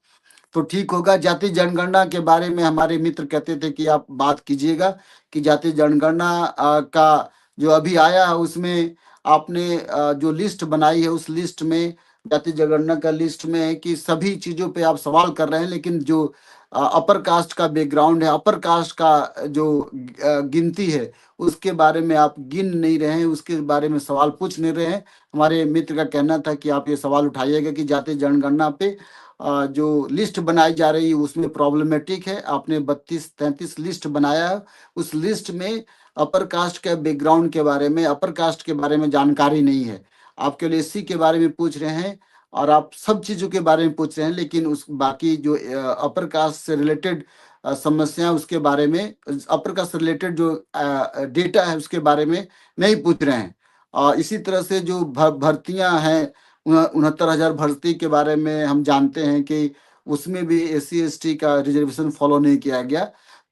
Speaker 2: तो ठीक होगा। जाति जनगणना के बारे में हमारे मित्र कहते थे कि आप बात कीजिएगा कि जाति जनगणना का जो अभी आया है उसमें आपने जो लिस्ट बनाई है उस लिस्ट में, जाति जनगणना का लिस्ट में है कि सभी चीजों पे आप सवाल कर रहे हैं, लेकिन जो अपर कास्ट का बैकग्राउंड है, अपर कास्ट का जो गिनती है उसके बारे में आप गिन नहीं रहे हैं, उसके बारे में सवाल पूछ नहीं रहे हैं। हमारे मित्र का कहना था कि आप ये सवाल उठाइएगा कि जाति जनगणना पे जो लिस्ट बनाई जा रही है उसमें प्रॉब्लमेटिक है। आपने 32-33 लिस्ट बनाया है, उस लिस्ट में अपर कास्ट के बैकग्राउंड के बारे में, अपर कास्ट के बारे में जानकारी नहीं है। आप केवल एससी के बारे में पूछ रहे हैं और आप सब चीजों के बारे में पूछ रहे हैं, लेकिन उस बाकी जो अपर कास्ट से रिलेटेड समस्या उसके बारे में, अपर कास्ट से रिलेटेड जो डेटा है उसके बारे में नहीं पूछ रहे हैं। और इसी तरह से जो भर्तियां हैं, 69,000 भर्ती के बारे में हम जानते हैं कि उसमें भी एससी एसटी का रिजर्वेशन फॉलो नहीं किया गया।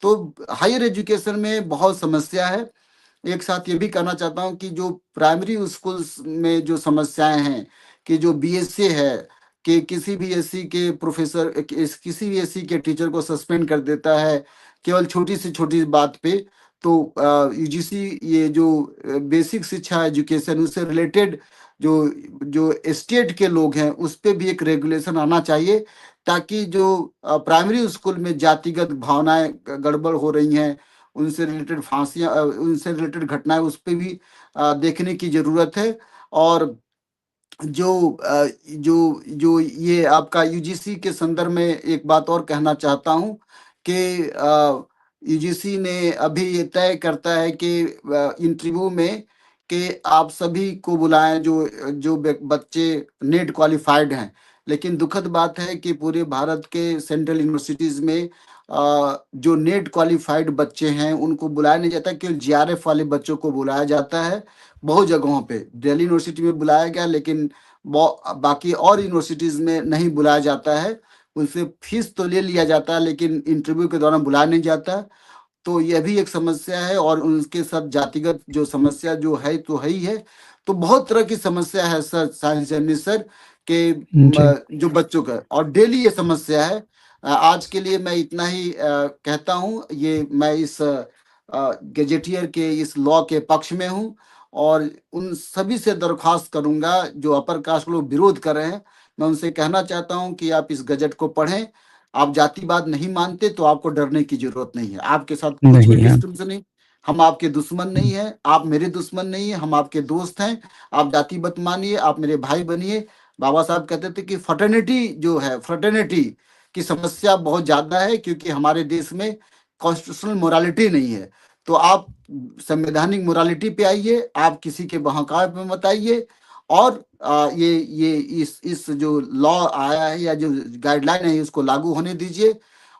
Speaker 2: तो हायर एजुकेशन में बहुत समस्या है। एक साथ ये भी कहना चाहता हूँ कि जो प्राइमरी स्कूल्स में जो समस्याएं हैं कि जो बीएससी है कि किसी भी एससी के प्रोफेसर किसी भी एससी के टीचर को सस्पेंड कर देता है केवल छोटी से छोटी बात पे। तो यूजीसी ये जो बेसिक शिक्षा एजुकेशन उससे रिलेटेड जो जो स्टेट के लोग हैं उस पे भी एक रेगुलेशन आना चाहिए, ताकि जो प्राइमरी स्कूल में जातिगत भावनाएं गड़बड़ हो रही हैं, उनसे रिलेटेड फांसियां, उनसे रिलेटेड घटनाएं उस पे भी देखने की जरूरत है। और जो जो जो ये आपका यूजीसी के संदर्भ में एक बात और कहना चाहता हूँ कि यूजीसी ने अभी ये तय करता है कि इंटरव्यू में कि आप सभी को बुलाएं जो जो बच्चे नेट क्वालिफाइड हैं। लेकिन दुखद बात है कि पूरे भारत के सेंट्रल यूनिवर्सिटीज में जो नेट क्वालिफाइड बच्चे हैं उनको बुलाया नहीं जाता, केवल जीआरएफ वाले बच्चों को बुलाया जाता है। बहुत जगहों पे दिल्ली यूनिवर्सिटी में बुलाया गया, लेकिन बाकी और यूनिवर्सिटीज में नहीं बुलाया जाता है। उनसे फीस तो ले लिया जाता है लेकिन इंटरव्यू के दौरान बुलाया नहीं जाता। तो यह भी एक समस्या है और उनके साथ जातिगत जो समस्या जो है तो है ही है। तो बहुत तरह की समस्या है सर, साइंस जर्नी सर के
Speaker 1: जी,
Speaker 2: जो बच्चों का और डेली ये समस्या है। आज के लिए मैं इतना ही कहता हूँ। ये मैं इस गैजेटियर के इस लॉ के पक्ष में हूँ और उन सभी से दरख्वास्त करूंगा जो अपर कास्ट लोग विरोध कर रहे हैं। मैं उनसे कहना चाहता हूं कि आप इस गजट को पढ़ें। आप जातिवाद नहीं मानते तो आपको डरने की जरूरत नहीं है, आपके साथ कुछ भी
Speaker 1: नहीं है।
Speaker 2: डिस्टर्बेंस नहीं। हम आपके दुश्मन नहीं है, आप मेरे दुश्मन नहीं है, हम आपके दोस्त हैं। आप जाति मत मानिए, आप मेरे भाई बनिए। बाबा साहब कहते थे कि फ्रेटर्निटी जो है, फ्रेटर्निटी की समस्या बहुत ज्यादा है क्योंकि हमारे देश में कॉन्स्टिट्यूशनल मोरालिटी नहीं है। तो आप संवैधानिक मोरालिटी पे आइए, आप किसी के बहकावे पे मत आइए। और ये इस जो लॉ आया है या जो गाइडलाइन है उसको लागू होने दीजिए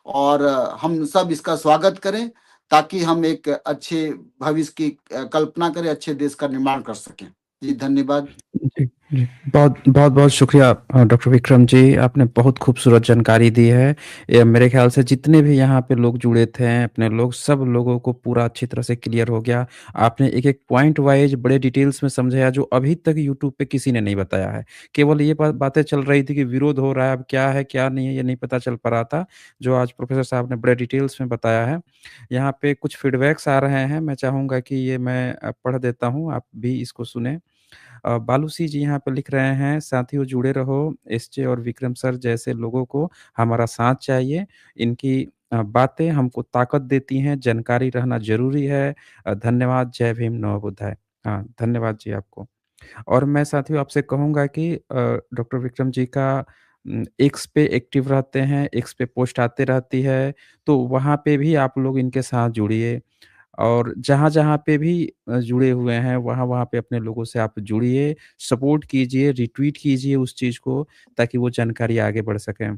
Speaker 2: और हम सब इसका स्वागत करें ताकि हम एक अच्छे भविष्य की कल्पना करें, अच्छे देश का निर्माण कर सकें। जी धन्यवाद।
Speaker 1: जी, जी। बहुत-बहुत शुक्रिया डॉक्टर विक्रम जी, आपने बहुत खूबसूरत जानकारी दी है। ये मेरे ख़्याल से जितने भी यहाँ पे लोग जुड़े थे, अपने लोग, सब लोगों को पूरा अच्छी तरह से क्लियर हो गया। आपने एक-एक पॉइंट वाइज़ बड़े डिटेल्स में समझाया, जो अभी तक यूट्यूब पे किसी ने नहीं बताया है। केवल ये बातें चल रही थी कि विरोध हो रहा है, अब क्या है, क्या नहीं है, ये नहीं पता चल पा रहा था, जो आज प्रोफ़ेसर साहब ने बड़े डिटेल्स में बताया है। यहाँ पे कुछ फीडबैक्स आ रहे हैं, मैं चाहूँगा कि ये मैं पढ़ देता हूँ, आप भी इसको सुनें। बालूसी जी यहाँ पे लिख रहे हैं, साथियों जुड़े रहो, एसजे और विक्रम सर जैसे लोगों को हमारा साथ चाहिए। इनकी बातें हमको ताकत देती हैं, जानकारी रहना ज़रूरी है। धन्यवाद, जय भीम, नमो बुद्धाय। हाँ, धन्यवाद जी आपको। और मैं साथियों आपसे कहूँगा कि डॉक्टर विक्रम जी का एक्स पे एक्टिव रहते हैं, एक्स पे पोस्ट आते रहती है, तो वहाँ पे भी आप लोग इनके साथ जुड़िए और जहाँ-जहाँ पे भी जुड़े हुए हैं, वहाँ-वहाँ पे अपने लोगों से आप जुड़िए, सपोर्ट कीजिए, रिट्वीट कीजिए उस चीज़ को ताकि वो जानकारी आगे बढ़ सके।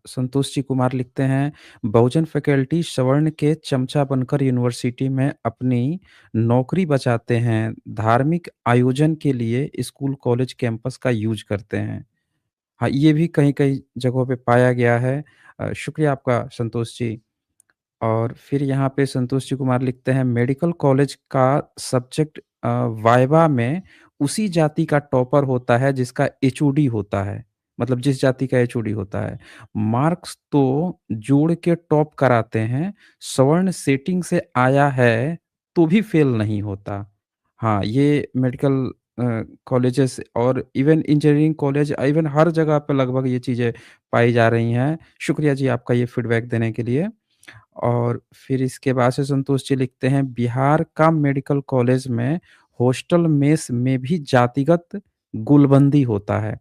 Speaker 1: संतोष जी कुमार लिखते हैं, बहुजन फैकल्टी सवर्ण के चमचा बनकर यूनिवर्सिटी में अपनी नौकरी बचाते हैं, धार्मिक आयोजन के लिए स्कूल, कॉलेज, कैंपस का यूज़ करते हैं। हाँ, ये भी कहीं-कहीं जगहों पे पाया गया है। शुक्रिया आपका संतोष जी। और फिर यहाँ पे संतोष जी कुमार लिखते हैं मेडिकल कॉलेज का सब्जेक्ट वाइवा में उसी जाति का टॉपर होता है जिसका एचओडी होता है। मतलब जिस जाति का एचओडी होता है। मार्क्स तो जोड़ के टॉप कराते हैं, सवर्ण सेटिंग से आया है तो भी फेल नहीं होता। हाँ, ये मेडिकल कॉलेजेस और इवन इंजीनियरिंग कॉलेज इवन हर जगह पे लगभग ये चीज़ें पाई जा रही हैं। शुक्रिया जी आपका ये फीडबैक देने के लिए। और फिर इसके बाद से संतोष जी लिखते हैं बिहार का मेडिकल कॉलेज में हॉस्टल मेस में भी जातिगत गुलबंदी होता है।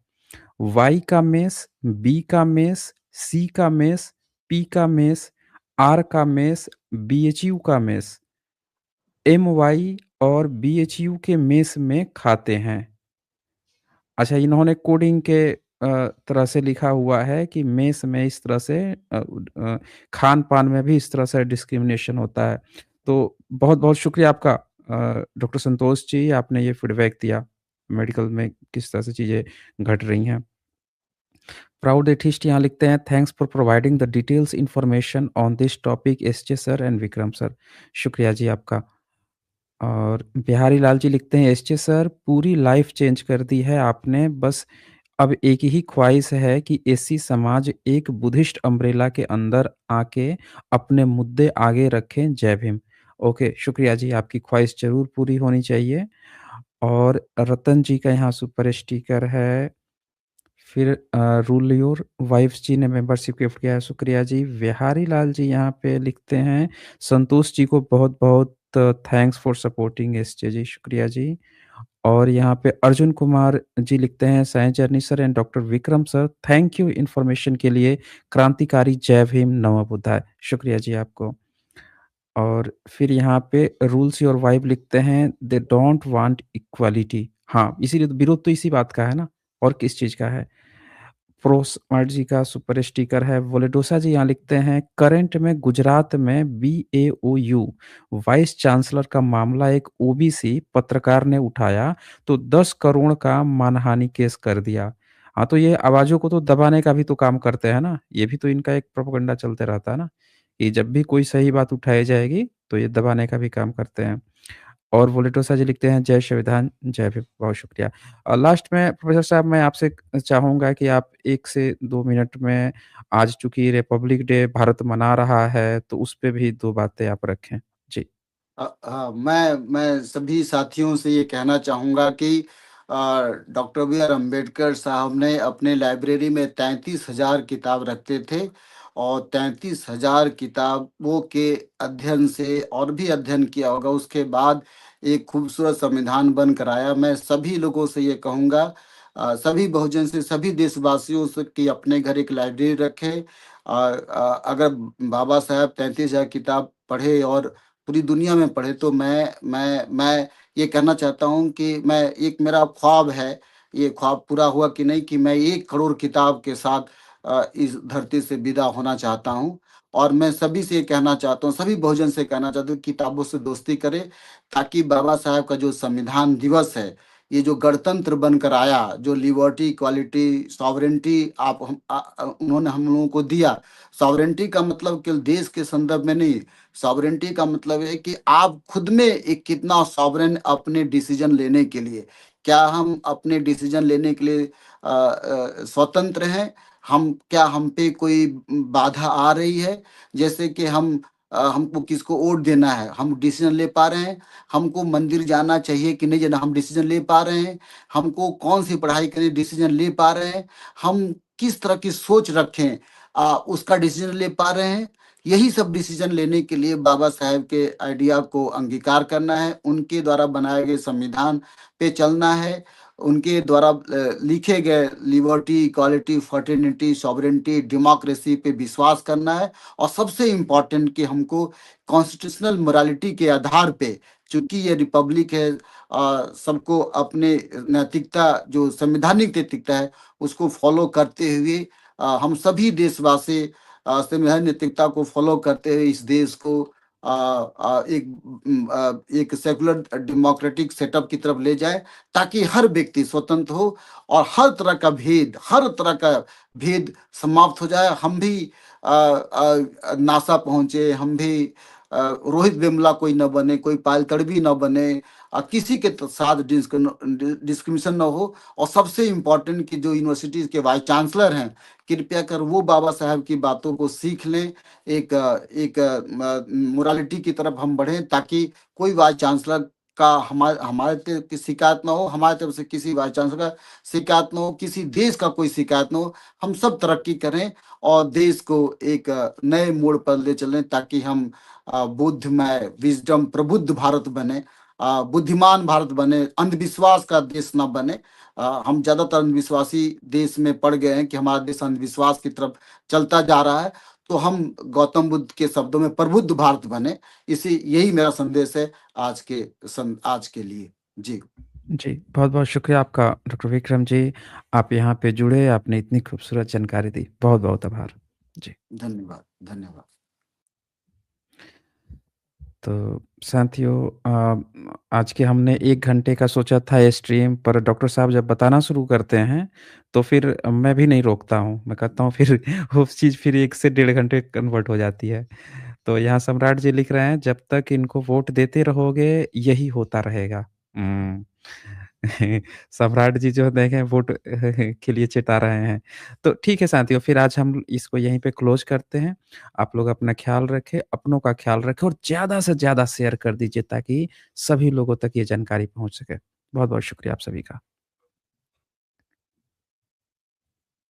Speaker 1: वाई का मेस, बी का मेस, सी का मेस, पी का मेस, आर का मेस, बीएचयू का मेस, एमवाई और बीएचयू के मेस में खाते हैं। अच्छा, इन्होंने कोडिंग के तरह से लिखा हुआ है कि मेस में इस तरह से खान-पान में भी इस तरह से डिस्क्रिमिनेशन होता है। तो बहुत-बहुत शुक्रिया आपका डॉक्टर संतोष जी, आपने ये फीडबैक दिया, मेडिकल में किस तरह से चीज़ें घट रही हैं। प्राउड एथिस्ट यहाँ लिखते हैं, thanks for providing the details information on this topic SJ sir and Vikram sir. शुक्रिया जी आपका। और बिहारी लाल जी लिखते हैं, एसजे सर पूरी लाइफ चेंज कर दी है आपने, बस अब एक ही ख्वाहिश है कि एसी समाज एक बुद्धिस्ट अम्ब्रेला के अंदर आके अपने मुद्दे आगे रखें। जय भीम। ओके, शुक्रिया जी, आपकी ख्वाहिश ज़रूर पूरी होनी चाहिए। और रतन जी का यहाँ सुपर स्टिकर है। फिर रूल योर वाइफ्स जी ने मेंबरशिप गिफ्ट किया है, शुक्रिया जी। बिहारी लाल जी यहाँ पे लिखते हैं, संतोष जी को बहुत-बहुत थैंक्स फॉर सपोर्टिंग एसजे जी, शुक्रिया जी। और यहाँ पे अर्जुन कुमार जी लिखते हैं, साईं जर्नी sir and doctor Vikram sir, thank you information के लिए, क्रांतिकारी जय भीम, नमो बुद्धाय। शुक्रिया जी आपको। और फिर यहाँ पे रूल्स योर वाइब लिखते हैं, दे डोंट वांट इक्वालिटी। हाँ, इसीलिए तो विरोध तो इसी बात का है ना, और किस चीज़ का है? प्रोस्मार्ट जी का सुपर स्टिकर है। वोलेडोसा जी यहाँ लिखते हैं, करंट में गुजरात में बीएओयू वाइस चांसलर का मामला एक ओबीसी पत्रकार ने उठाया तो 10 करोड़ का मानहानि केस कर दिया। हाँ, तो ये आवाज़ों को तो दबाने का भी तो काम करते हैं ना, ये भी तो इनका एक प्रोपेगेंडा चलते रहता है ना, कि जब भी कोई सही बात उठाई जाएगी, तो ये दबाने का भी काम करते हैं। और वोलेटोसा जी लिखते हैं, जय संविधान, जय भीम, बहुत शुक्रिया। लास्ट में प्रोफ़ेसर साहब मैं आपसे चाहूँगा कि आप 1 से 2 मिनट में आज चूँकि रिपब्लिक डे भारत मना रहा है, तो उस पे भी 2 बातें आप रखें। जी।
Speaker 2: हाँ, मैं सभी साथियों से ये कहना चाहूँगा कि डॉक्टर बी आर अम्बेडकर साहब ने अपने लाइब्रेरी में 33,000 किताब रखते थे और 33,000 किताबों के अध्ययन से और भी अध्ययन किया होगा, उसके बाद एक खूबसूरत संविधान बनकर आया। मैं सभी लोगों से ये कहूँगा, सभी बहुजन से, सभी देशवासियों से कि अपने घर एक लाइब्रेरी रखें। अगर बाबा साहब 33,000 किताब पढ़े और पूरी दुनिया में पढ़े, तो मैं ये कहना चाहता हूँ कि मैं, एक मेरा ख्वाब है, ये ख्वाब पूरा हुआ कि नहीं, कि मैं 1 करोड़ किताब के साथ इस धरती से विदा होना चाहता हूँ। और मैं सभी से ये कहना चाहता हूँ, सभी बहुजन से कहना चाहता हूँ, किताबों से दोस्ती करें, ताकि बाबा साहब का जो संविधान दिवस है, ये जो गणतंत्र बनकर आया, जो लिबर्टी, इक्वालिटी, सॉवरेनिटी उन्होंने हम लोगों को दिया। सॉवरेनिटी का मतलब केवल देश के संदर्भ में नहीं, सॉवरेनिटी का मतलब है कि आप खुद में एक कितना सॉवरेन अपने डिसीजन लेने के लिए। क्या हम अपने डिसीजन लेने के लिए स्वतंत्र हैं? क्या हम पे कोई बाधा आ रही है? जैसे कि हमको किसको वोट देना है, हम डिसीजन ले पा रहे हैं? हमको मंदिर जाना चाहिए कि नहीं जाना, हम डिसीजन ले पा रहे हैं? हमको कौन-सी पढ़ाई करनी, डिसीजन ले पा रहे हैं? हम किस तरह की सोच रखें, उसका डिसीजन ले पा रहे हैं? यही सब डिसीजन लेने के लिए बाबा साहेब के आइडिया को अंगीकार करना है, उनके द्वारा बनाए गए संविधान पे चलना है, उनके द्वारा लिखे गए liberty, equality, fraternity, sovereignty, democracy पे विश्वास करना है और सबसे इम्पोर्टेंट कि हमको कॉन्स्टिट्यूशनल मोरालिटी के आधार पे, चूंकि ये रिपब्लिक है, सबको अपने नैतिकता जो संवैधानिक नैतिकता है उसको फॉलो करते हुए हम सभी देशवासी संविधान नैतिकता को फॉलो करते हुए इस देश को एक सेकुलर डेमोक्रेटिक सेटअप की तरफ ले जाए, ताकि हर व्यक्ति स्वतंत्र हो और हर तरह का भेद समाप्त हो जाए। हम भी नासा पहुंचे, हम भी रोहित वेमुला कोई न बने, कोई पायल तड़वी न बने, किसी के साथ डिस्क्रिमिनेशन न हो। और सबसे इम्पोर्टेंट कि जो यूनिवर्सिटीज के वाइस चांसलर हैं, कृपया कर वो बाबा साहब की बातों को सीख लें, एक मोरालिटी की तरफ हम बढ़ें, ताकि कोई वाइस चांसलर का हमारे तरफ की शिकायत ना हो, हमारे तरफ से किसी वाइस चांसलर का शिकायत ना हो, किसी देश का कोई शिकायत ना हो। हम सब तरक्की करें और देश को एक नए मोड़ पर ले चलें, ताकि हम बुद्धमय विजडम प्रबुद्ध भारत बने, बुद्धिमान भारत बने, अंधविश्वास का देश ना बने। हम ज्यादातर अंधविश्वासी देश में पड़ गए हैं कि हमारा देश अंधविश्वास की तरफ चलता जा रहा है। तो हम गौतम बुद्ध के शब्दों में प्रबुद्ध भारत बने। इसी यही मेरा संदेश है आज के लिए। जी,
Speaker 1: जी, बहुत-बहुत शुक्रिया आपका डॉक्टर विक्रम जी। आप यहाँ पे जुड़े, आपने इतनी खूबसूरत जानकारी दी। बहुत-बहुत आभार। जी।
Speaker 2: धन्यवाद, धन्यवाद।
Speaker 1: तो साथियों आज के हमने 1 घंटे का सोचा था स्ट्रीम, पर डॉक्टर साहब जब बताना शुरू करते हैं, तो फिर मैं भी नहीं रोकता हूँ। मैं कहता हूँ फिर वो चीज़ फिर 1 से डेढ़ घंटे कन्वर्ट हो जाती है। तो यहाँ सम्राट जी लिख रहे हैं, "जब तक इनको वोट देते रहोगे, यही होता रहेगा।" हुँ। सम्राट जी जो देखें वोट के लिए चिता रहे हैं। तो ठीक है साथियों, फिर आज हम इसको यहीं पे क्लोज़ करते हैं। आप लोग अपना ख़्याल रखें, अपनों का ख़्याल रखें और ज़्यादा से ज़्यादा शेयर कर दीजिए ताकि सभी लोगों तक ये जानकारी पहुँच सके। बहुत-बहुत शुक्रिया आप सभी का।